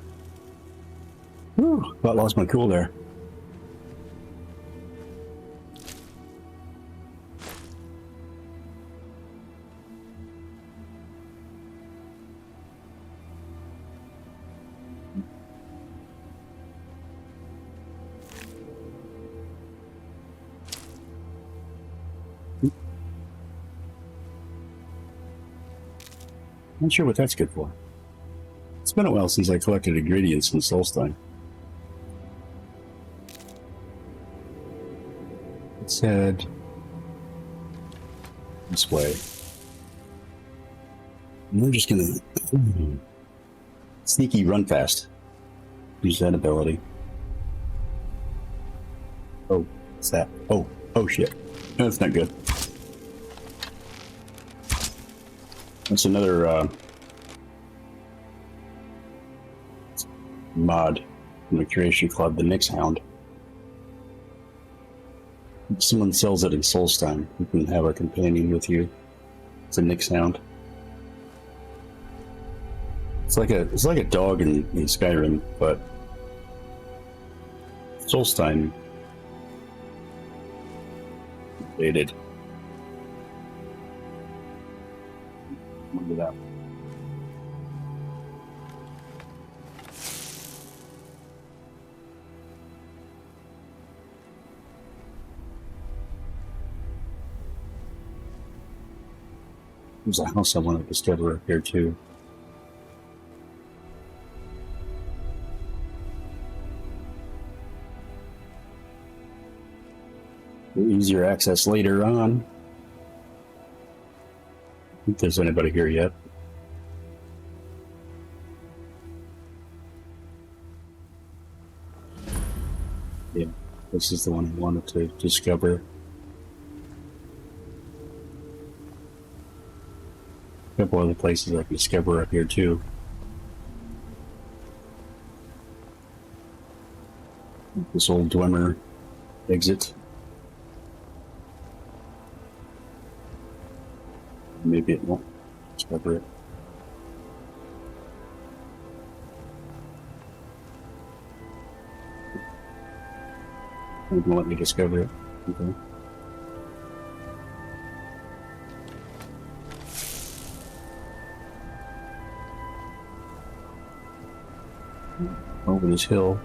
Whew, about lost my cool there. Not sure what that's good for. It's been a while since I collected ingredients in Solstein. Let's head this way. And we're just gonna sneaky run fast. Use that ability. Oh, what's that? Oh shit. That's not good. That's another mod from the Creation Club, the Nyx Hound. If someone sells it in Solstein, you can have a companion with you. It's a Nyx Hound. It's like a dog in Skyrim, but Solstein invaded. Look at that. There's a house I want to discover up here too. Easier access later on. I think there's anybody here yet. Yeah, this is the one I wanted to discover. A couple other places I can discover up here too. This old Dwemer exit. Maybe it won't discover it. It won't let me discover it. Okay. over this hill.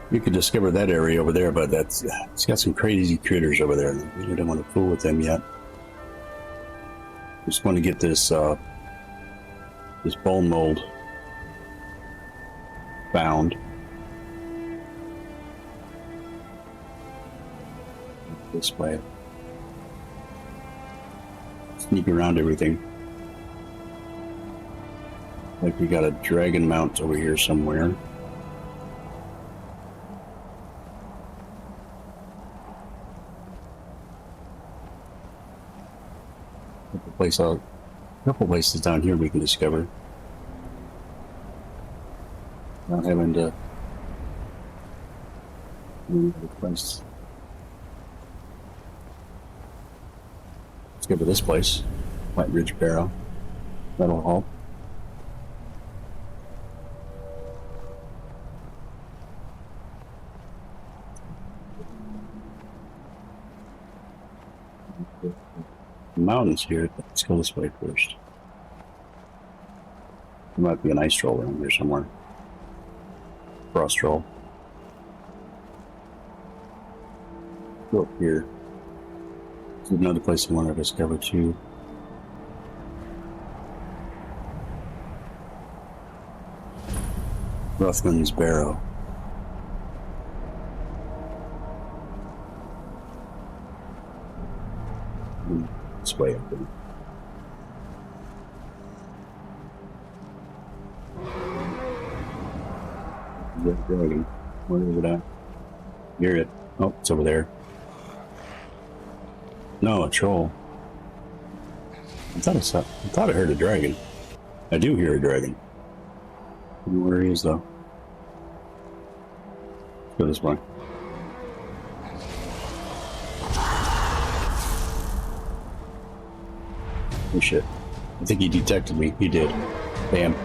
You could discover that area over there, but it's got some crazy critters over there. I really don't want to fool with them yet. Just want to get this this bone mold found. This way. Sneak around everything. Like we got a dragon mount over here somewhere. A couple places down here we can discover. Not having to place. Let's go to this place. White Ridge Barrow. That'll help. Mountains here, but let's go this way first. There might be an ice troll around here somewhere. Frost troll. Go up here. There's another place I want to discover too. Ruthman's Barrow. This way up there. That dragon. Where is it at? Hear it. Oh, it's over there. No, a troll. I thought I heard a dragon. I do hear a dragon. I don't know where he is though. Let's go this way. Oh shit. I think he detected me. He did. Damn.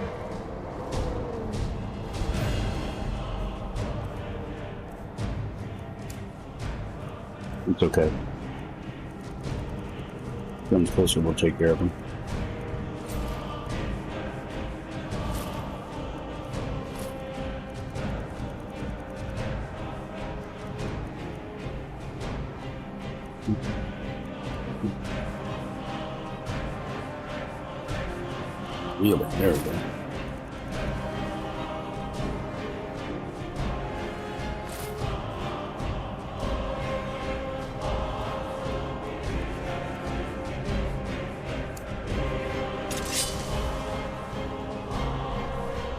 It's okay. Comes closer, we'll take care of him. Really? There we go.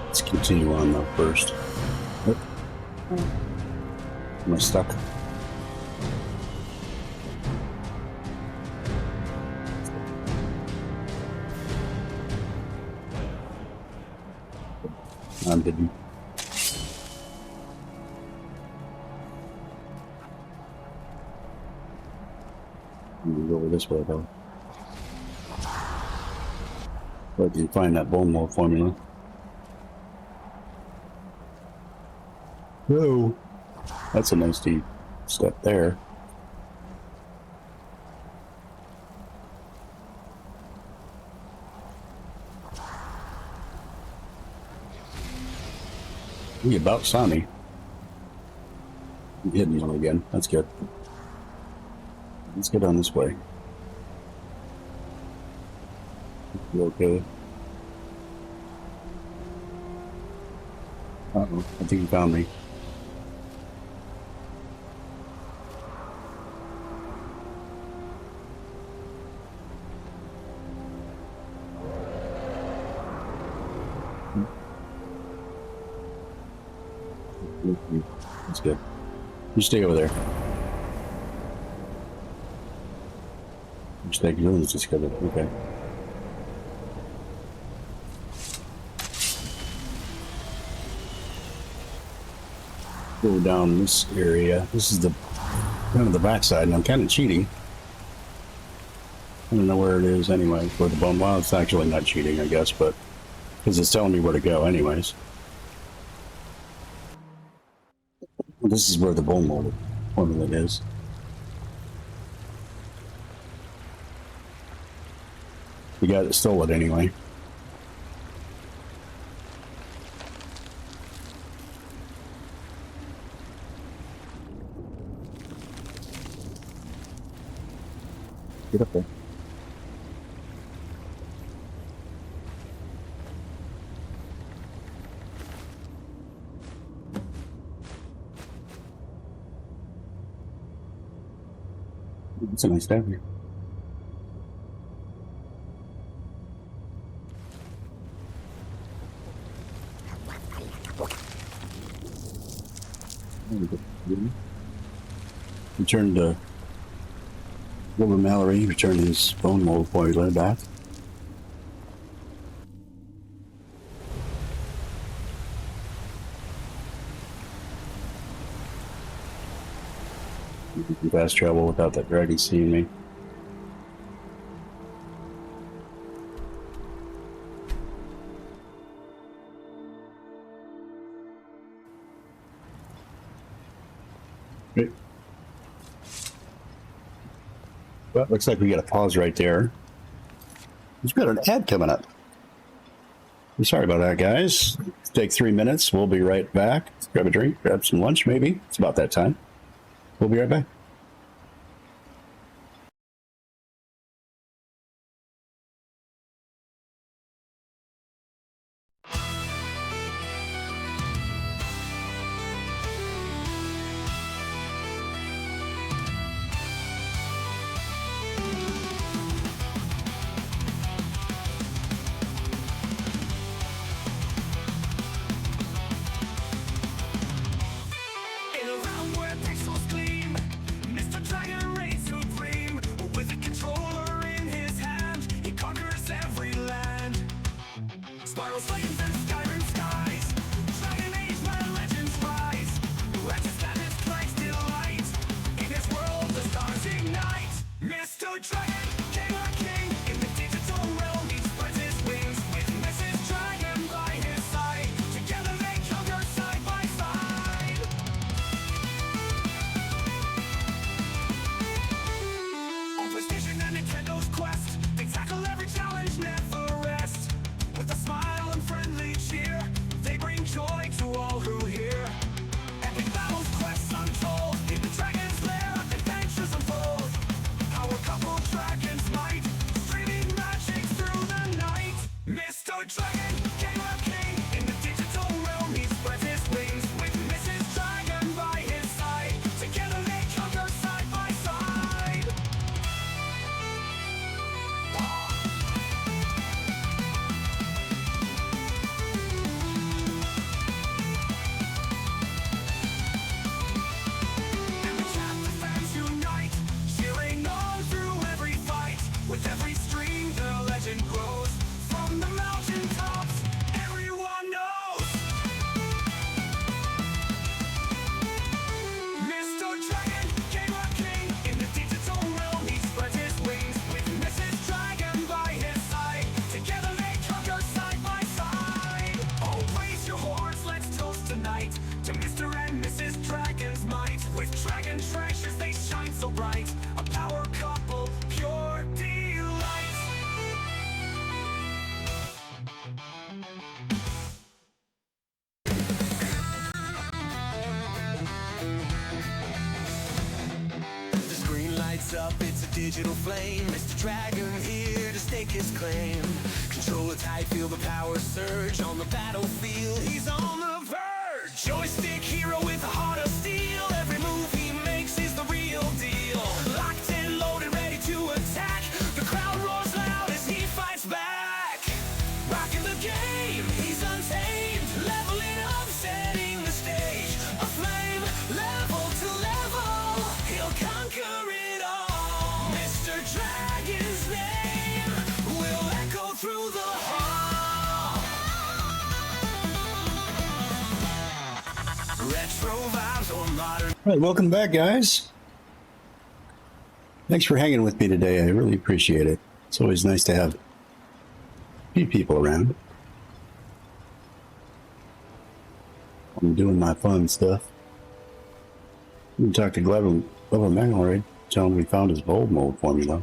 Let's continue on though first. Oop. Am I stuck? I'm hidden. I'm gonna go over this way though. But I can find that bone mold formula. Whoa! That's a nice deep step there. He about saw me. I'm hitting him again. That's good. Let's get on this way. You okay? Uh-oh. I think he found me. That's good. You stay over there. You stay good. Let's just go there. Okay. Go down this area. This is the kind of the backside, and I'm kind of cheating. I don't know where it is anyway. For the bone. Well, it's actually not cheating, I guess, but because it's telling me where to go, anyways. This is where the bone mold formula is. The guy that stole it anyway. Get up there. It's a nice day here. Returned to Wilbur Mallory, returned his phone mode before he led back. You can fast travel without that dragon seeing me. Great. Well, looks like we got a pause right there. We've got an ad coming up. I'm sorry about that, guys. Take 3 minutes. We'll be right back. Grab a drink, grab some lunch, maybe. It's about that time. We'll be right back.
In a realm where pixels gleam, Mr. Dragon reigns supreme. With a controller in his hand, he conquers every land. Spiral flames and Skyrim skies, Dragon Age where legends rise. Legends that his Christ delight. In his world the stars ignite. Mr. Dragon, king or king, in the digital realm he spreads his wings. With Mrs. Dragon by his side, together they conquer side by side. On PlayStation and Nintendo's quest, they tackle every challenge, never rest. With a smile and friendly cheer, they bring joy to all who hear. Epic battles, quests untold, in the dragon's lair, adventures unfold. Power couple dragons might, streaming magic through the night. Mr. Dragon, king or king, in the digital realm he spreads his wings. With Mrs. Dragon by his side, together they conquer side by side. And the chapter fans unite, cheering on through every fight. With every stream the legend grows, from the mountain tops everyone knows. Mr. Dragon, king or king, in the digital realm he spreads his wings. With Mrs. Dragon by his side, together they conquer side by side. Oh, raise your horns, let's toast tonight to Mr. and Mrs. Dragon's might. With dragon treasures they shine so bright, a power couple, pure delight. The screen lights up, it's a digital flame. Mr. Dragon here to stake his claim. Control it tight, feel the power surge on the battlefield. He's on the verge. Joystick hero with a heart of steel. Every move he makes is the real deal. Locked and loaded, ready to attack. The crowd roars loud as he fights back. Rocking the game, he's untamed. Leveling up, setting the stage. A flame, level to level. He'll conquer it all. Mr. Dragon's name will echo through the hall. Retro vibes or modern.
All right, welcome back, guys. Thanks for hanging with me today. I really appreciate it. It's always nice to have a few people around. I'm doing my fun stuff. We talked to Glover Mallory, tell him we found his bold mode formula.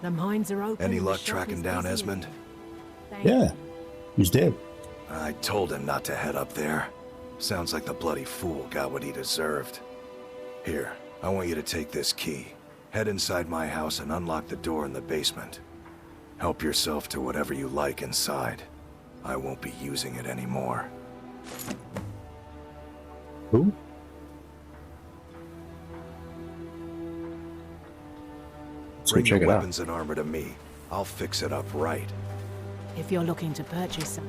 The mines are open.
Any
and the
luck
shop
tracking
is
down
busy
Esmond?
again. Thank
Yeah, he's dead.
I told him not to head up there. Sounds like the bloody fool got what he deserved. Here, I want you to take this key. Head inside my house and unlock the door in the basement. Help yourself to whatever you like inside. I won't be using it anymore.
Who? Let's go
Bring
check
your
it out.
weapons and armor to me. I'll fix it up right.
If you're looking to purchase some.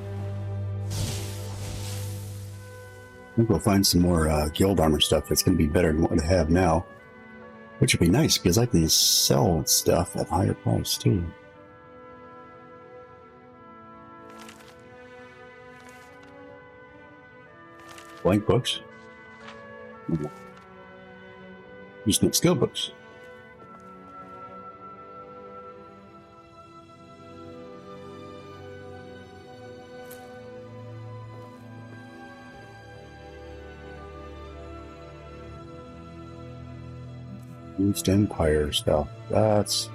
I think we'll find some more guild armor stuff that's going to be better than what I have now. Which would be nice, because I can sell stuff at higher price, too. Blank books. Just need skill books. East Empire stuff. That's...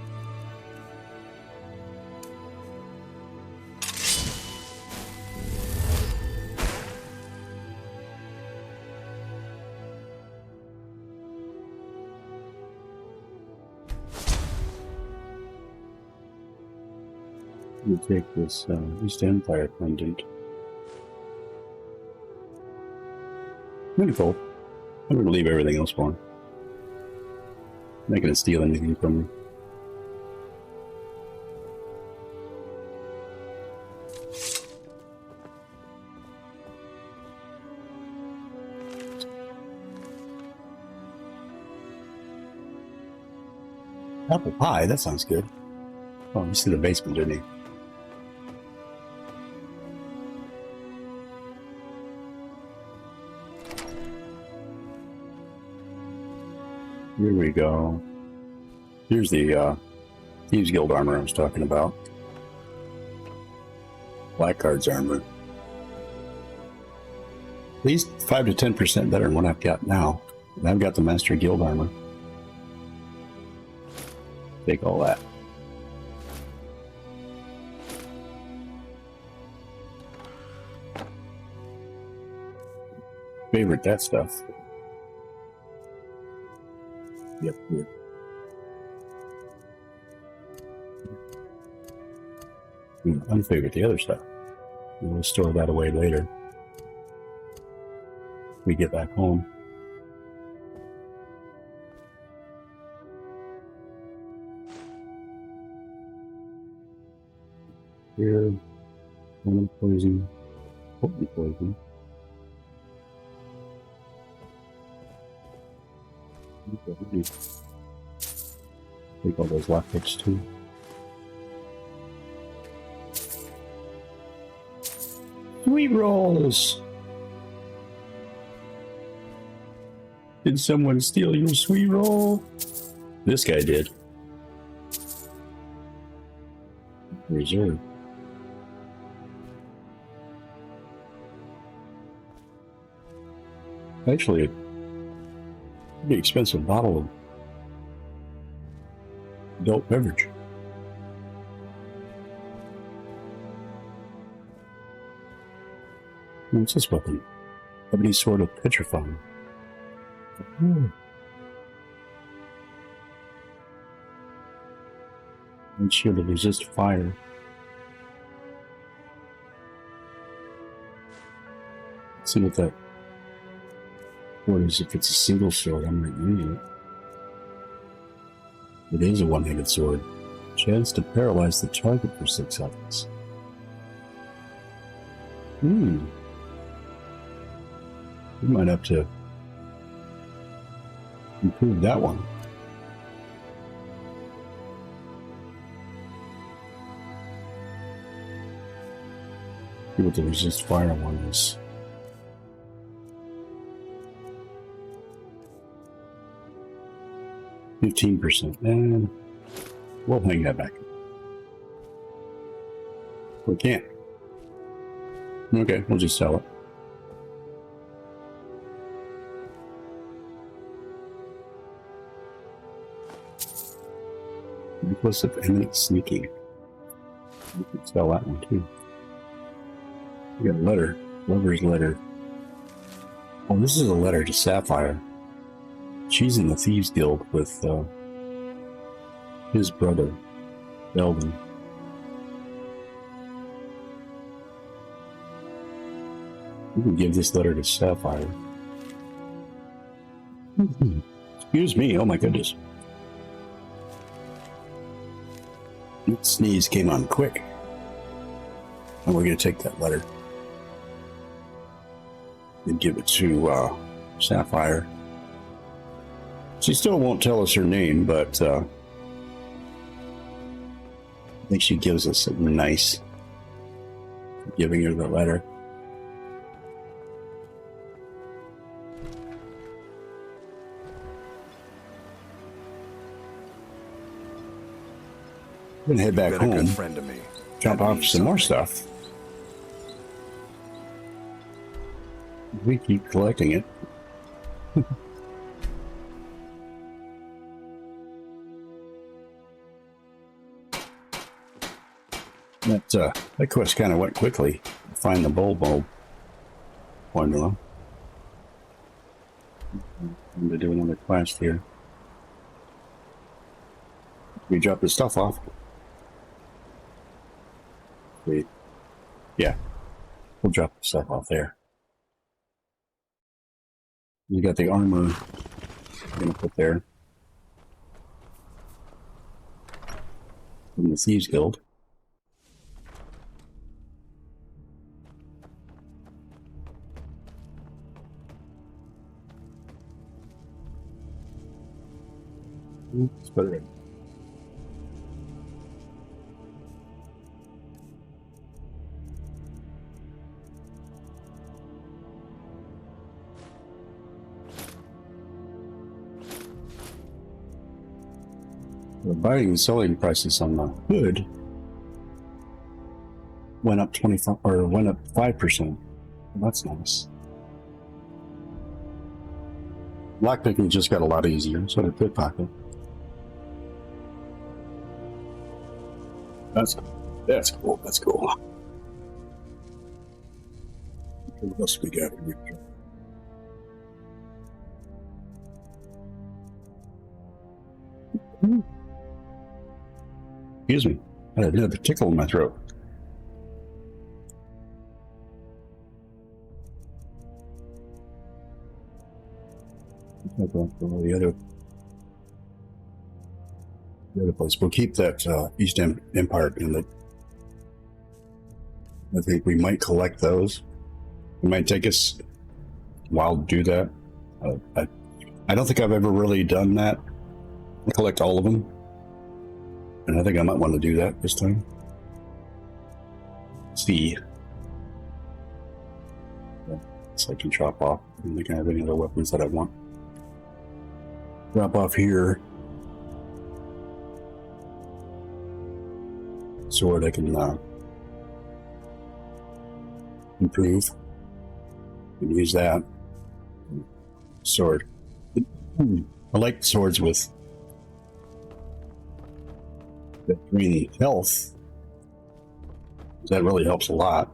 We'll take this East Empire pendant. Pretty cool. I'm going to leave everything else for him. Not going to steal anything from me. Apple pie, that sounds good. Oh, he's in the basement, didn't he? Here we go. Here's the Thieves Guild armor I was talking about. Blackguard's armor. At least 5 to 10% better than what I've got now. And I've got the Master Guild armor. Take all that. Favorite that stuff. Yep, good. Unfavorite the other stuff. We'll store that away later. We get back home. Here, poison, potent poison. Take all those lockpicks too. Sweet rolls! Did someone steal your sweet roll? This guy did. Reserve. Actually, a pretty expensive bottle of adult beverage. What's this weapon? Ebony Sword of Petrifying. And shield to resist fire. Let's see what that sword is. If it's a single sword, I'm not using it. It is a one-handed sword. Chance to paralyze the target for 6 seconds. We might have to improve that one. See what the resist fire one is. %, and we'll hang that back. We can't. Okay, we'll just sell it. Hopeless of imminent sneaking. You can spell that one too. We got a letter. Lover's letter. Oh, this is a letter to Sapphire. She's in the Thieves Guild with his brother, Delvin. We can give this letter to Sapphire. Excuse me, oh my goodness. That sneeze came on quick. And we're going to take that letter and give it to Sapphire. She still won't tell us her name, but I think she gives us something nice for giving her the letter. I'm gonna head back
Been a
home.
good friend to me.
Jump off some more stuff. We keep collecting it. That quest kind of went quickly. Find the bulb formula. I'm going to do another quest here. We drop the stuff off. Wait. Yeah. We'll drop the stuff off there. You got the armor I'm going to put there. From the Thieves Guild. Let's put it in. The buying and selling prices on the hood went up 25 or went up 5%. Well, that's nice. Lockpicking just got a lot easier, so did pickpocket. That's cool. That's cool. What else we got here? Excuse me. I had another tickle in my throat. The other place. We'll keep that East Empire in. I think we might collect those. It might take us a while to do that. I don't think I've ever really done that. Collect all of them. And I think I might want to do that this time. Let's see. So I can drop off. I don't think I have any other weapons that I want. Drop off here. Sword I can improve. And use that. Sword. I like swords with that green health. That really helps a lot.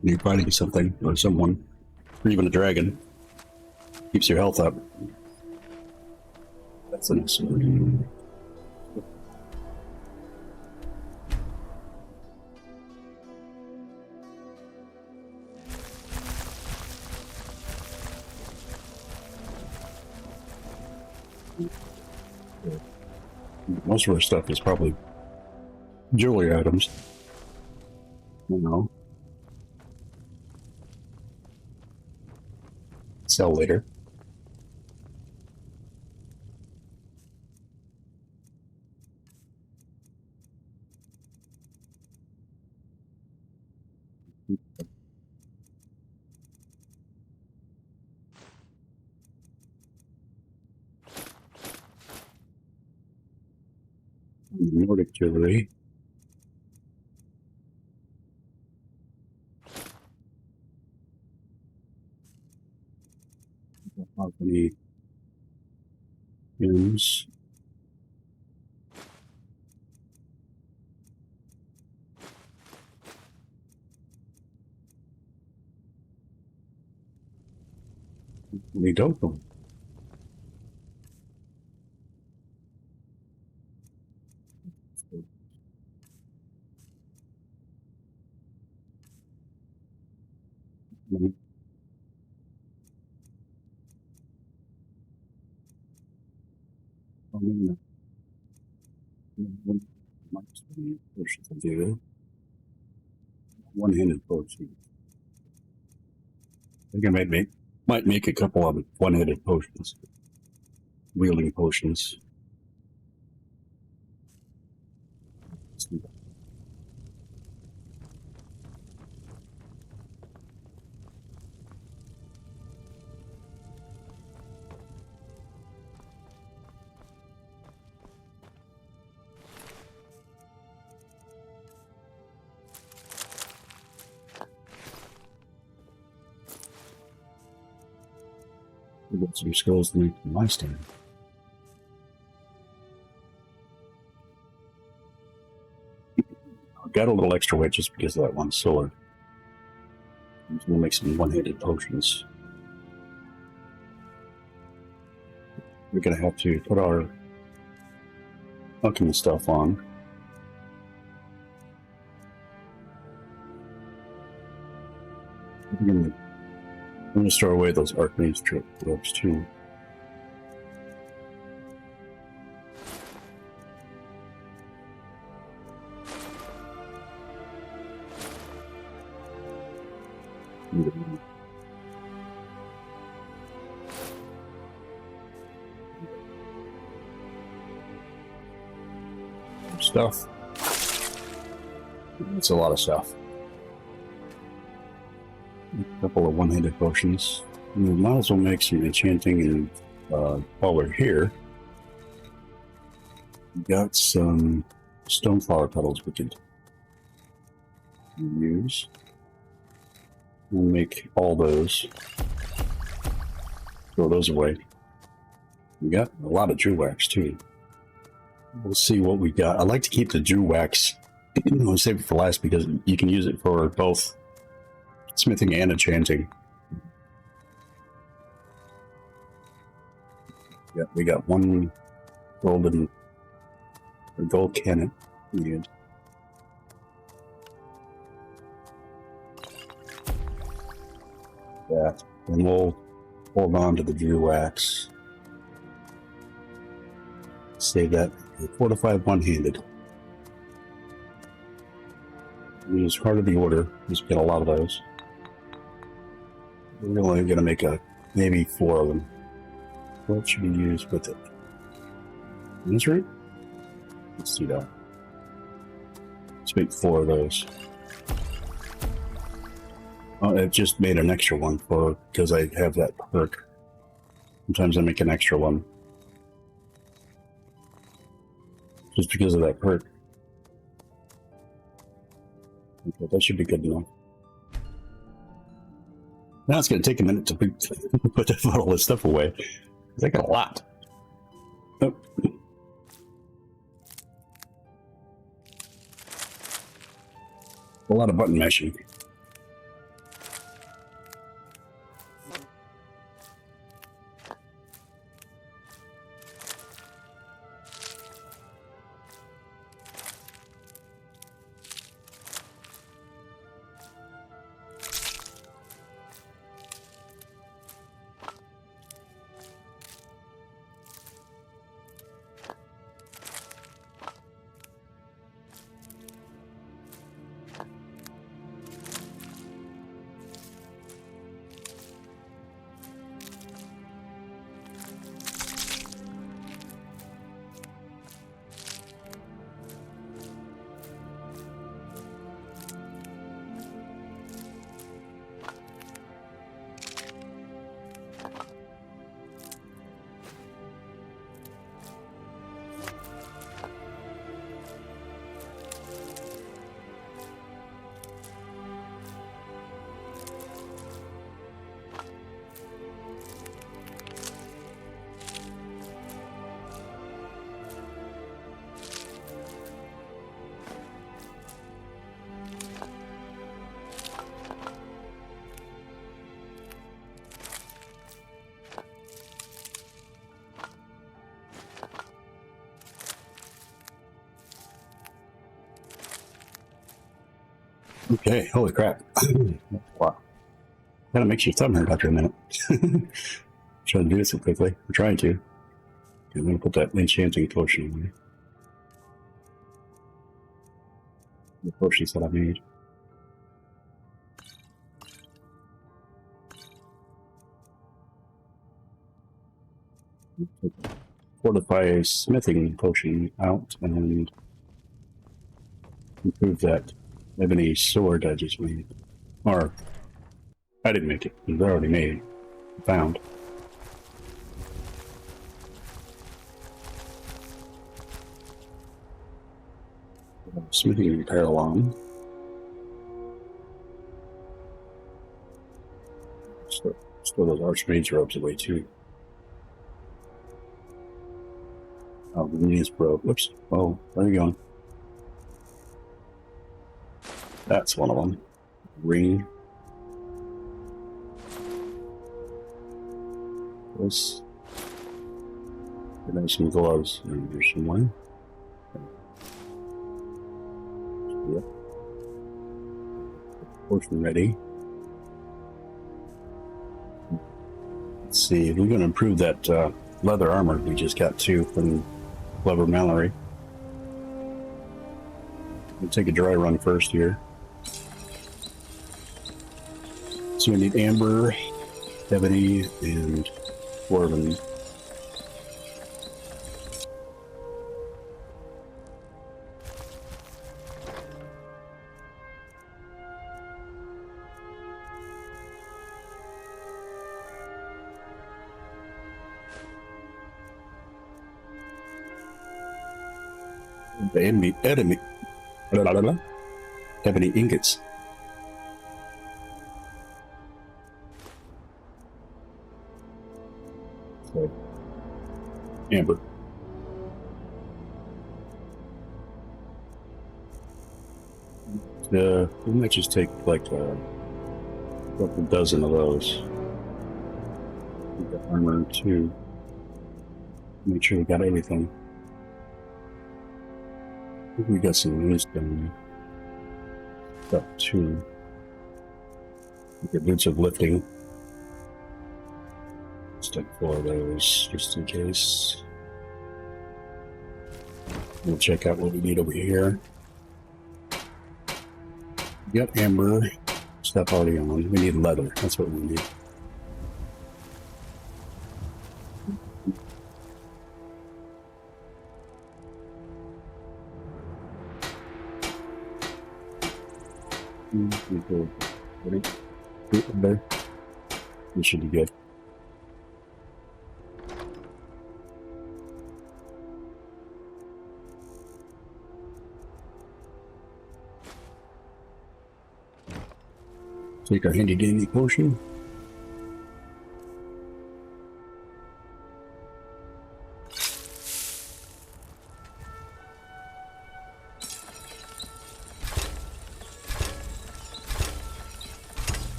When you're fighting something or someone, or even a dragon, keeps your health up. That's a nice sword. Most of our stuff is probably jewelry items. You know. Sell later. Nordic jewelry. Any gems. We don't know. One-handed potion. I think I might make a couple of one-handed potions. Wielding potions. I've got some skulls to make my stand. I've got a little extra weight just because of that one sword. We'll make some one-handed potions. We're gonna have to put our alchemy stuff on. I'm gonna store away those arcane ropes too. Stuff. It's a lot of stuff. A couple of one-handed potions. We might as well make some enchanting, and while we're here, we got some stoneflower petals we could use. We'll make all those. Throw those away. We got a lot of Jew wax too. We'll see what we got. I like to keep the Jew wax. I'll save it for last because you can use it for both smithing and enchanting. Yeah, we got one gold cannon. Yeah. That, and we'll hold on to the Jew wax. Save that. Fortified one-handed. Use Heart of the Order. Just get a lot of those. We're only going to make maybe 4 of them. What should we use with it? Misery? Let's do that. Let's make 4 of those. Oh, it just made an extra one because I have that perk. Sometimes I make an extra one. Just because of that perk. Okay, that should be good enough. Now it's going to take a minute to put all this stuff away. I got a lot. Oh. A lot of button mashing. Okay, holy crap. Wow. Kind of makes your thumb hurt after a minute. Trying to do this so quickly. I'm trying to. I'm going to put that enchanting potion away. The potions that I made. Fortify a smithing potion out and improve that ebony sword I just made. Or, I didn't make it. It was already made. Found. Smithing parallel. Still those archmage's robes away too. Oh, the knees broke. Whoops. Oh, where are you going? That's one of them. Ring. This. There's some gloves. And there's some one. Yep. Potion ready. Let's see. We're going to improve that leather armor we just got too from Clever Mallory. We'll take a dry run first here. So we need amber, ebony, and dwarven. The ebony ingots. So, amber. We might just take like a couple dozen of those. We've got armor too. Make sure we got everything. I think we got some wisdom stuff too. We got boots of lifting. Let's take 4 of those just in case. We'll check out what we need over here. We got amber stuff already on. We need leather. That's what we need. Ready? There. This should be good. Take our handy dandy potion.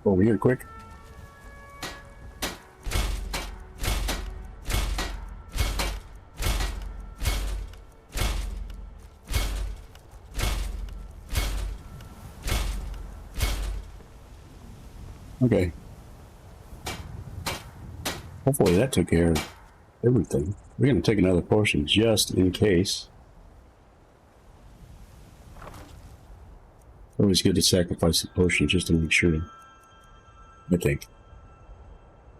Over here quick. Okay. Hopefully that took care of everything. We're going to take another potion just in case. Always good to sacrifice a potion just to make sure. I think.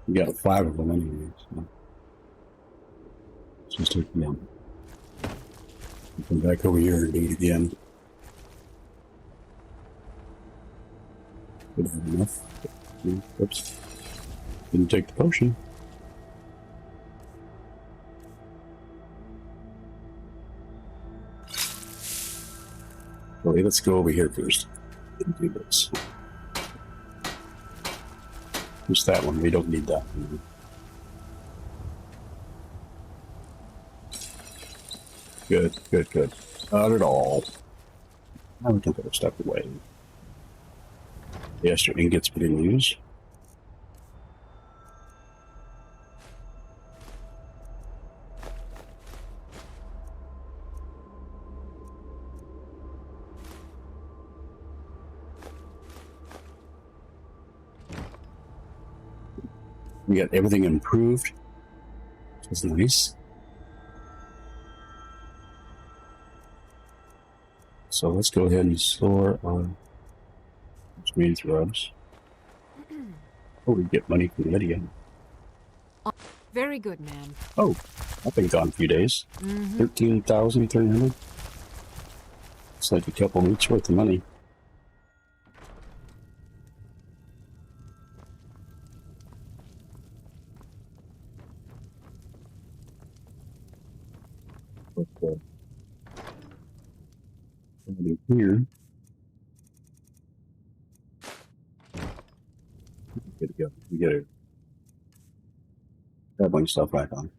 We got 5 of them anyway. So. Let's just take one. Come back over here and do it again. Would have enough. Oops. Didn't take the potion. Okay, let's go over here first. And do this. Just that one. We don't need that one. Good, good, good. Not at all. Now we can put our stuff away. The extra ingots we didn't use. We got everything improved. That's nice. So let's go ahead and store our green thrubs. Oh, we get money from Lydia.
Very good, man.
Oh, I've been gone a few days. 13,300. It's like a couple weeks worth of money. But, here. Good to go. We get it. Traveling stuff back on.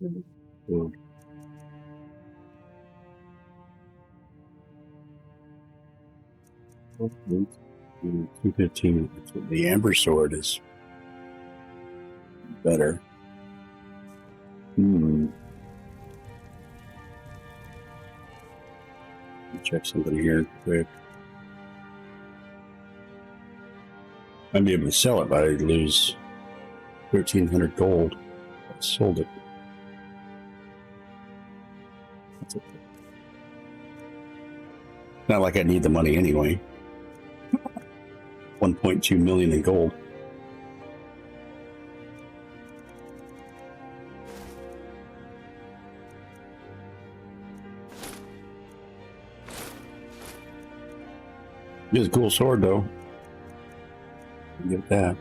Good. 215. The Amber Sword is better. Check something here quick. I'd be able to sell it, but I'd lose 1,300 gold. I sold it. That's okay. Not like I need the money anyway. 1.2 million in gold. It is a cool sword, though. Get that.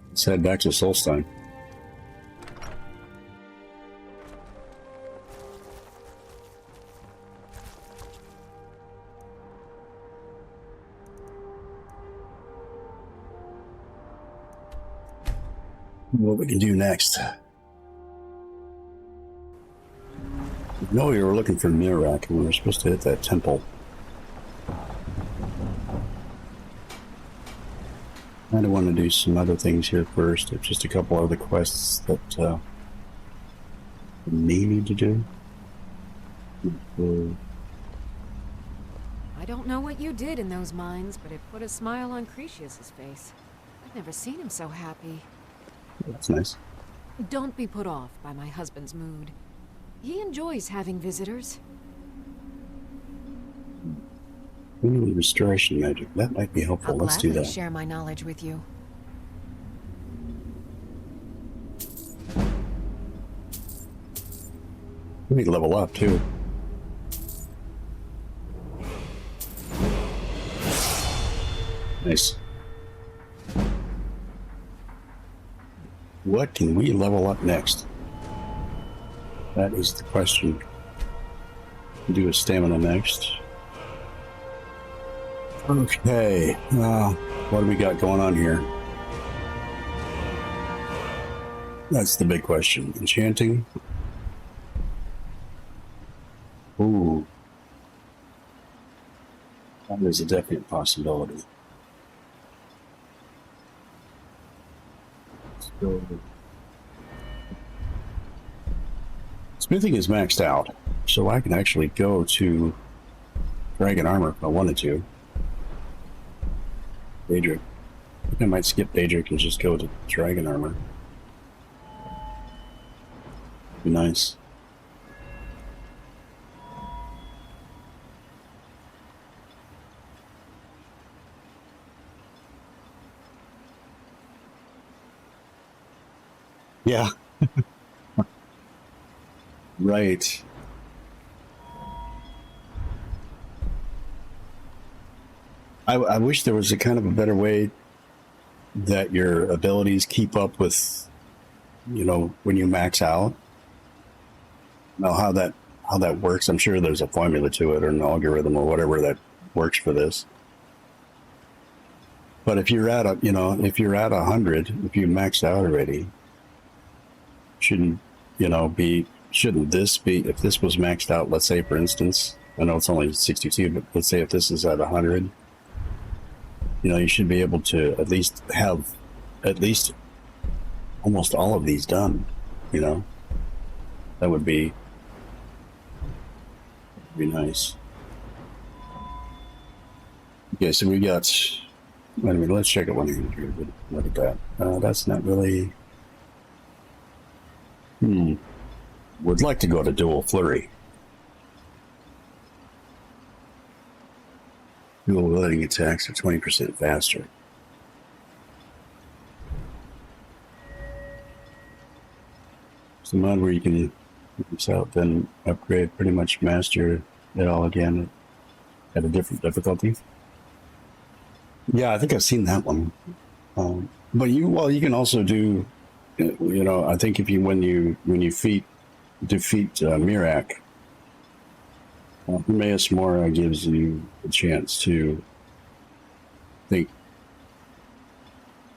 Let's head back to Solstein. What we can do next. No, we were looking for Mirak, and we were supposed to hit that temple. I want to do some other things here first. Just a couple other quests that we may need to do.
I don't know what you did in those mines, but it put a smile on Cretius's face. I've never seen him so happy.
That's nice.
Don't be put off by my husband's mood. He enjoys having visitors.
Community restoration magic. That might be helpful. Let's do that.
Share my knowledge with you.
We need to level up too. Nice. What can we level up next? That is the question. Do a stamina next. Okay, what do we got going on here? That's the big question. Enchanting. Ooh. That is a definite possibility. So, smithing is maxed out, so I can actually go to dragon armor if I wanted to. Daedric. I think I might skip Daedric and just go to dragon armor. Be nice. Yeah. Right. I wish there was a kind of a better way that your abilities keep up with, you know, when you max out. Now how that works, I'm sure there's a formula to it or an algorithm or whatever that works for this. But if you're at a, you know, if you're at 100, if you maxed out already, shouldn't you know, shouldn't this be, if this was maxed out, let's say, for instance, I know it's only 62, but let's say if this is at 100, you know, you should be able to at least have at least almost all of these done, you know. That would be nice. Okay, so we got, wait a minute, let's check it one here. Look at that. That's not really, would like to go to dual flurry. Dual wielding attacks are 20% faster. Some mod where you can this out, then upgrade, pretty much master it all again at a different difficulty. Yeah, I think I've seen that one. But you can also do, you know, I think if you when you defeat Mirak, Hermaeus Mora gives you a chance to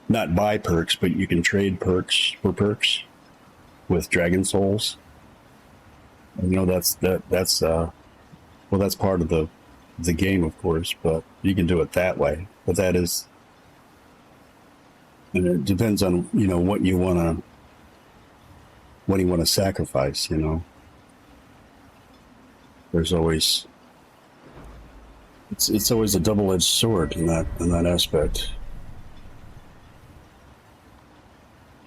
not buy perks, but you can trade perks for perks with dragon souls. And, you know, that's part of the game, of course, but you can do it that way. But that is, and it depends on, you know, what you want to sacrifice, you know. There's always, it's always a double-edged sword in that aspect.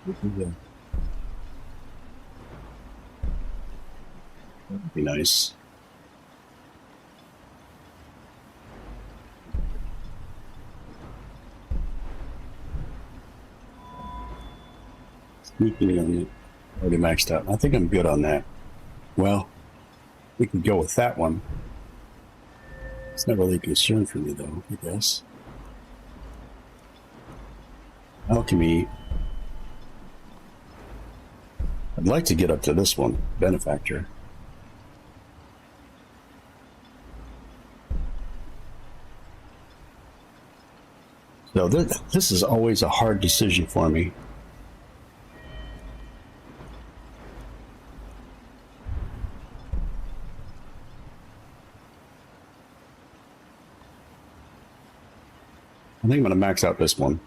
Yeah. That'd be nice. Sneaking on it. Already maxed out. I think I'm good on that. Well, we can go with that one. It's not really a concern for me, though, I guess. Alchemy. I'd like to get up to this one, Benefactor. So this is always a hard decision for me. I think I'm going to max out this one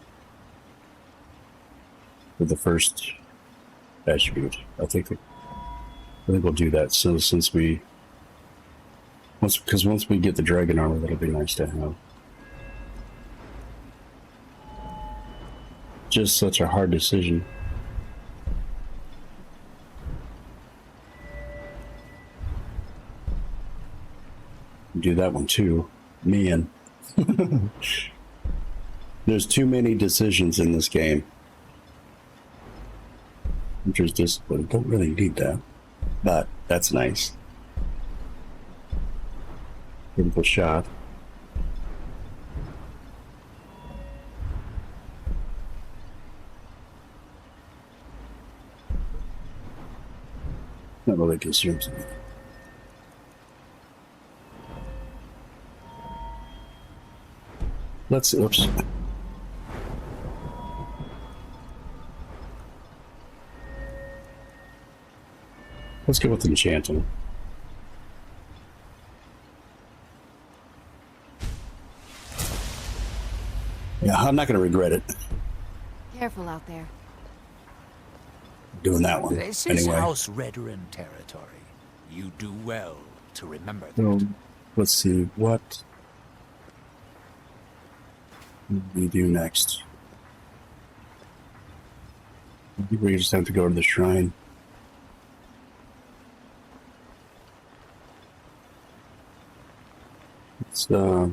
with the first attribute. I think we'll do that. So since once we get the dragon armor, that'll be nice to have. Just such a hard decision. Do that one too, man. There's too many decisions in this game. Hunter's discipline, don't really need that, but that's nice. Critical shot. Not really concerns me. Oops. Let's go with enchanting. Yeah, I'm not going to regret it.
Careful out there.
Doing that one.
This
anyway.
is House Redoran territory. You do well to remember that.
Let's see, what do we do next? I think we just have to go to the shrine. It's there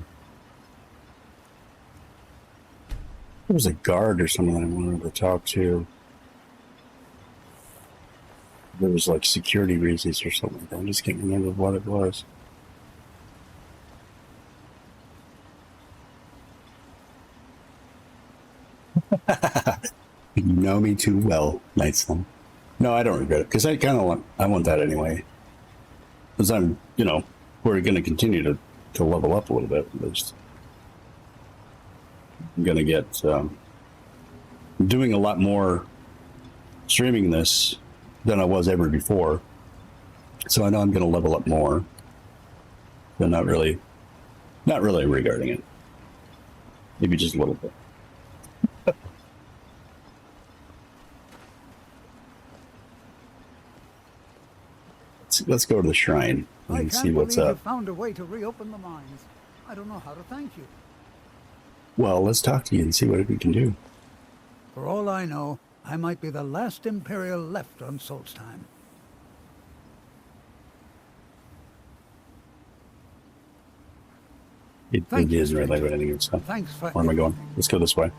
was a guard or someone I wanted to talk to. There was like security reasons or something like that. I just can't remember what it was. You know me too well, Nightslum. No, I don't regret it because I kind of want that anyway. Because I'm, you know, we're going to continue to level up a little bit at least. I'm going to get doing a lot more streaming this than I was ever before. So I know I'm going to level up more, but not really regarding it. Maybe just a little bit. Let's go to the shrine and see what's up.
I found a way to reopen the mines. I don't know how to thank you.
Well, let's talk to you and see what we can do.
For all I know, I might be the last Imperial left on Solstheim.
It isn't really like anything else.
Thanks for
Where am I going? Let's go this way.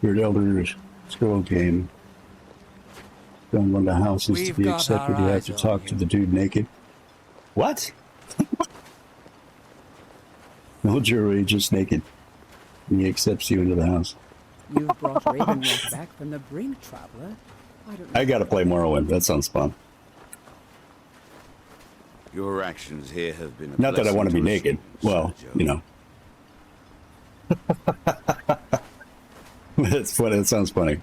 Your elders scroll game. Don't run the houses to be accepted. You have to talk to the dude naked. What? No jury, just naked. And he accepts you into the house.
You brought Ravenlock back from the brink, traveler.
I gotta play Morrowind. That sounds fun.
Your actions here have been a
Not that I want to be naked. Well, you know. That's funny. That sounds funny.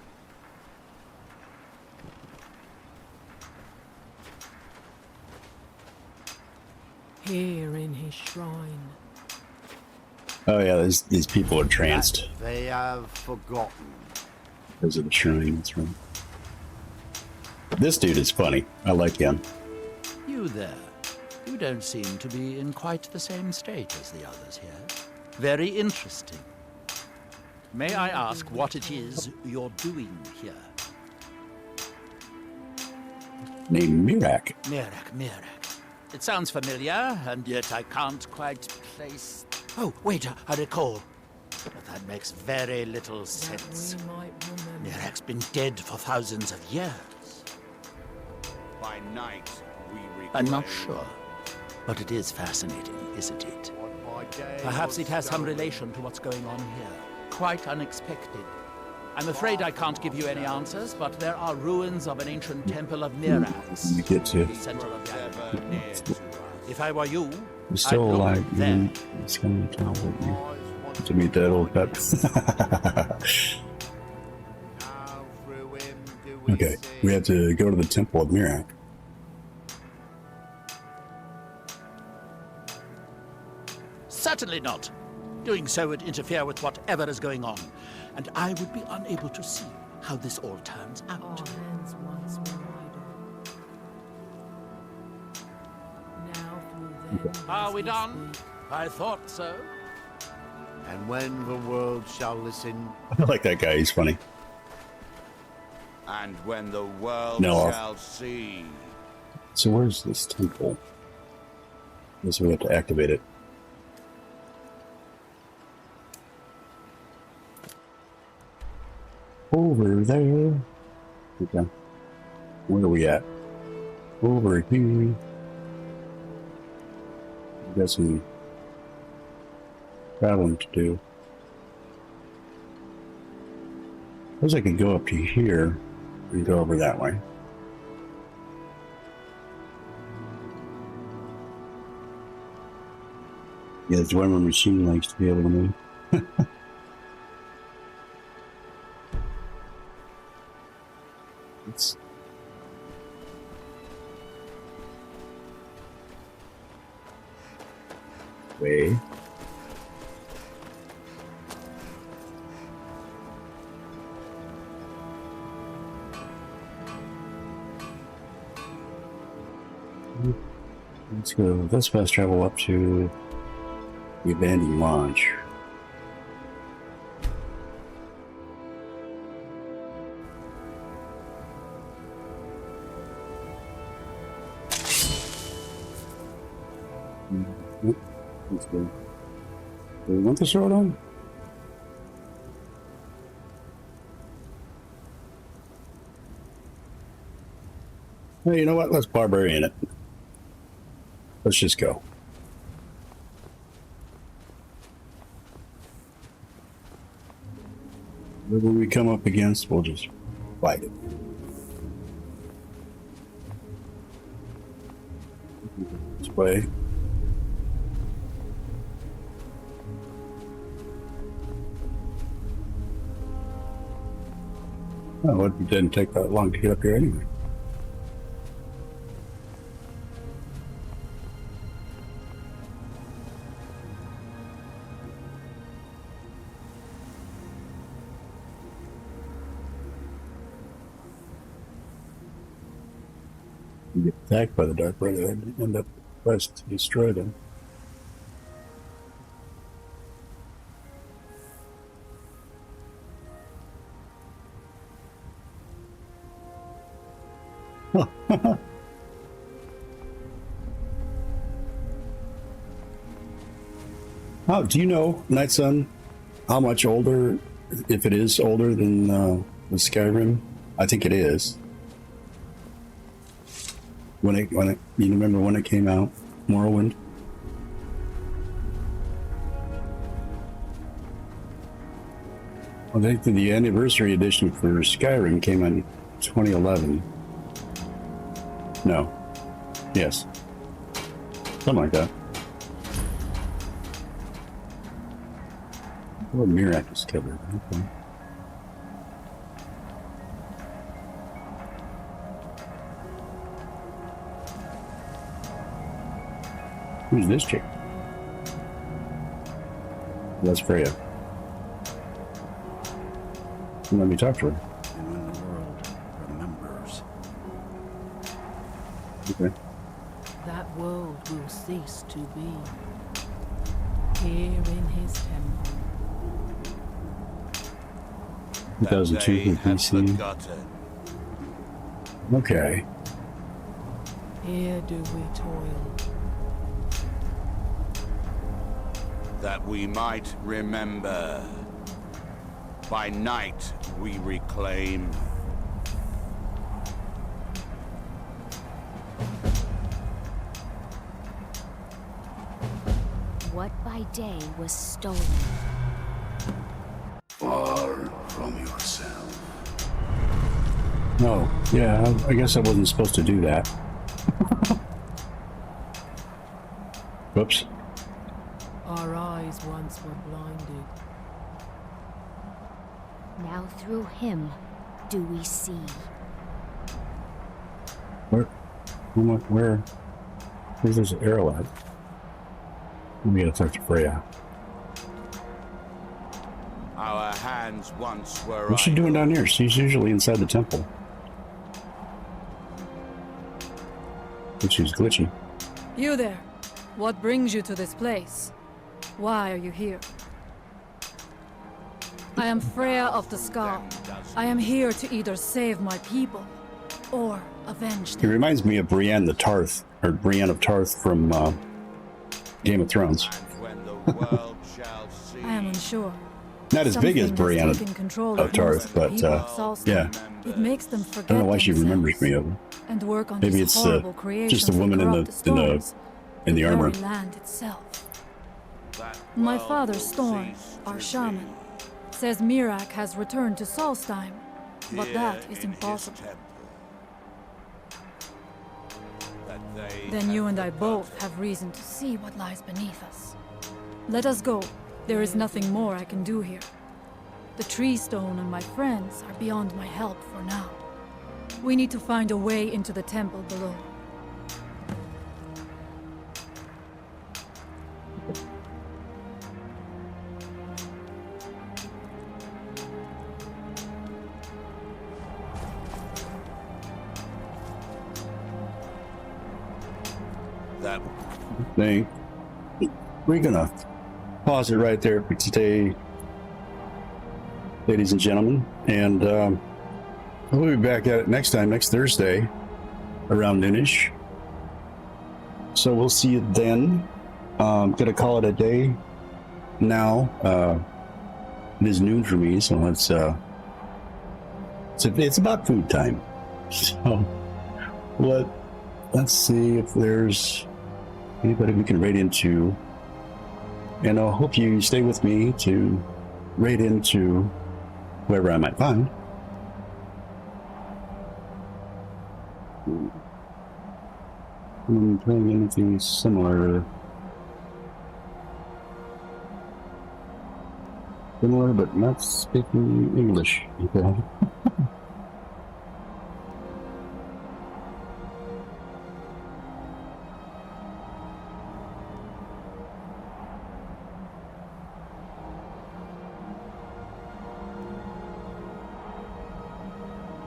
Here in his shrine.
Oh yeah, these people are tranced.
They have forgotten.
Because of the shrine, that's right. This dude is funny. I like him.
You there. You don't seem to be in quite the same state as the others here. Very interesting. May I ask what it is you're doing here?
Named Mirak.
Mirak. It sounds familiar, and yet I can't quite place... Oh, wait, I recall. But that makes very little sense. Mirak's been dead for thousands of years.
By night, we
I'm not sure. But it is fascinating, isn't it? Perhaps it has some relation to what's going on here. Quite unexpected. I'm afraid I can't give you any answers, but there are ruins of an ancient temple of Mirax.
You get to.
Center of the island. If I were you,
You're still
I'd
alive.
look there.
It's going to count with you. To meet that old pet. Okay, we have to go to the temple of Mirak.
Certainly not. Doing so would interfere with whatever is going on, and I would be unable to see how this all turns out. Are we done? I thought so.
And when the world shall listen...
I like that guy, he's funny.
And when the world
No.
shall see.
So where's this temple? I guess we have to activate it. Over there. Okay. Where are we at? Over here. We got some traveling to do. Suppose I could go up to here and go over that way. Yeah, it's where my machine likes to be able to move. It's way. Let's go. Let's fast travel up to the abandoned launch. Let's go. Do we want the sword on? Hey, you know what? Let's barbarian it. Let's just go. Whatever we come up against, we'll just fight it. This way. Oh, it didn't take that long to get up here anyway. You get attacked by the Dark Brother and end up quest to destroy them. Oh, do you know, Night Sun, how much older, if it is older than the Skyrim? I think it is. When it, you remember when it came out, Morrowind? I think the anniversary edition for Skyrim came in 2011. No. Yes. Something like that. Oh, Mirak is covered. Okay. Who's this chick? That's Freya. Let me talk to her.
And when the world remembers.
Okay.
That world will cease to be. Here in his temple.
2002 for BC. Okay.
Here do we toil.
That we might remember. By night we reclaim.
What by day was stolen.
Far from yourself.
Oh, yeah, I guess I wasn't supposed to do that. Whoops.
Our eyes once were blinded.
Now through him do we see.
Where's this arrow at? We gotta talk to Freya.
Our hands once were.
What's she doing down here? She's usually inside the temple. But she's glitchy.
You there. What brings you to this place? Why are you here? I am Freya of the Scar. I am here to either save my people or avenge
It
them.
reminds me of Brienne the Tarth, or Brienne of Tarth from Game of Thrones.
I am unsure.
Not as big as
Something has
Brienne
taken control
of Tarth, but
people of Solstheim.
yeah.
It makes them
I
forget
don't know why she remembers me of her.
and work on
Maybe
these
it's
horrible creations
just the
that
woman
corrupt
in the armor.
very land itself. My father, Storm, our shaman, says Mirak has returned to Solstheim, but that is impossible. Then you and I both have reason to see what lies beneath us. Let us go. There is nothing more I can do here. The tree stone and my friends are beyond my help for now. We need to find a way into the temple below.
That
thing. We're gonna pause it right there for today, ladies and gentlemen, and we'll be back at it next time, next Thursday, around noonish. So we'll see you then. Gonna call it a day now. It is noon for me, so it's about food time. So let's see if there's anybody we can raid into, and I hope you stay with me to raid into whoever I might find. I'm playing anything similar, but not speaking English. Okay.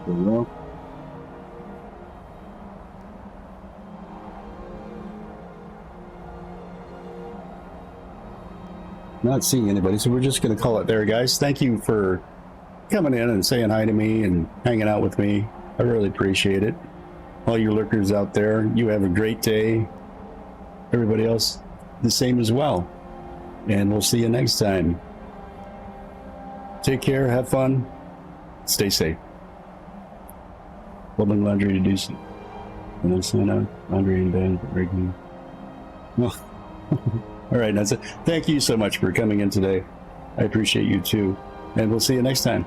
Well, not seeing anybody, so we're just going to call it there, guys. Thank you for coming in and saying hi to me and hanging out with me. I really appreciate it. All you lurkers out there, you have a great day. Everybody else, the same as well. And we'll see you next time. Take care, have fun, stay safe. Folding laundry to do some. And then sign out, laundry and bed, regular. Well, all right, that's it. Thank you so much for coming in today. I appreciate you too. And we'll see you next time.